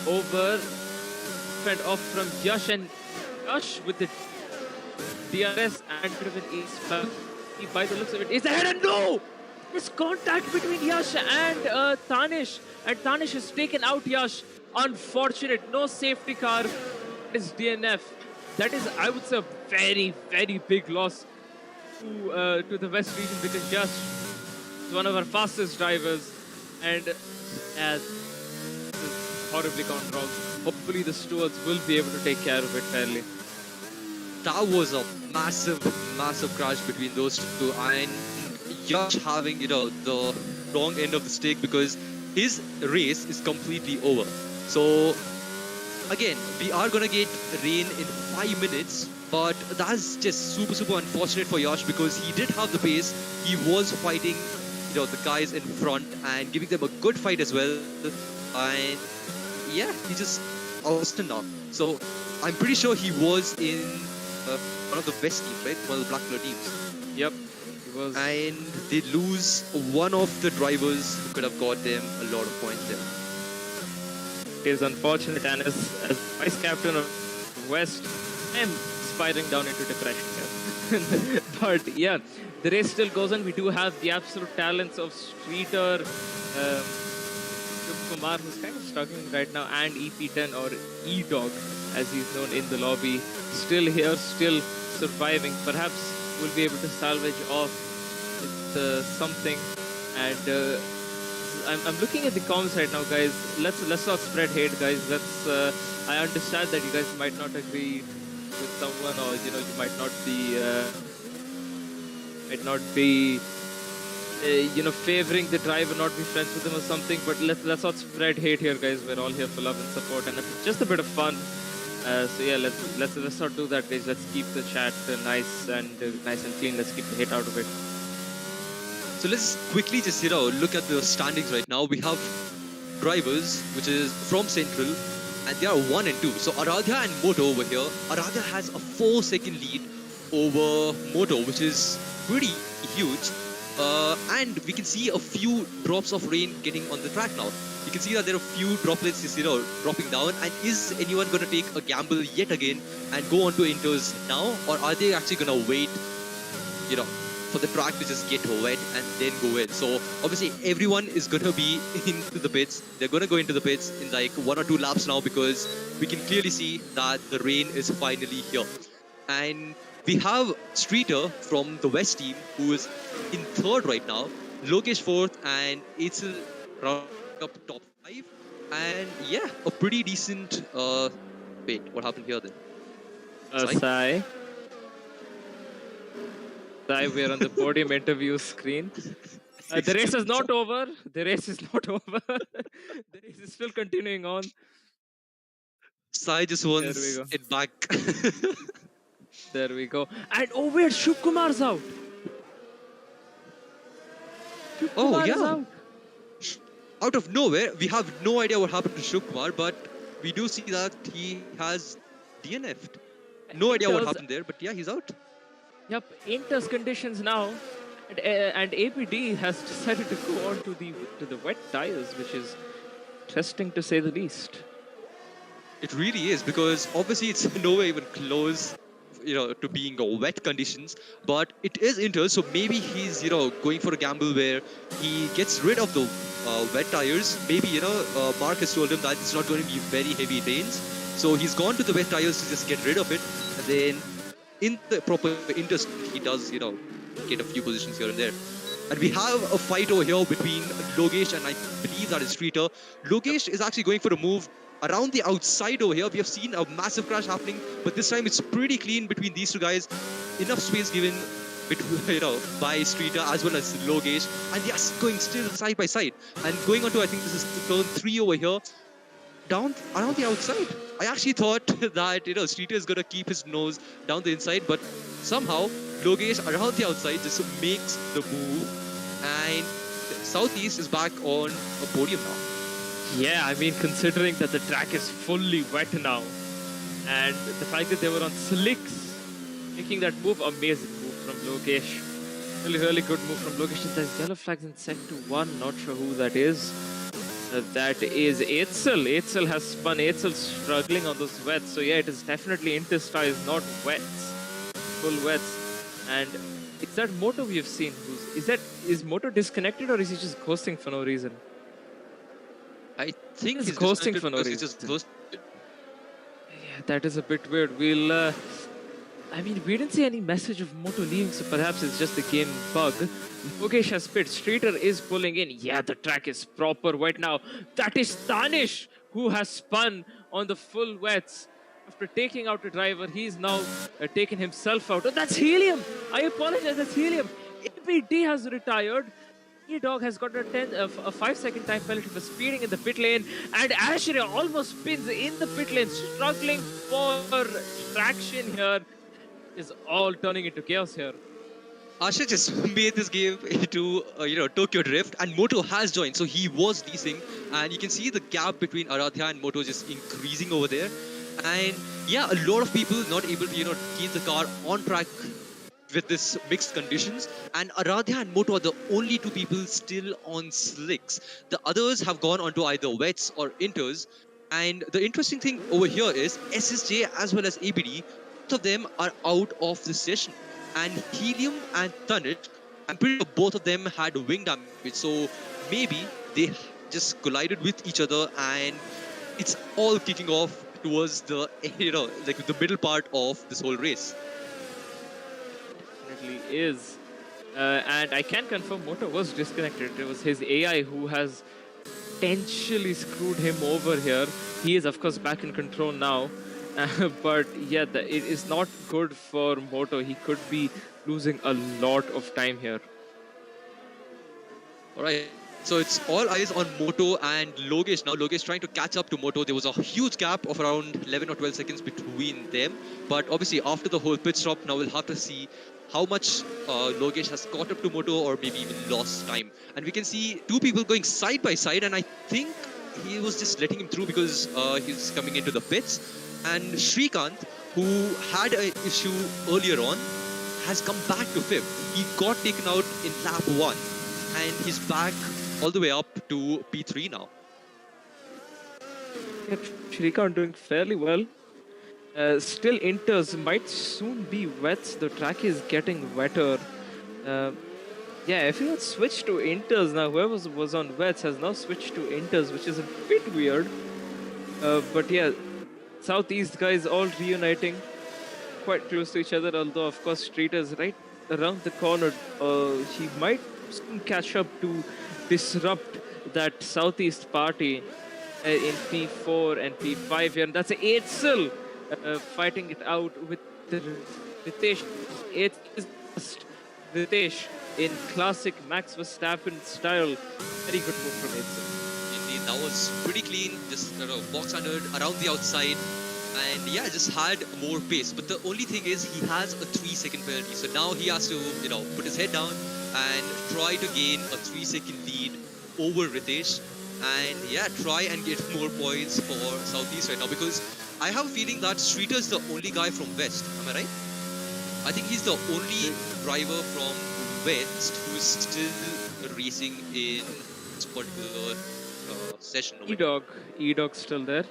over, fend off from Yash, and Yash with the DRS and bit of an ace. By the looks of it, is ahead, and no! There's contact between Yash and Tanish, and Tanish has taken out Yash. Unfortunate, no safety car. It's DNF. That is, I would say, a very, very big loss to the West region, because Yash is one of our fastest drivers, and as horribly gone wrong. Hopefully the stewards will be able to take care of it fairly. That was a massive, massive crash between those two, and Yash having, the wrong end of the stick, because his race is completely over. So, again, we are gonna get rain in 5 minutes, but that's just super, super unfortunate for Yash, because he did have the pace. He was fighting, the guys in front and giving them a good fight as well. And yeah, he just lost now. So, I'm pretty sure he was in one of the best teams, right? One of the black color teams. Yep, he was. And they lose one of the drivers who could have got them a lot of points there. It is unfortunate, and as vice captain of West, I am spiraling down into depression here. But yeah, the race still goes on. We do have the absolute talents of Streeter, Kumar, who's kind of struggling right now, and EP10 or E-Dog, as he's known in the lobby, still here, still surviving. Perhaps we'll be able to salvage off with something. And I'm looking at the comments right now, guys. Let's not spread hate, guys. I understand that you guys might not agree with someone, or you might not be favoring the driver, not be friends with them or something. But let's not spread hate here, guys. We're all here for love and support, and just a bit of fun. So yeah, let's not do that, guys. Let's keep the chat nice and clean. Let's keep the hate out of it. So let's quickly just look at the standings right now. We have drivers, which is from Central, and they are 1 and 2. So Aradhya and Moto over here. Aradhya has a 4-second lead over Moto, which is pretty huge. And we can see a few drops of rain getting on the track now. You can see that there are a few droplets just, dropping down. And is anyone going to take a gamble yet again and go on to inters now? Or are they actually going to wait, for the track to just get wet and then go in? So obviously everyone is going to be into the pits. They're going to go into the pits in like 1 or 2 laps now, because we can clearly see that the rain is finally here. And we have Streeter from the West team, who is in 3rd right now, Lokesh 4th, and Itzel round up top 5. And yeah, a pretty decent wait, what happened here then? Sai, we're on the podium interview screen. The race is not over. The race is not over. The race is still continuing on. Sai just wants it back. There we go. And wait, Shubkumar's out. Oh yeah. Out of nowhere, we have no idea what happened to Shubkumar, but we do see that he has DNF'd. No idea what happened there, but yeah, he's out. Yep, Inter's conditions now, and APD has decided to go on to the wet tires, which is interesting to say the least. It really is, because obviously it's nowhere even close, to being wet conditions. But it is inter, so maybe he's going for a gamble where he gets rid of the wet tires. Maybe Mark has told him that it's not going to be very heavy rains, so he's gone to the wet tires to just get rid of it. And then in the proper inter, he does get a few positions here and there. And we have a fight over here between Logesh and I believe that is Streeter. Logesh is actually going for a move around the outside over here. We have seen a massive crash happening, but this time it's pretty clean between these two guys. Enough space given between, by Streeter as well as Logesh. And yes, going still side by side. And going on to, I think this is turn 3 over here. Down around the outside. I actually thought that Streeter is gonna keep his nose down the inside, but somehow Logesh around the outside just makes the move, and Southeast is back on a podium now. Yeah, I mean, considering that the track is fully wet now, and the fact that they were on slicks, making that move, amazing move from Logesh. Really good move from Logesh. There's yellow flags in set to 1, not sure who that is. That is Eitzel. Eitzel has spun. Eitzel's struggling on those wets. So yeah, it is definitely interstyles, not wets. Full wets. And is that Moto we have seen? Is Moto disconnected, or is he just ghosting for no reason? I think he's ghosting for no reason. Just ghosted. Yeah, that is a bit weird. I mean, we didn't see any message of Moto leaving, so perhaps it's just a game bug. Logesh has spit. Streeter is pulling in. Yeah, the track is proper wet now. That is Tanish, who has spun on the full wets. After taking out the driver, he's now taken himself out. Oh, that's Helium. I apologize, that's Helium. ABD has retired. E-Dog has got a 5-second time penalty for speeding in the pit lane. And Asher almost spins in the pit lane, struggling for traction here. Is all turning into chaos here. Asher just made this game into Tokyo Drift, and Moto has joined, so he was leasing, and you can see the gap between Aradhya and Moto just increasing over there. And yeah, a lot of people not able to keep the car on track with this mixed conditions, and Aradhya and Moto are the only two people still on slicks. The others have gone onto either wets or inters. And the interesting thing over here is SSJ as well as ABD, both of them are out of the session. And Helium and Tanish, I'm pretty sure both of them had wing damage, so maybe they just collided with each other, and it's all kicking off towards the the middle part of this whole race. Definitely is, and I can confirm Moto was disconnected. It was his AI who has potentially screwed him over here. He is of course back in control now. But yeah, it is not good for Moto. He could be losing a lot of time here. Alright, so it's all eyes on Moto and Logesh now. Logesh trying to catch up to Moto. There was a huge gap of around 11 or 12 seconds between them. But obviously after the whole pit stop, now we'll have to see how much Logesh has caught up to Moto, or maybe even lost time. And we can see two people going side by side, and I think he was just letting him through because he's coming into the pits. And Shrikant, who had an issue earlier on, has come back to 5th. He got taken out in lap 1, and he's back all the way up to P3 now. Yeah, Shrikant doing fairly well. Still inters might soon be wets. The track is getting wetter. Yeah, everyone switched to inters now. Whoever was on wets has now switched to inters, which is a bit weird. But yeah, Southeast guys all reuniting quite close to each other, although of course Streeter is right around the corner. He might soon catch up to disrupt that Southeast party in P4 and P5 here. And that's Eitzel fighting it out with the Ritesh. Ritesh in classic Max Verstappen style. Very good move from Eitzel. That was pretty clean, just box under around the outside, and yeah, just had more pace. But the only thing is he has a 3-second penalty, so now he has to put his head down and try to gain a 3-second lead over Ritesh, and yeah, try and get more points for Southeast right now, because I have a feeling that Streeter is the only guy from West. Am I right? I think he's the only driver from West who is still racing in this particular session. E-Dog still there.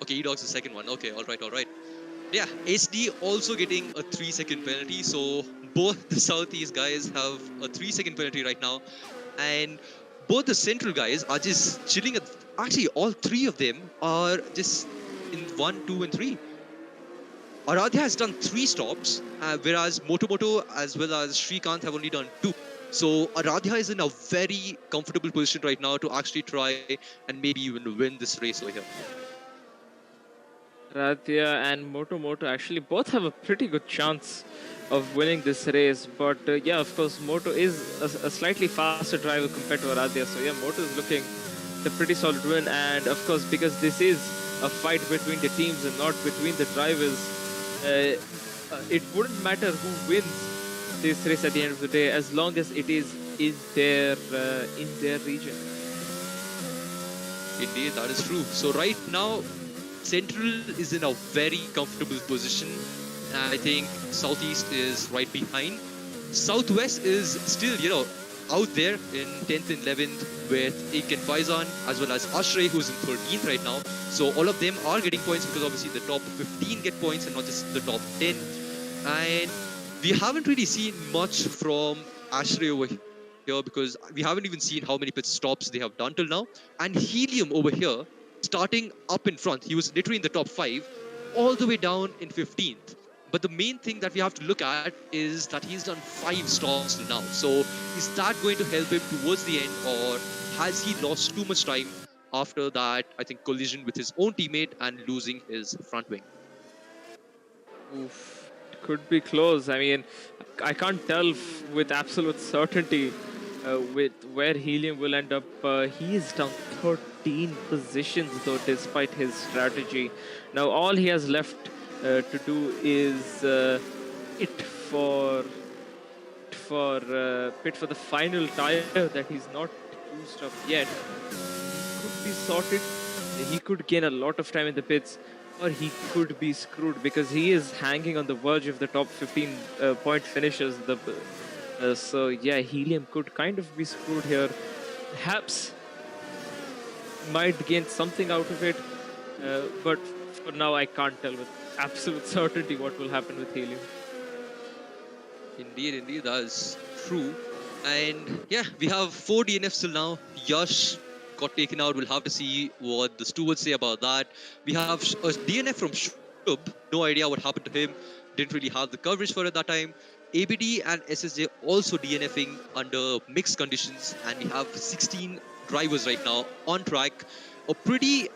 Okay, E-Dog's the second one. Okay, all right. Yeah, SD also getting a 3-second penalty. So both the Southeast guys have a 3-second penalty right now. And both the Central guys are just chilling at... Actually, all three of them are just in 1, 2, and 3. Aradhya has done 3 stops, whereas Moto as well as Shrikant have only done 2. So Aradhya is in a very comfortable position right now to actually try and maybe even win this race over here. Radhya and Moto actually both have a pretty good chance of winning this race. But yeah, of course, Moto is a slightly faster driver compared to Aradhya. So yeah, Moto is looking a pretty solid win. And of course, because this is a fight between the teams and not between the drivers, it wouldn't matter who wins this race at the end of the day, as long as it is in their region. Indeed, that is true. So right now, Central is in a very comfortable position, and I think Southeast is right behind. Southwest is still, out there in 10th and 11th with Ik and Faizan, as well as Ashray, who's in 13th right now. So all of them are getting points because obviously the top 15 get points and not just the top 10. And we haven't really seen much from Ashray over here because we haven't even seen how many pit stops they have done till now. And Helium over here, starting up in front, he was literally in the top 5, all the way down in 15th. But the main thing that we have to look at is that he's done 5 stops till now. So is that going to help him towards the end, or has he lost too much time after that, I think, collision with his own teammate and losing his front wing? Oof, it could be close. I mean, I can't tell with absolute certainty with where Helium will end up. He is down 13 positions though, despite his strategy. Now all he has left to do is pit for the final tire that he's not used up yet. He could be sorted. He could gain a lot of time in the pits, or he could be screwed because he is hanging on the verge of the top 15 point finishers. So yeah, Helium could kind of be screwed here. Perhaps might gain something out of it, but for now I can't tell with absolute certainty what will happen with Helium. Indeed, that is true. And yeah, we have 4 DNFs till now. Yash got taken out. We'll have to see what the stewards say about that. We have a DNF from Shub. No idea what happened to him. Didn't really have the coverage for it that time. ABD and SSJ also DNFing under mixed conditions. And we have 16 drivers right now on track. A pretty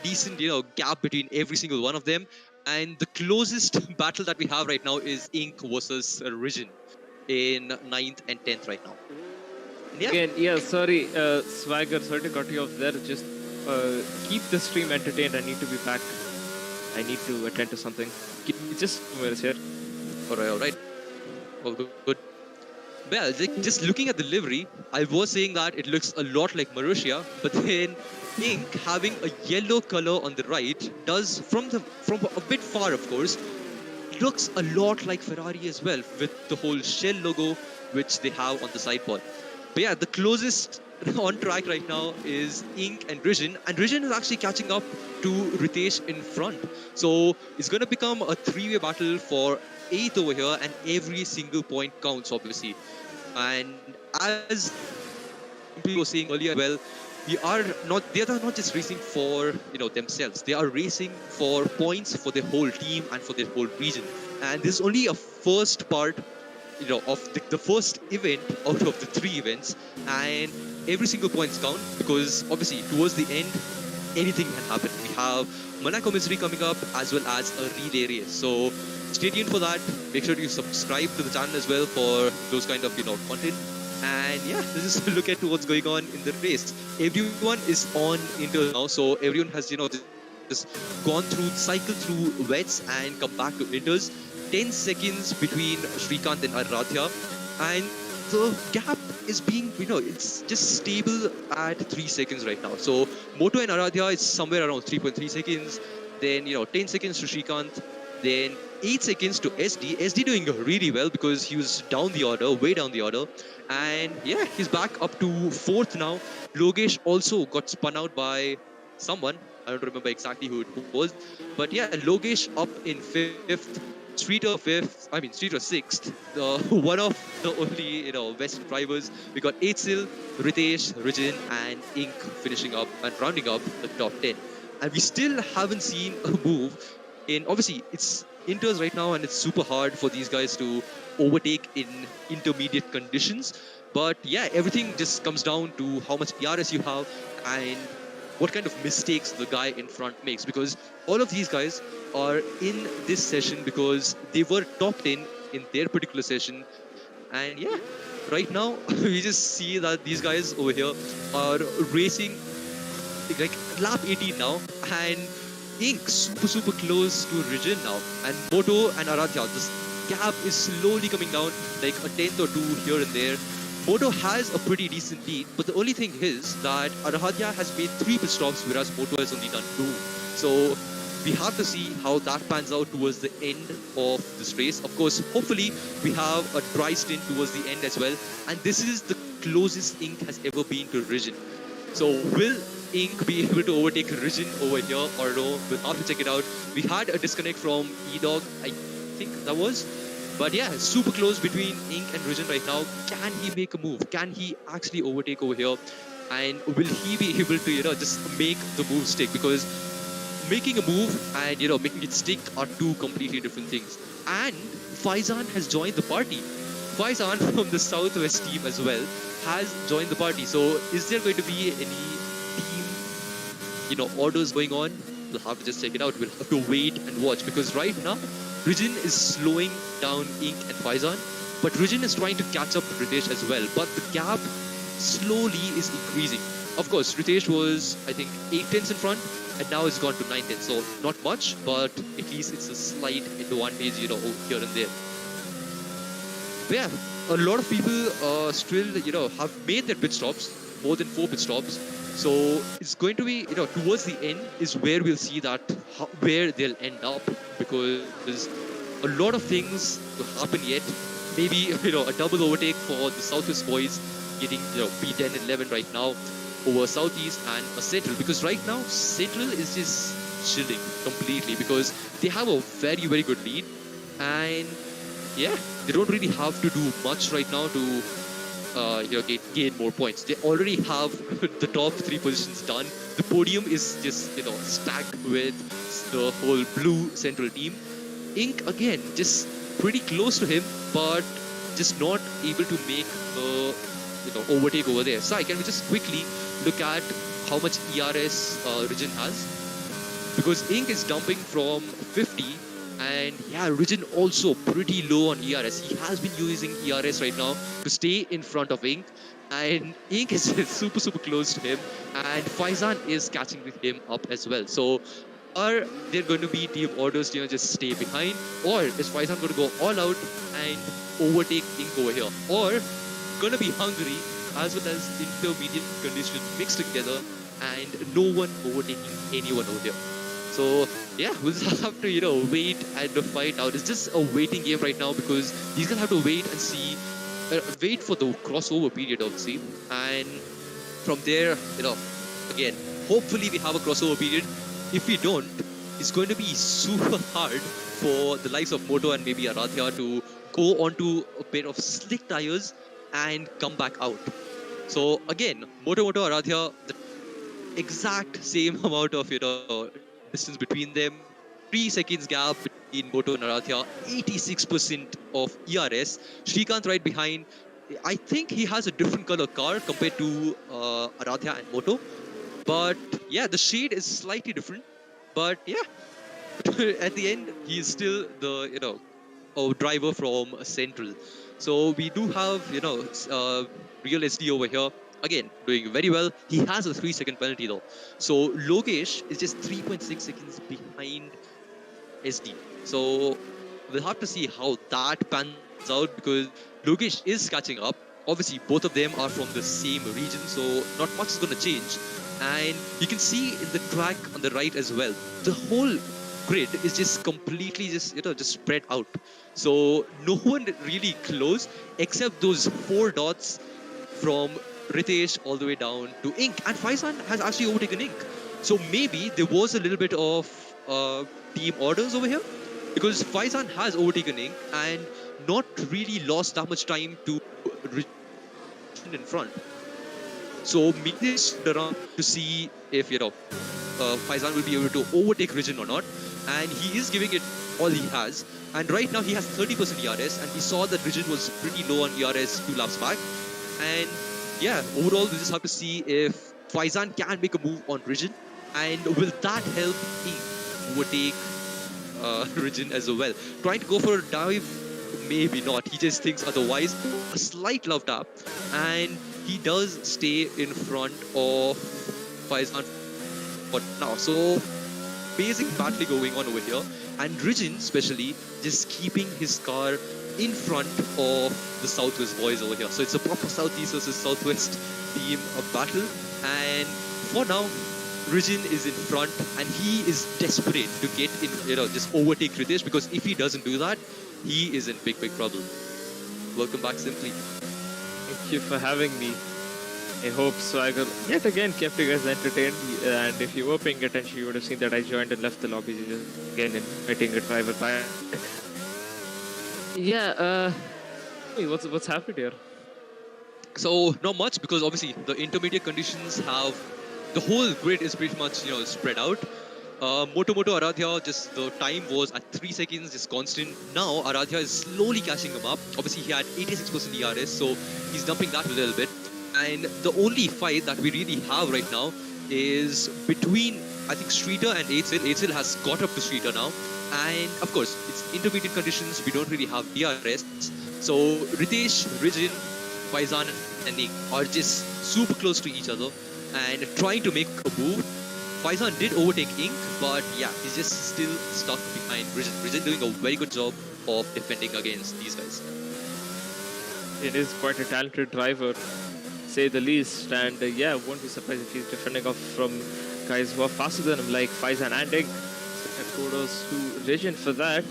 decent, gap between every single one of them. And the closest battle that we have right now is Ink versus Region in 9th and 10th right now. Yeah. Again, yeah, sorry, Swagger, sorry to cut you off there. Just keep the stream entertained. I need to be back. I need to attend to something. Just 2 minutes here. All right. All good. Well, just looking at the livery, I was saying that it looks a lot like Marussia, but then Ink having a yellow color on the right does, from a bit far, of course, looks a lot like Ferrari as well, with the whole shell logo which they have on the sideboard. But yeah, the closest on track right now is Ink and Region is actually catching up to Ritesh in front. So it's going to become a 3-way battle for 8th over here, and every single point counts, obviously. And as we were saying earlier, well, they are not just racing for themselves. They are racing for points for their whole team and for their whole region. And this is only a first part, of the first event out of the 3 events. And every single point count, because obviously towards the end, anything can happen. We have Monaco Misery coming up as well as a relay race. So stay tuned for that. Make sure you subscribe to the channel as well for those kind of content. And yeah, let's just look at what's going on in the race. Everyone is on inters now, so everyone has just gone through, cycled through wets and come back to inters. 10 seconds between Shrikant and Aradhya, and the gap is being, it's just stable at 3 seconds right now. So Moto and Aradhya is somewhere around 3.3 seconds. Then 10 seconds to Shrikant. Then 8 seconds to SD. SD doing really well because he was down the order, way down the order. And yeah, he's back up to 4th now. Logesh also got spun out by someone. I don't remember exactly who it was. But yeah, Logesh up in 5th, Streeter 6th. One of the only, Western drivers. We got Eitzel, Ritesh, Rijin, and Ink finishing up and rounding up the top 10. And we still haven't seen a move in, obviously, it's inters right now, and it's super hard for these guys to overtake in intermediate conditions. But yeah, everything just comes down to how much ERS you have and what kind of mistakes the guy in front makes, because all of these guys are in this session because they were top 10 in their particular session. And yeah, right now we just see that these guys over here are racing like lap 18 now, and Ink super close to Rijin now, and Moto and Aradhya, this gap is slowly coming down, like a tenth or two here and there. Moto has a pretty decent lead, but the only thing is that Aradhya has made 3 pit stops, whereas Moto has only done 2. So we have to see how that pans out towards the end of this race. Of course, hopefully we have a dry stint towards the end as well, and this is the closest Ink has ever been to Rijin. So will Ink be able to overtake Rijin over here or no? We'll have to check it out. We had a disconnect from E-Dog, I think that was. But yeah, super close between Ink and Rijin right now. Can he make a move? Can he actually overtake over here? And will he be able to, just make the move stick? Because making a move and, making it stick are 2 completely different things. And Faizan has joined the party. Faizan from the Southwest team as well has joined the party. So is there going to be any team, orders going on? We'll have to just check it out. We'll have to wait and watch, because right now Rijin is slowing down Ink and Faizan, but Rijin is trying to catch up to Ritesh as well. But the gap slowly is increasing. Of course, Ritesh was, I think, 8 tenths in front, and now it's gone to 9 tenths. So not much, but at least it's a slight advantage, here and there. But yeah, a lot of people still, have made their pit stops, more than 4 pit stops. So it's going to be, towards the end is where we'll see that where they'll end up, because there's a lot of things to happen yet. Maybe, a double overtake for the Southwest boys, getting, P10 and 11 right now over Southeast, and a Central, because right now Central is just chilling completely because they have a very, very good lead, and yeah, they don't really have to do much right now to gain more points. They already have the top 3 positions done. The podium is just, stacked with the whole blue Central team. Ink, again, just pretty close to him, but just not able to make the, overtake over there. Sai, can we just quickly look at how much ERS Rijin has? Because Ink is dumping from 50, and yeah, Rijin also pretty low on ERS. He has been using ERS right now to stay in front of Ink, and Ink is super close to him, and Faizan is catching with him up as well. So are there going to be team orders to just stay behind, or is Faizan going to go all out and overtake Ink over here, or going to be Hungary as well as intermediate conditions mixed together and no one overtaking anyone over here? So yeah, we'll have to, wait and fight out. It's just a waiting game right now, because these guys have to wait and see, wait for the crossover period, obviously. And from there, again, hopefully we have a crossover period. If we don't, it's going to be super hard for the likes of Moto and maybe Aradhya to go onto a pair of slick tires and come back out. So again, Moto, Aradhya, the exact same amount of, distance between them, 3 seconds gap between Moto and Aradhya, 86% of ERS. Srikanth right behind. I think he has a different color car compared to Aradhya and Moto. But yeah, the shade is slightly different. But yeah, at the end, he is still the, a driver from Central. So we do have, Real SD over here. Again, doing very well. He has a 3-second penalty though. So Logesh is just 3.6 seconds behind SD. So we'll have to see how that pans out, because Logesh is catching up. Obviously, both of them are from the same region, so not much is going to change. And you can see in the track on the right as well, the whole grid is just completely just spread out. So no one really close except those 4 dots from Ritesh all the way down to Ink, and Faizan has actually overtaken Ink. So maybe there was a little bit of team orders over here, because Faizan has overtaken Ink and not really lost that much time to Region in front. So maybe they stood around to see if, Faizan will be able to overtake Region or not. And he is giving it all he has. And right now he has 30% ERS, and we saw that Region was pretty low on ERS 2 laps back. And yeah, overall we just have to see if Faizan can make a move on Region, and will that help Ink overtake Region as well. Trying to go for a dive, maybe not. He just thinks otherwise. A slight love tap, and he does stay in front of Faizan for now. So basic battle going on over here, and Region especially just keeping his car in front of the Southwest boys over here. So it's a proper Southeast versus Southwest team battle, and for now Region is in front, and he is desperate to get in, just overtake Ritesh, because if he doesn't do that, he is in big trouble. Welcome back, Simply. Thank you for having me. I hope Swagger yet again kept you guys entertained, and if you were paying attention, you would have seen that I joined and left the lobby just again inviting a driver by. Yeah, what's happened here? So not much, because obviously the intermediate conditions have, the whole grid is pretty much spread out. Moto Aradhya, just the time was at 3 seconds, just constant. Now Aradhya is slowly catching him up. Obviously he had 86% ERS, so he's dumping that a little bit. And the only fight that we really have right now is between, I think, Streeter and Eitzel. Eitzel has caught up to Streeter now. And of course, it's intermediate conditions, we don't really have DRS. So Ritesh, Region, Faizan and Ink are just super close to each other and trying to make a move. Faizan did overtake Ink, but yeah, he's just still stuck behind Region. Region doing a very good job of defending against these guys. It is quite a talented driver, say the least, and yeah, won't be surprised if he's defending off from guys who are faster than him, like Faizan and Ink. So kudos to Region for that.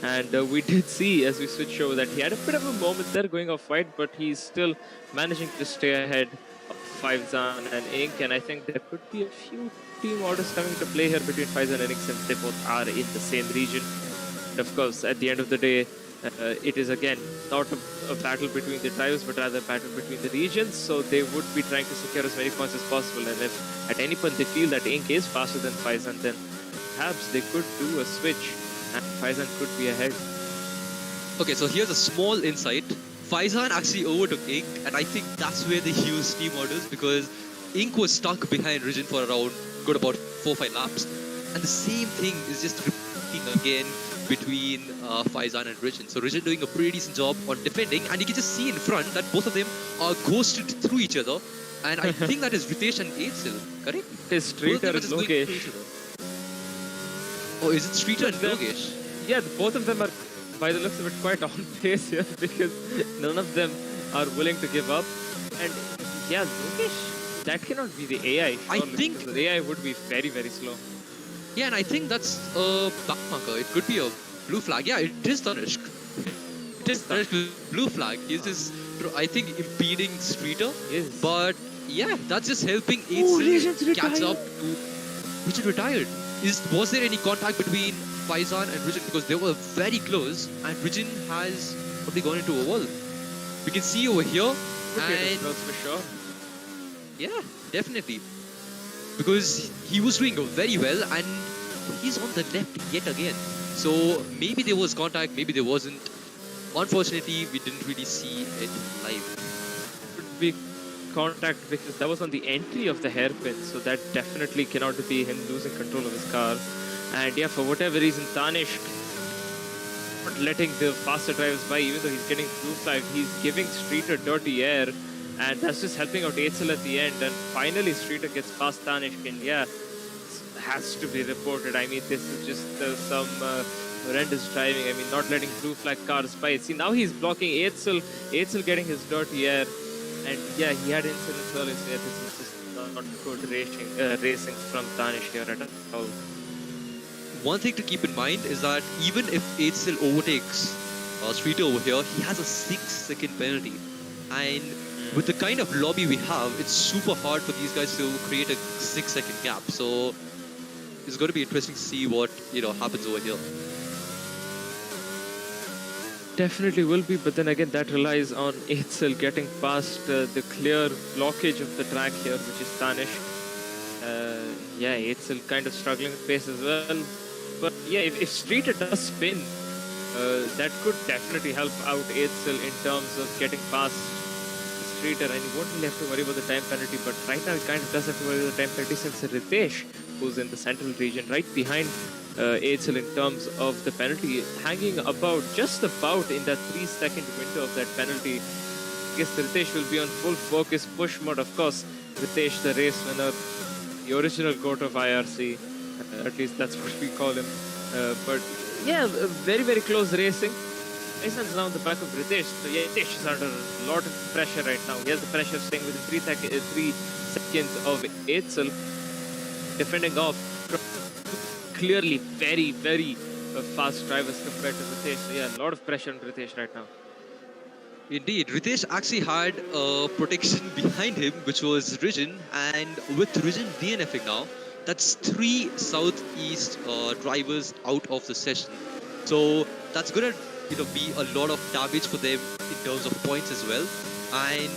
And we did see, as we switch over, that he had a bit of a moment there going off wide, but he's still managing to stay ahead of Faizan and Ink, and I think there could be a few team orders coming to play here between Faizan and Ink, since they both are in the same region. And of course, at the end of the day, it is again not a battle between the drivers, but rather a battle between the regions, so they would be trying to secure as many points as possible, and if at any point they feel that Ink is faster than Faizan, then perhaps they could do a switch and Faizan could be ahead. Okay, so here's a small insight. Faizan actually overtook Ink, and I think that's where they used team orders, because Ink was stuck behind Region for around good about 4-5 laps, and the same thing is just repeating again between Faizan and Region. So Region doing a pretty decent job on defending, and you can just see in front that both of them are ghosted through each other, and I think that is Ritesh and Eitzel, correct? It is Streeter and Logesh. Oh, is it Streeter and Logesh? Yeah, both of them are, by the looks of it, quite on pace here, because none of them are willing to give up. And yeah, Logesh, that cannot be the AI. Surely, I think the AI would be very, very slow. Yeah, and I think that's a back marker. It could be a blue flag. Yeah, it is Tanishq. It is Tanishq with blue flag. He's just, I think, impeding Streeter. Yes. But yeah, that's just helping Eitzel catch up to Region retired. Was there any contact between Faizan and Region? Because they were very close, and Region has probably gone into a wall. We can see over here. And for sure. Yeah, definitely. Because he was doing very well, and he's on the left yet again. So maybe there was contact, maybe there wasn't. Unfortunately, we didn't really see it live. Could be contact because that was on the entry of the hairpin, so that definitely cannot be him losing control of his car. And yeah, for whatever reason, Tanishq not letting the faster drivers by, even though he's getting blue flag, he's giving Streeter dirty air, and that's just helping out Eitzel at the end. And finally, Streeter gets past Tanishq, and yeah, has to be reported. I mean, this is just some horrendous driving. I mean, not letting blue flag cars by. See, now he's blocking Eitzel getting his dirty air. And yeah, he had incidents earlier, so yeah, this is just not good racing from Tanishq here at all. One thing to keep in mind is that even if Eitzel overtakes Streeter over here, he has a 6-second penalty. And with the kind of lobby we have, it's super hard for these guys to create a 6-second gap. So it's going to be interesting to see what happens over here. Definitely will be, but then again, that relies on Eitzel getting past the clear blockage of the track here, which is Tanish. Yeah, Eitzel kind of struggling with pace as well. But yeah, if Streeter does spin, that could definitely help out Eitzel in terms of getting past Streeter, and he won't really have to worry about the time penalty. But right now, he kind of does have to worry about the time penalty since Ritesh, who's in the central region, right behind Eitzel in terms of the penalty, hanging just about in that 3-second window of that penalty. I guess Ritesh will be on full focus push mode, of course. Ritesh, the race winner, the original goat of IRC, at least that's what we call him. But yeah, very, very close racing. Faisan's now on the back of Ritesh. So yeah, Ritesh is under a lot of pressure right now. He has the pressure of staying within 3 seconds of Eitzel, defending off clearly very, very fast drivers compared to Ritesh. So yeah, a lot of pressure on Ritesh right now. Indeed, Ritesh actually had protection behind him, which was Rijin, and with Rijin DNFing now, that's 3 Southeast drivers out of the session. So that's gonna be a lot of damage for them in terms of points as well. And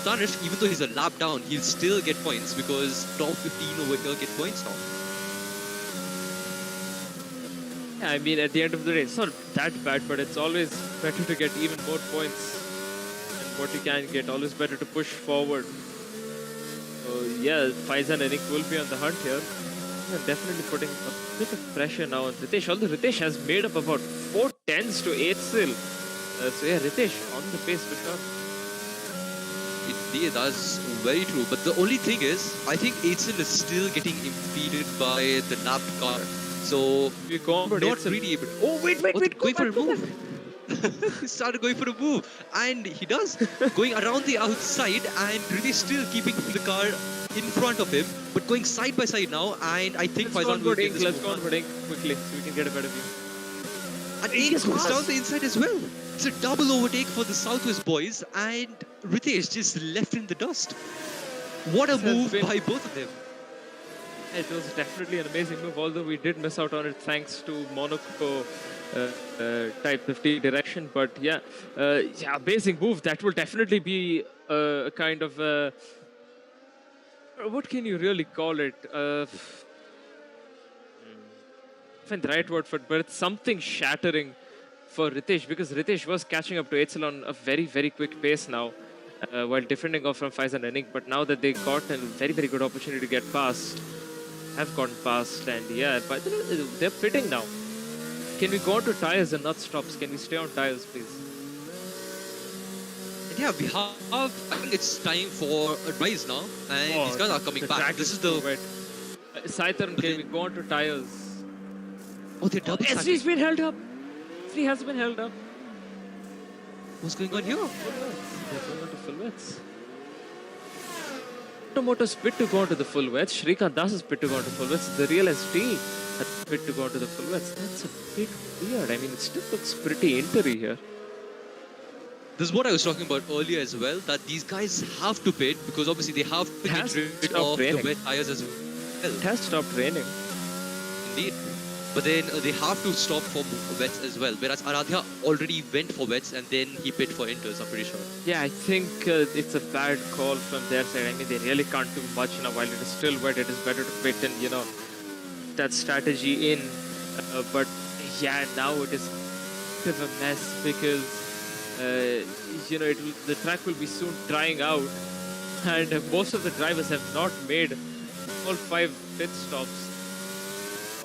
Tanish, even though he's a lap down, he'll still get points because top 15 over here get points now. I mean, at the end of the day, it's not that bad, but it's always better to get even more points than what you can get. Always better to push forward. So yeah, Faisan and Nick will be on the hunt here. Yeah, definitely putting a bit of pressure now on Ritesh. Although Ritesh has made up about 4 tenths to Eitzel. So yeah, Ritesh on the pace for sure. Indeed, that's very true. But the only thing is, I think Eitzel is still getting impeded by the lapped car. So we're not really able. Oh wait, going for a move. He started going for a move, and he does going around the outside, and Ritesh still keeping the car in front of him, but going side by side now. And I think Faisan will get this. Let's go on Ink quickly so we can get a better view. And Ink goes down the inside as well. It's a double overtake for the Southwest boys, and Ritesh just left in the dust. What a move by both of them. It was definitely an amazing move, although we did miss out on it thanks to Monaco Type 50 direction. But yeah, amazing move. That will definitely be a kind of what can you really call it? I find the right word for it, but it's something shattering for Ritesh, because Ritesh was catching up to Eitzel on a very, very quick pace now, while defending off from Faisan and Nick. But now that they got a very, very good opportunity to get past, have gotten past, and yeah, but they're pitting now. Can we go on to tires and not stops? Can we stay on tires, please? And yeah, we have. I think it's time for a rise now, and these guys are coming back. This is the wet. Sai Tarun, can we go on to tires? Oh, they're double. SV's been held up. SV has been held up. What's going on here? They're going on to full wets. Automotor's pit to go on to the full wets. Shrikant Das's pit to go on to full wets. The real SD has pit to go on to the full wets. That's a bit weird. I mean, it still looks pretty intery here. This is what I was talking about earlier as well, that these guys have to pit because obviously they have to get rid of the wet tires as well. It has stopped raining. Indeed. But then they have to stop for wets as well. Whereas Aradhya already went for wets and then he pit for inters, I'm pretty sure. Yeah, I think it's a bad call from their side. I mean, they really can't do much now. While it is still wet, it is better to pit and, that strategy in. But yeah, now it is a bit of a mess because, the track will be soon drying out. And most of the drivers have not made all 5 pit stops.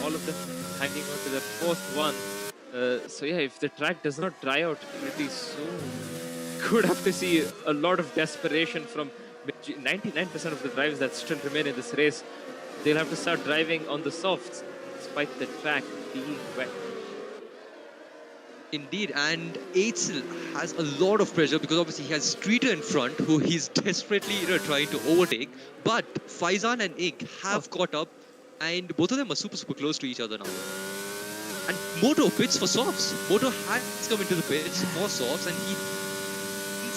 All of them hanging on to the 4th one. So yeah, if the track does not dry out pretty soon, could have to see a lot of desperation from 99% of the drivers that still remain in this race. They'll have to start driving on the softs, despite the track being wet. Indeed, and Eitzel has a lot of pressure because obviously he has Streeter in front, who he's desperately trying to overtake. But Faisan and Ink have caught up, and both of them are super, super close to each other now. And Moto pits for softs. Moto has come into the pits for softs, and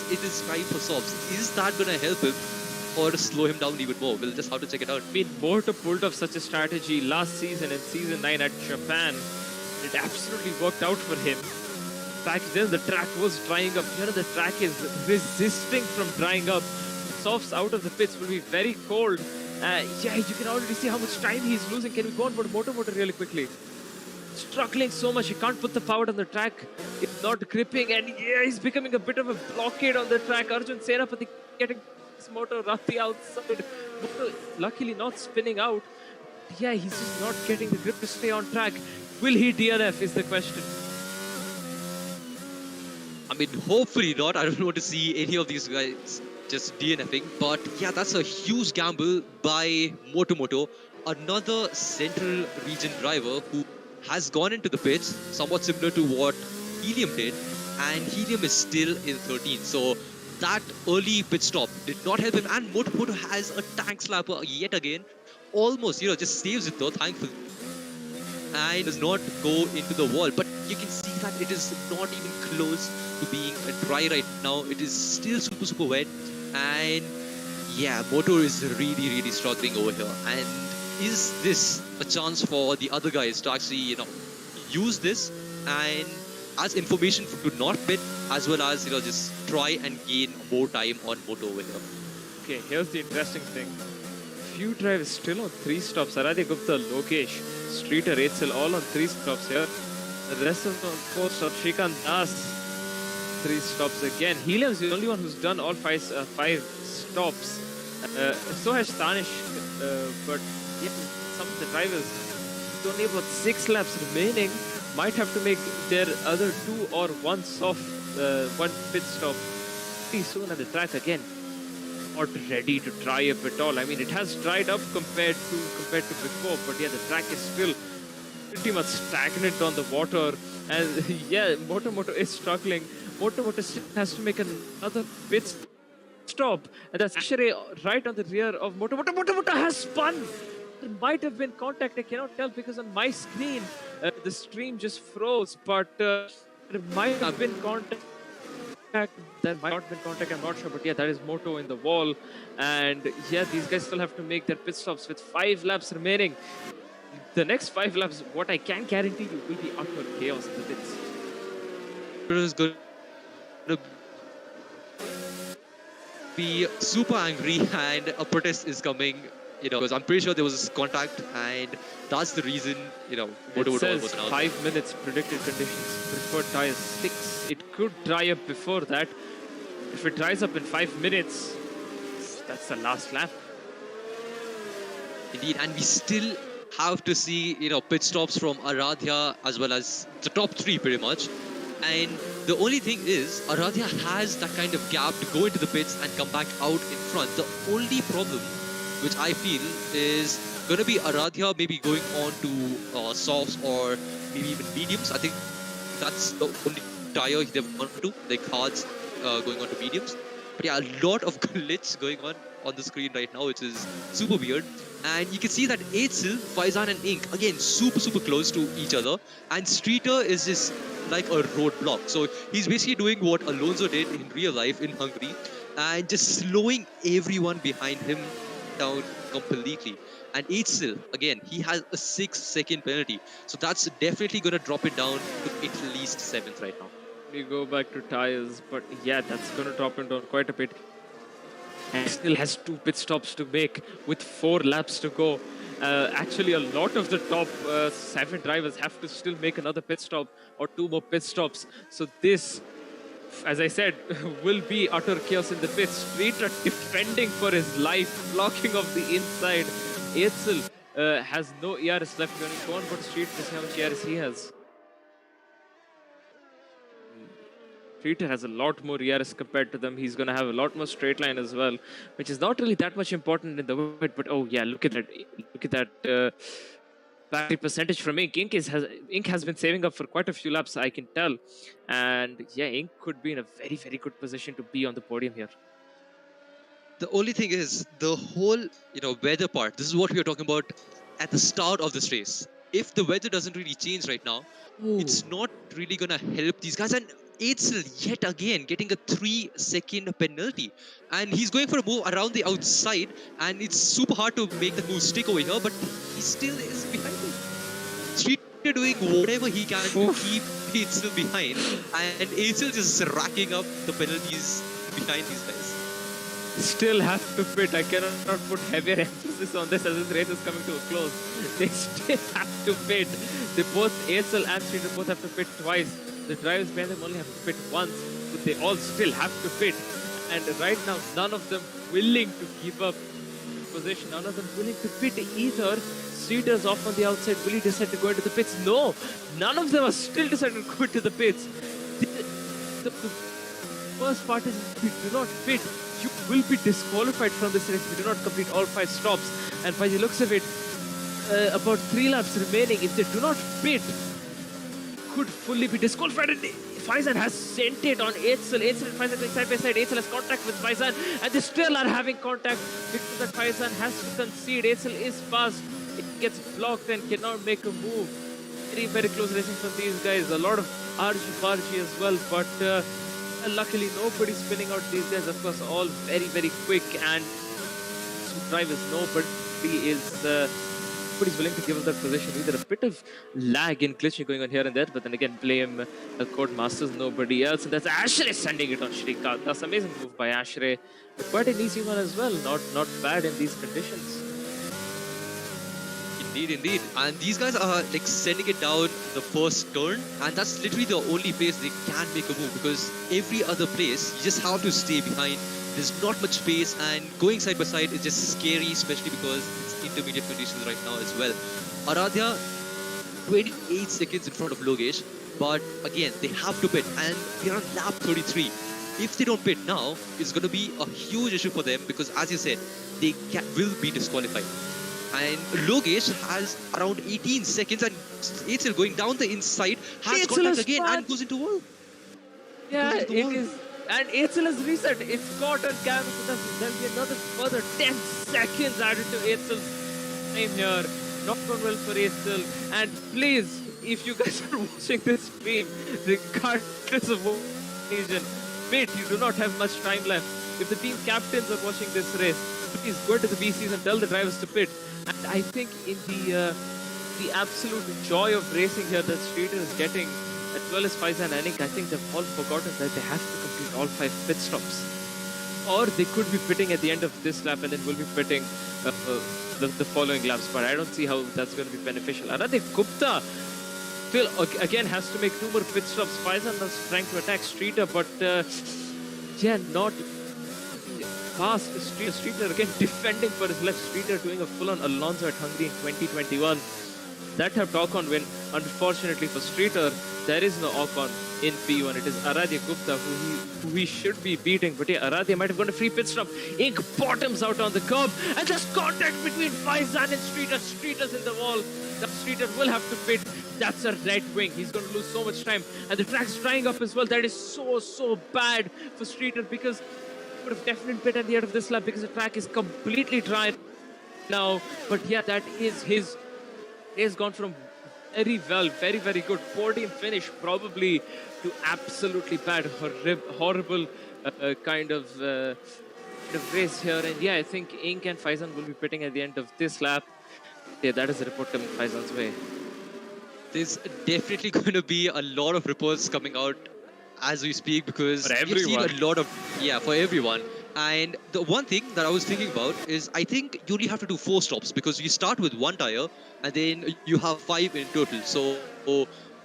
he it is time for softs. Is that going to help him or slow him down even more? We'll just have to check it out. I mean, Moto pulled off such a strategy last season in Season 9 at Japan. It absolutely worked out for him. Back then, the track was drying up. Here, the track is resisting from drying up. Softs out of the pits will be very cold. Yeah, you can already see how much time he's losing. Can we go on board Moto really quickly? Struggling so much, he can't put the power on the track. It's not gripping, and yeah, he's becoming a bit of a blockade on the track. Arjun Senapati getting his Moto roughly outside. Moto luckily not spinning out. Yeah, he's just not getting the grip to stay on track. Will he DNF is the question. I mean, hopefully not. I don't want to see any of these guys just DNFing. But yeah, that's a huge gamble by Moto. Another Central Region driver who has gone into the pits, somewhat similar to what Helium did. And Helium is still in 13th. So that early pit stop did not help him. And Moto has a tank slapper yet again. Almost, just saves it though, thankfully. And does not go into the wall. But you can see that it is not even close to being dry right now. It is still super wet. And yeah, Moto is really struggling over here. And is this a chance for the other guys to actually, use this and as information to not pit, as well as, just try and gain more time on Moto over here. Okay, here's the interesting thing. Few drivers still on 3 stops. Aradhya Gupta, Lokesh, Streeter, Etzel, all on 3 stops here. The rest of them on 4 stops. Shrikant Das, 3 stops again. Helium's the only one who's done all 5 stops. So has Tanish, but yeah, some of the drivers who've only about 6 laps remaining might have to make their other 2 or 1 one pit stop pretty soon at the track again. Not ready to dry up at all. I mean, it has dried up compared to before, but yeah, the track is still pretty much stagnant on the water. And yeah, Moto is struggling. Moto still has to make another pit stop, and that's actually right on the rear of Moto. Moto has spun. There might have been contact. I cannot tell because on my screen the stream just froze, but there might have been contact. There might not have been contact, I'm not sure, but yeah, that is Moto in the wall. And yeah, these guys still have to make their pit stops with 5 laps remaining. The next 5 laps, what I can guarantee you, will be utter chaos in the pits. It is going to be super angry, and a protest is coming, because I'm pretty sure there was contact, and that's the reason, Moto it says was announced. 5 minutes predicted conditions, preferred tires 6. It could dry up before that. If it dries up in 5 minutes, that's the last lap. Indeed, and we still have to see, pit stops from Aradhya as well as the top 3 pretty much. And the only thing is, Aradhya has that kind of gap to go into the pits and come back out in front. The only problem, which I feel, is going to be Aradhya maybe going on to softs or maybe even mediums. I think that's the only tire they've gone to, like hards going on to mediums. But yeah, a lot of glitch going on the screen right now, which is super weird. And you can see that Etzel, Faizan and Ink, again, super close to each other. And Streeter is just like a roadblock. So he's basically doing what Alonso did in real life in Hungary and just slowing everyone behind him down completely. And Etzel, again, he has a 6-second penalty. So that's definitely going to drop it down to at least 7th right now. We go back to tires, but yeah, that's going to drop it down quite a bit. And still has 2 pit stops to make with 4 laps to go. Actually, a lot of the top 7 drivers have to still make another pit stop or 2 more pit stops. So this, as I said, will be utter chaos in the pits. Streeter defending for his life, blocking off the inside. Etzel has no ERS left. Going to go on for Streeter to see how much ERS he has. Streeter has a lot more ERS compared to them. He's going to have a lot more straight line as well, which is not really that much important in the wet. But oh yeah, look at that! Look at that battery percentage from Ink. Ink has been saving up for quite a few laps, I can tell. And yeah, Ink could be in a very good position to be on the podium here. The only thing is the whole weather part. This is what we were talking about at the start of this race. If the weather doesn't really change right now, it's not really gonna help these guys. And Eitzel yet again getting a 3-second penalty. And he's going for a move around the outside, and it's super hard to make the move stick over here, but he still is behind him. Streeter doing whatever he can to keep Eitzel behind, and Eitzel just racking up the penalties behind these guys. Still have to pit. I cannot put heavier emphasis on this as this race is coming to a close. They still have to pit. They both, Eitzel and Streeter, both have to pit twice. The drivers behind them only have to pit once, but they all still have to pit. And right now, none of them willing to keep up position. None of them willing to pit either. Streeter's off on the outside. Will he decide to go into the pits? No! None of them are still deciding to go into the pits. The first part is if you do not pit, you will be disqualified from this race if you do not complete all 5 stops. And by the looks of it, about 3 laps remaining. If they do not pit, could fully be disqualified. And Faizan has sent it on Eitzel. Eitzel and Faizan going side by side. Eitzel has contact with Faizan, and they still are having contact because that Faizan has to concede. Eitzel is fast. It gets blocked and cannot make a move. Very, very close racing from these guys. A lot of argy-bargy as well, but luckily nobody's spinning out these guys. Of course, all very, very quick and drivers. Nobody is nobody's willing to give up that position either. A bit of lag and glitching going on here and there, but then again blame Code Masters, nobody else. And that's Ashray sending it on Shrikant. That's amazing move by Ashray, but quite an easy one as well. Not bad in these conditions. Indeed. And these guys are like sending it down the first turn, and that's literally the only place they can make a move, because every other place you just have to stay behind. There's not much space, and going side by side is just scary, especially because it's intermediate conditions right now as well. Aradhya, 28 seconds in front of Logesh, but again, they have to pit, and they're on lap 33. If they don't pit now, it's going to be a huge issue for them, because as you said, they will be disqualified. And Logesh has around 18 seconds, and Eitzel going down the inside has contact again and goes into wall. Yeah, it is. And Eitzel has reset. It's caught on camera. So there'll be another further 10 seconds added to Eitzel's time here. Not gone well for Eitzel. And please, if you guys are watching this stream, regardless of what region, wait, you do not have much time left. If the team captains are watching this race, please go to the BCs and tell the drivers to pit. And I think in the absolute joy of racing here that Streeter is getting, as well as Faizan and Anik, I think they've all forgotten that they have to complete all 5 pit stops. Or they could be pitting at the end of this lap and then will be pitting the following laps. But I don't see how that's going to be beneficial. Aradhya Gupta still again has to make 2 more pit stops. Faizan was trying to attack Streeter, but yeah, not fast. Streeter again defending for his left. Streeter doing a full-on Alonso at Hungary in 2021. That have Ocon win. Unfortunately for Streeter, there is no Ocon in P1. It is Aradhya Gupta who he should be beating. But yeah, Aradhya might have gone a free pit stop. Ink bottoms out on the curb, and there's contact between Faizan and Streeter. Streeter's in the wall. The Streeter will have to pit. That's a red wing. He's going to lose so much time. And the track's drying up as well. That is so bad for Streeter, because he would have definitely pit at the end of this lap, because the track is completely dry now. But yeah, that is his. He has gone from very good podium finish probably to absolutely bad, horrible kind of race here. And yeah, I think Ink and Faizan will be pitting at the end of this lap. Yeah, that is the report coming Faizan's way. There's definitely going to be a lot of reports coming out as we speak, because we've seen a lot of, for everyone. And the one thing that I was thinking about is, I think you only have to do 4 stops, because you start with 1 tire and then you have 5 in total. So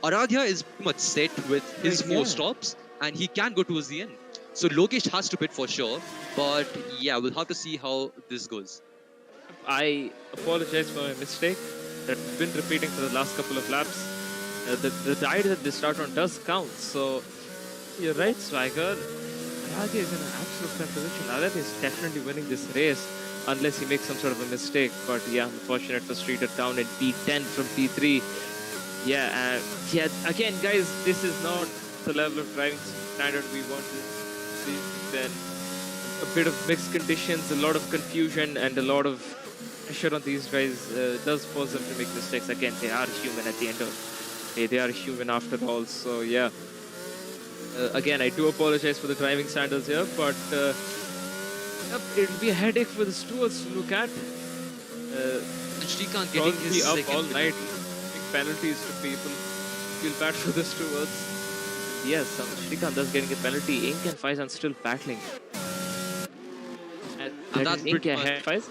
Aradhya is pretty much set with his 4 stops, and he can go towards the end. So Logesh has to pit for sure, but yeah, we'll have to see how this goes. I apologize for my mistake. That's been repeating for the last couple of laps. The tire that they start on does count. So you're right, Swagger. Aradhya is in an absolute prime position. Aradhya is definitely winning this race unless he makes some sort of a mistake. But yeah, unfortunate for Streeter down in P10 from P3. Yeah, again, guys, this is not the level of driving standard we want to see. Then a bit of mixed conditions, a lot of confusion, and a lot of pressure on these guys does force them to make mistakes. Again, they are human at the end of the day. They are human after all. So yeah. Again, I do apologize for the driving standards here, but yep, it'll be a headache for the stewards to look at. And Shrikant getting Probably his up second all penalty. night, big penalties to people. Feel bad for the stewards. Yes, Shrikant does getting a penalty. Ink and Faizan still battling. And that's Ink pretty ahead, Faiz.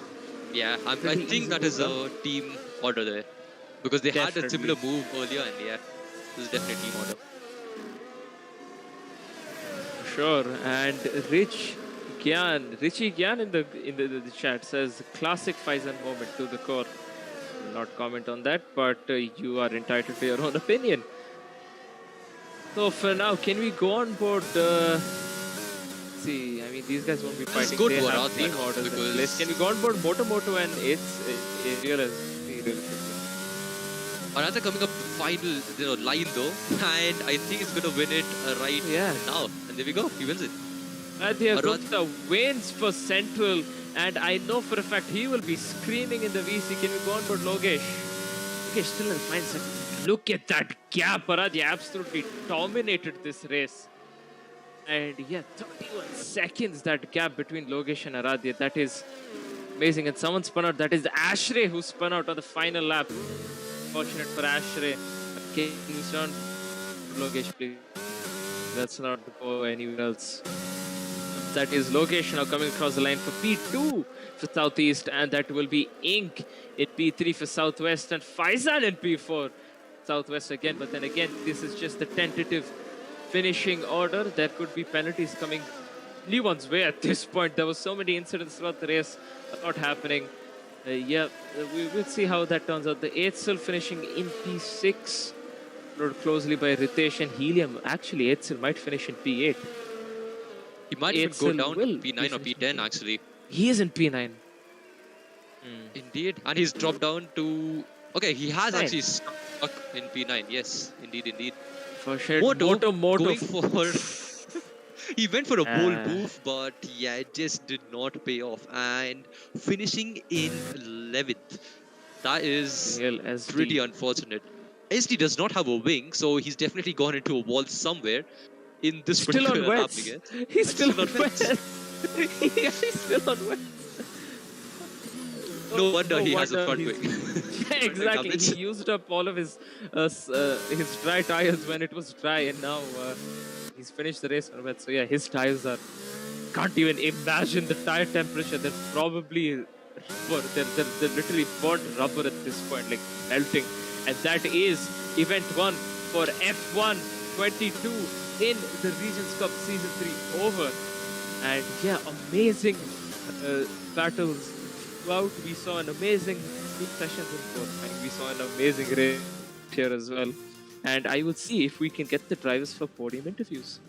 Yeah, I Pretty think easy that is move, a team order there. Because they had a Definitely. similar move earlier, and yeah, this is definitely team order. Sure, and Richie Gyan in the chat says classic Faizan moment to the core. Will not comment on that, but you are entitled to your own opinion. So for now, can we go on board? See, I mean these guys won't be fighting. good They for have us, team man, orders in because- place. Can we go on board Moto and it's Ariel as Ariel. Another coming up the final line though, and I think he's gonna win it right now. And there we go, he wins it. Radhya Gupta wins for Central, and I know for a fact he will be screaming in the VC. Can we go on board Logesh? Logesh still in fine second. Look at that gap. Radhya absolutely dominated this race. And yeah, 31 seconds that gap between Logesh and Aradhya. That is amazing. And someone spun out. That is Ashray who spun out on the final lap. Fortunate for Ashray. Can you turn Logesh, please? Let's not go anywhere else. That is Logesh now coming across the line for P2 for Southeast, and that will be Ink in P3 for Southwest, and Faizan in P4 Southwest again. But then again, this is just the tentative finishing order. There could be penalties coming Leon's way at this point. There were so many incidents throughout the race, a lot happening. We will see how that turns out. The 8th still finishing in P6, followed closely by Ritesh and Helium. Actually, 8th might finish in P8. He might even go down to P9 or P10 actually. He is in P9. Indeed, and he's dropped down to... Okay, he has Nine. actually stuck in P9. Yes, indeed. For sure. Moto. Going for... He went for a bold move, but yeah, it just did not pay off. And finishing in 11th, that is pretty unfortunate. SD does not have a wing, so he's definitely gone into a wall somewhere in this still on particular lap. wets. He's still on wets. He's still on wets. No wonder he has a front wing. Yeah, exactly. He used up all of his dry tires when it was dry, and now he's finished the race on wet. So yeah, his tires are... Can't even imagine the tire temperature. They're probably rubber. They're literally burnt rubber at this point, like melting. And that is event 1 for F1 22 in the Regions Cup Season 3 over. And yeah, amazing battles throughout. We saw an amazing group sessions in qualifying. We saw an amazing race here as well. And I will see if we can get the drivers for podium interviews.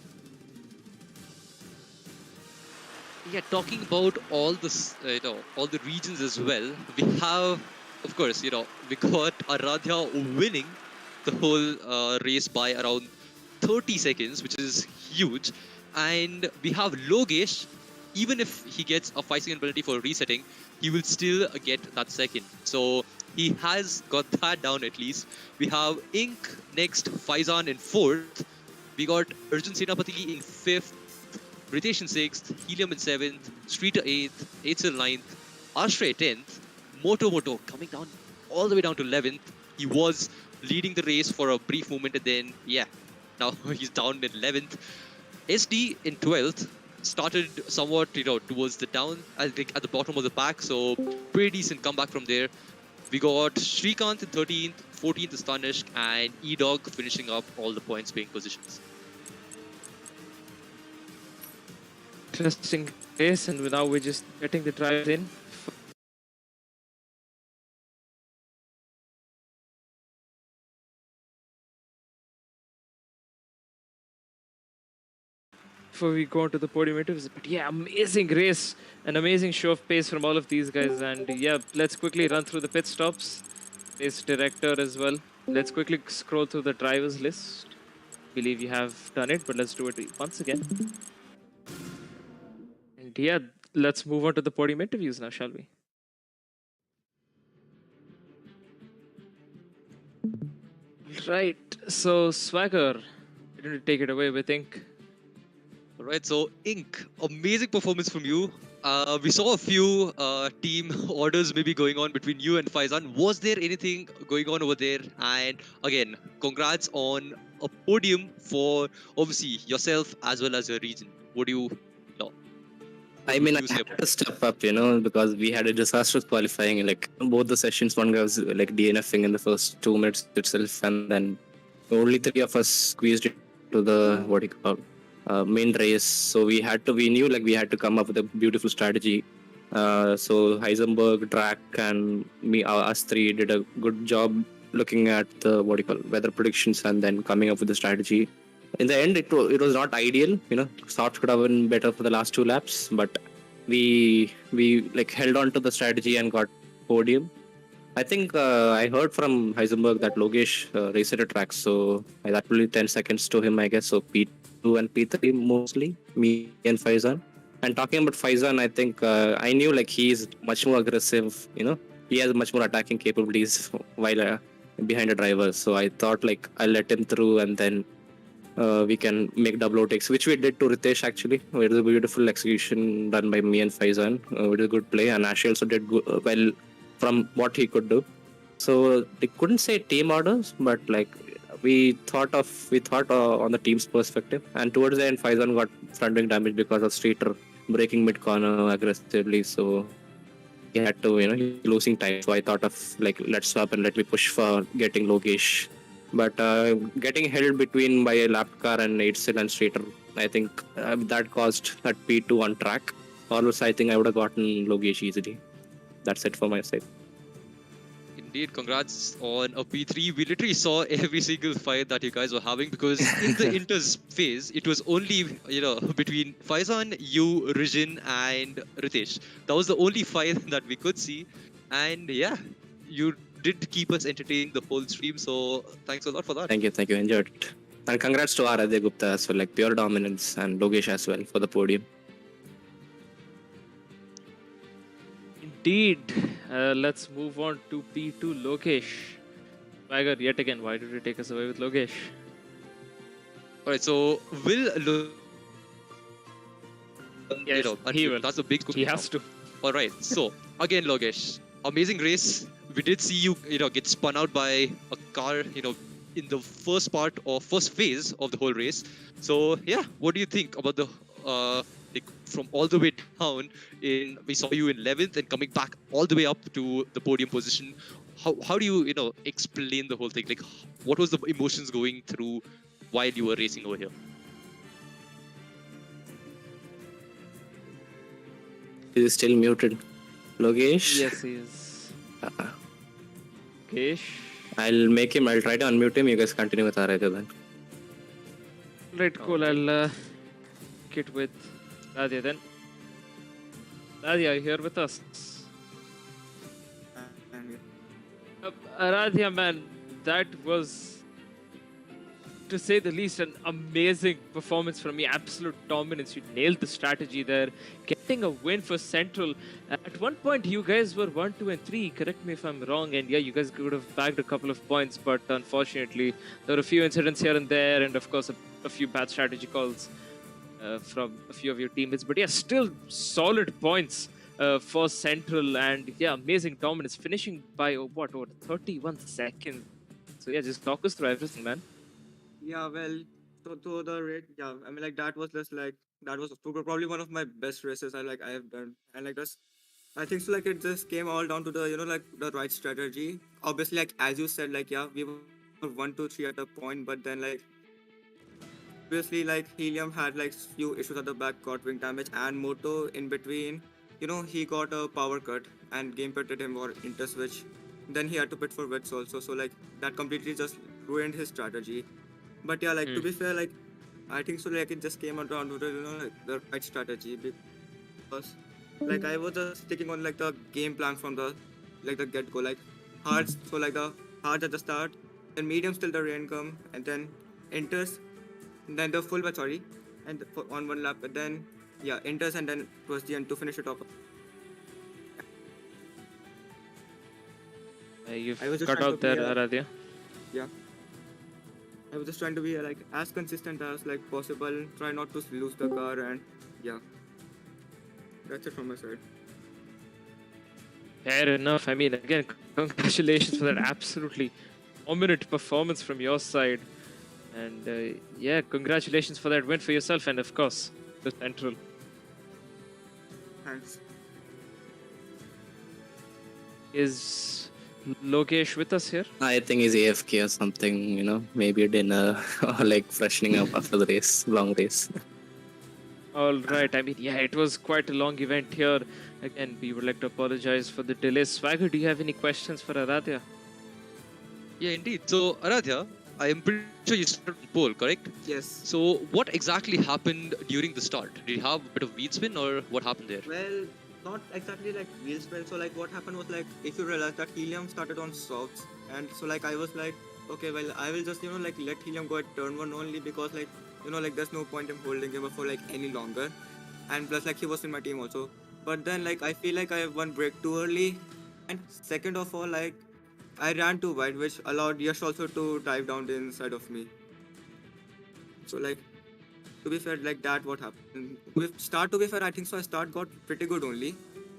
Yeah, talking about all this, all the regions as well. We have, of course, we got Aradhya winning the whole race by around 30 seconds, which is huge. And we have Logesh, even if he gets a 5-second penalty for resetting, he will still get that second. So he has got that down at least. We have Ink next, Faizan in 4th. We got Arjun Senapati in 5th, Ritesh in 6th, Helium in 7th, Streeter 8th, Eitzel 9th, Ashray 10th, Moto coming down all the way down to 11th. He was leading the race for a brief moment, and then, yeah, now he's down in 11th. SD in 12th, started somewhat, towards the down, I think at the bottom of the pack, so pretty decent comeback from there. We got Shrikant in 13th, 14th is Tanishq, and E-Dog finishing up all the points paying positions. Interesting race, and now we're just getting the drive in. Before we go on to the podium interviews, but yeah, amazing race, an amazing show of pace from all of these guys, and yeah, let's quickly run through the pit stops. Race director as well. Let's quickly scroll through the drivers list. Believe you have done it, but let's do it once again. And yeah, let's move on to the podium interviews now, shall we? Right, so Swagger, you're going to take it away with Ink. Right, so Ink, amazing performance from you. We saw a few team orders maybe going on between you and Faizan. Was there anything going on over there? And again, congrats on a podium for obviously yourself as well as your region. What do you know? I mean, I had to step up, because we had a disastrous qualifying. Like both the sessions, one guy was like DNFing in the first 2 minutes itself, and then only three of us squeezed into the main race. So we knew like we had to come up with a beautiful strategy. So Heisenberg, Drac, and me, us three did a good job looking at the weather predictions and then coming up with the strategy. In the end, it was not ideal. Softs could have been better for the last 2 laps, but we like held on to the strategy and got podium. I think I heard from Heisenberg that Logesh reset a track, so that will be 10 seconds to him, I guess. So P2 and P3 mostly, me and Faizan. And talking about Faizan, I think I knew like he's much more aggressive. He has much more attacking capabilities while behind a driver. So I thought like I'll let him through and then we can make double overtakes, which we did to Ritesh actually. It was a beautiful execution done by me and Faizan. It was a good play, and Ashi also did well from what he could do. So they couldn't say team orders, but like we thought on the team's perspective. And towards the end, Faizan got front wing damage because of Streeter breaking mid corner aggressively. So he had to, losing time. So I thought of like let's swap and let me push for getting Logesh. But getting held between by a lap car and Eitzel and Streeter, I think that caused that P2 on track. Or else I think I would have gotten Logesh easily. That's it for my side. Indeed, congrats on a P3. We literally saw every single fight that you guys were having, because in the Inters phase, it was only, between Faizan, you, Rijin, and Ritesh. That was the only fight that we could see. And yeah, you did keep us entertaining the whole stream, so thanks a lot for that. Thank you. Enjoyed it. And congrats to Aradhya Gupta as well, like pure dominance, and Logesh as well for the podium. Indeed. Let's move on to P2 Logesh. Swagger, yet again, why did you take us away with Logesh? Alright, so will Yes, he will. That's a big He has to. Alright, so again, Logesh, amazing race. We did see you, get spun out by a car, in the first phase of the whole race. So yeah, what do you think about the from all the way down? We saw you in 11th and coming back all the way up to the podium position. How do you explain the whole thing? Like, what was the emotions going through while you were racing over here? Is he still muted? Logesh? Yes, he is. Logesh. I'll try to unmute him. You guys continue with Aradhya then. Right, cool. I'll get with Radhya then. Radhya, are you here with us? Radhya, man, that was, to say the least, an amazing performance from you. Absolute dominance. You nailed the strategy there, getting a win for Central. At one point, you guys were 1, 2, and 3. Correct me if I'm wrong. And yeah, you guys could have bagged a couple of points, but unfortunately, there were a few incidents here and there, and of course, a few bad strategy calls from a few of your teammates. But yeah, still solid points for Central, and yeah, amazing dominance, finishing by over 31 seconds. So yeah, just talk us through everything, man. Yeah, well, to the rate, yeah, I mean, like that was probably one of my best races I have done, and like this, I think so. Like it just came all down to the like the right strategy. Obviously, like as you said, like yeah, we were 1, 2, 3 at a point, but then like obviously like Helium had like few issues at the back, got wing damage, and Moto in between, he got a power cut and game pitted him for inter switch. Then he had to pit for wets also, so like that completely just ruined his strategy. But yeah, like to be fair, like I think so. Like it just came down to the like the right strategy, because like I was just sticking on like the game plan from the get go, like hards. So like the hards at the start, then mediums till the rain come, and then enters, and then the full wet, and on one lap, but then yeah, enters, and then towards the end to finish it off. You've cut out there, Aradhya. Yeah. I was just trying to be like as consistent as like possible, try not to lose the car, and yeah, that's it from my side. Fair enough. I mean, again, congratulations for that absolutely dominant performance from your side. And yeah, congratulations for that win for yourself and, of course, the Central. Thanks. Is Lokesh with us here? I think he's AFK or something, you know, maybe dinner or like freshening up after the race, long race. All right. I mean, yeah, it was quite a long event here. Again, we would like to apologize for the delay. Swagger, do you have any questions for Aradhya? Yeah, indeed. So, Aradhya, I am pretty sure you started on pole, correct? Yes. So, what exactly happened during the start? Did you have a bit of wheel spin or what happened there? Well, not exactly like wheel spin. So like what happened was like if you realize that Helium started on softs, and so like I was like, okay, well I will just like let Helium go at turn 1 only, because like like there's no point in holding him up for like any longer, and plus like he was in my team also. But then like I feel like I have one break too early, and second of all like I ran too wide, which allowed Yash also to dive down the inside of me. So like, to be fair, like that what happened. With start, to be fair, I think so I start got pretty good only.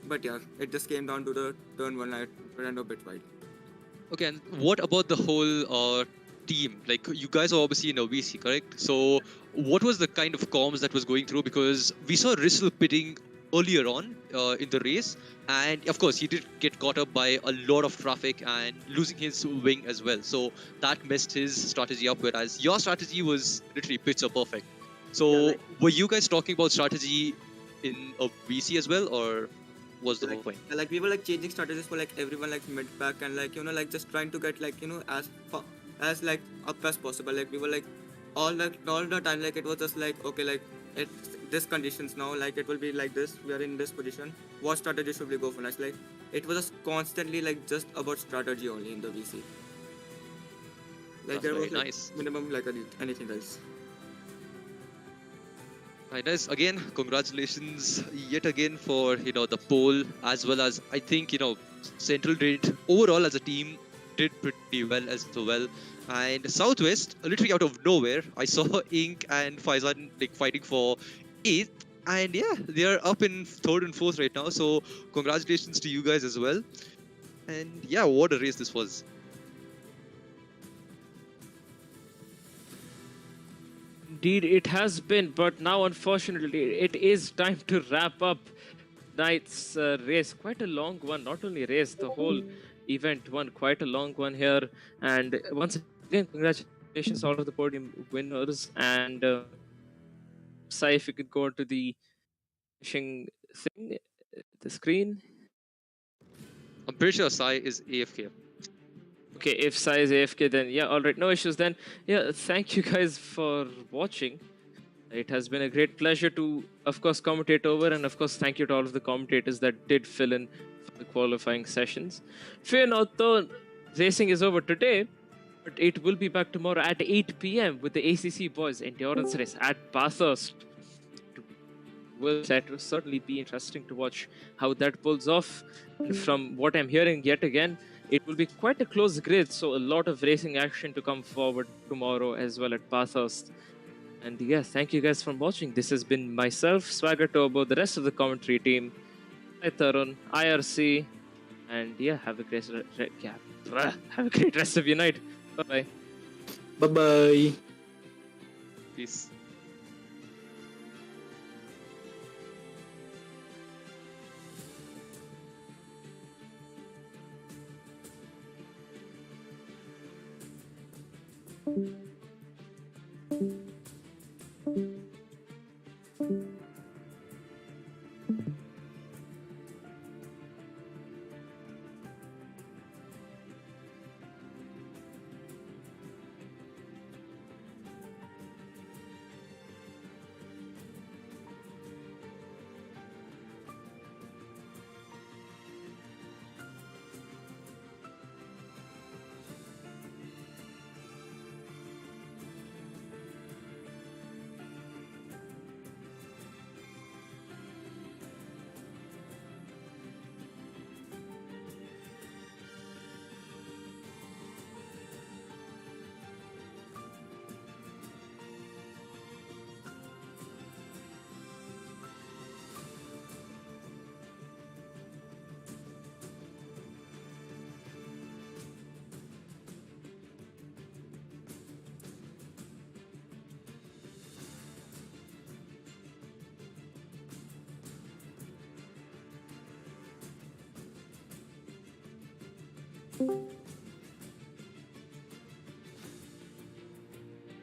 But yeah, it just came down to the turn 1 I ran a bit wide. Okay, and what about the whole team? Like, you guys are obviously in a VC, correct? So, what was the kind of comms that was going through? Because we saw Rissel pitting earlier on in the race, and of course, he did get caught up by a lot of traffic and losing his wing as well. So, that messed his strategy up, whereas your strategy was literally picture perfect. So, Yeah, like, were you guys talking about strategy in a VC as well, or was the whole point? like we were like changing strategies for like everyone like mid pack, and like like just trying to get like as like up as possible. Like we were like all the time like it was just like okay, like it's this conditions now, like it will be like this, we are in this position, what strategy should we go for next? Like it was just constantly like just about strategy only in the VC. Like That's there very was like nice. minimum like anything else. Guys, again, congratulations yet again for the poll, as well as I think Central did overall as a team did pretty well as well. And Southwest, literally out of nowhere, I saw Ink and Faizan like fighting for 8th, and yeah, they are up in 3rd and 4th right now. So congratulations to you guys as well. And yeah, what a race this was. Indeed, it has been, but now unfortunately, it is time to wrap up tonight's race. Quite a long one, not only race, the whole event one, quite a long one here. And once again, congratulations to all of the podium winners. And Sai, if you could go to the finishing thing, the screen. I'm pretty sure Sai is AFK. Okay, if Sai is AFK, then yeah, all right, no issues then. Yeah, thank you guys for watching. It has been a great pleasure to, of course, commentate over, and of course, thank you to all of the commentators that did fill in for the qualifying sessions. Fear not, though, racing is over today, but it will be back tomorrow at 8 p.m. with the ACC Boys Endurance Race at Bathurst. That will certainly be interesting to watch how that pulls off. And from what I'm hearing yet again, it will be quite a close grid, so a lot of racing action to come forward tomorrow as well at Bathurst. And yeah, thank you guys for watching. This has been myself, Swagger Turbo, the rest of the commentary team, Sai Tarun, IRC, and yeah, have a great rest of your night. Bye-bye. Bye-bye. Peace.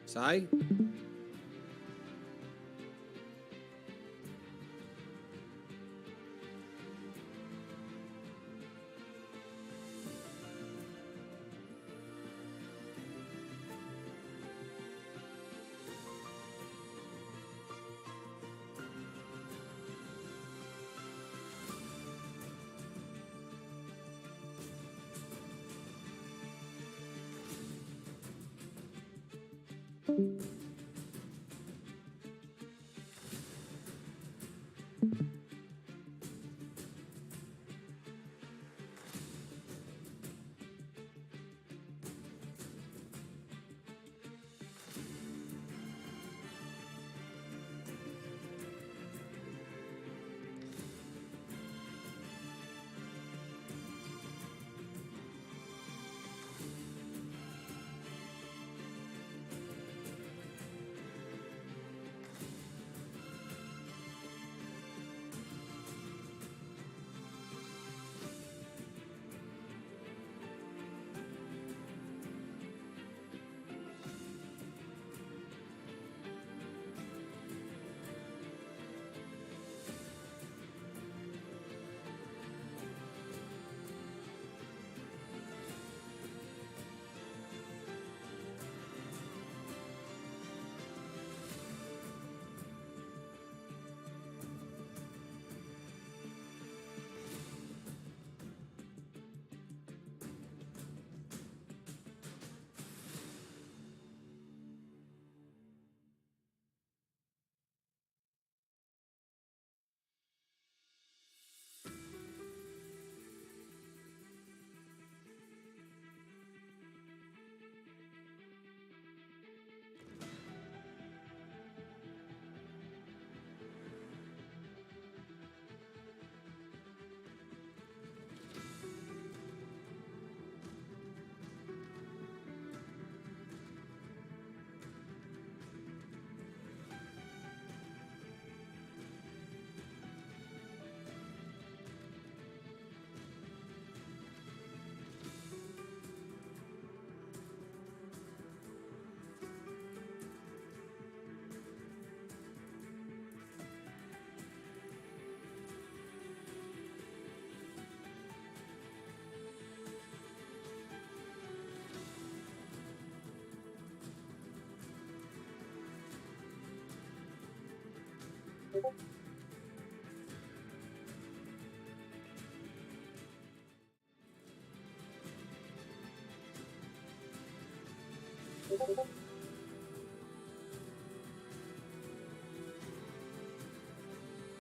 Sai?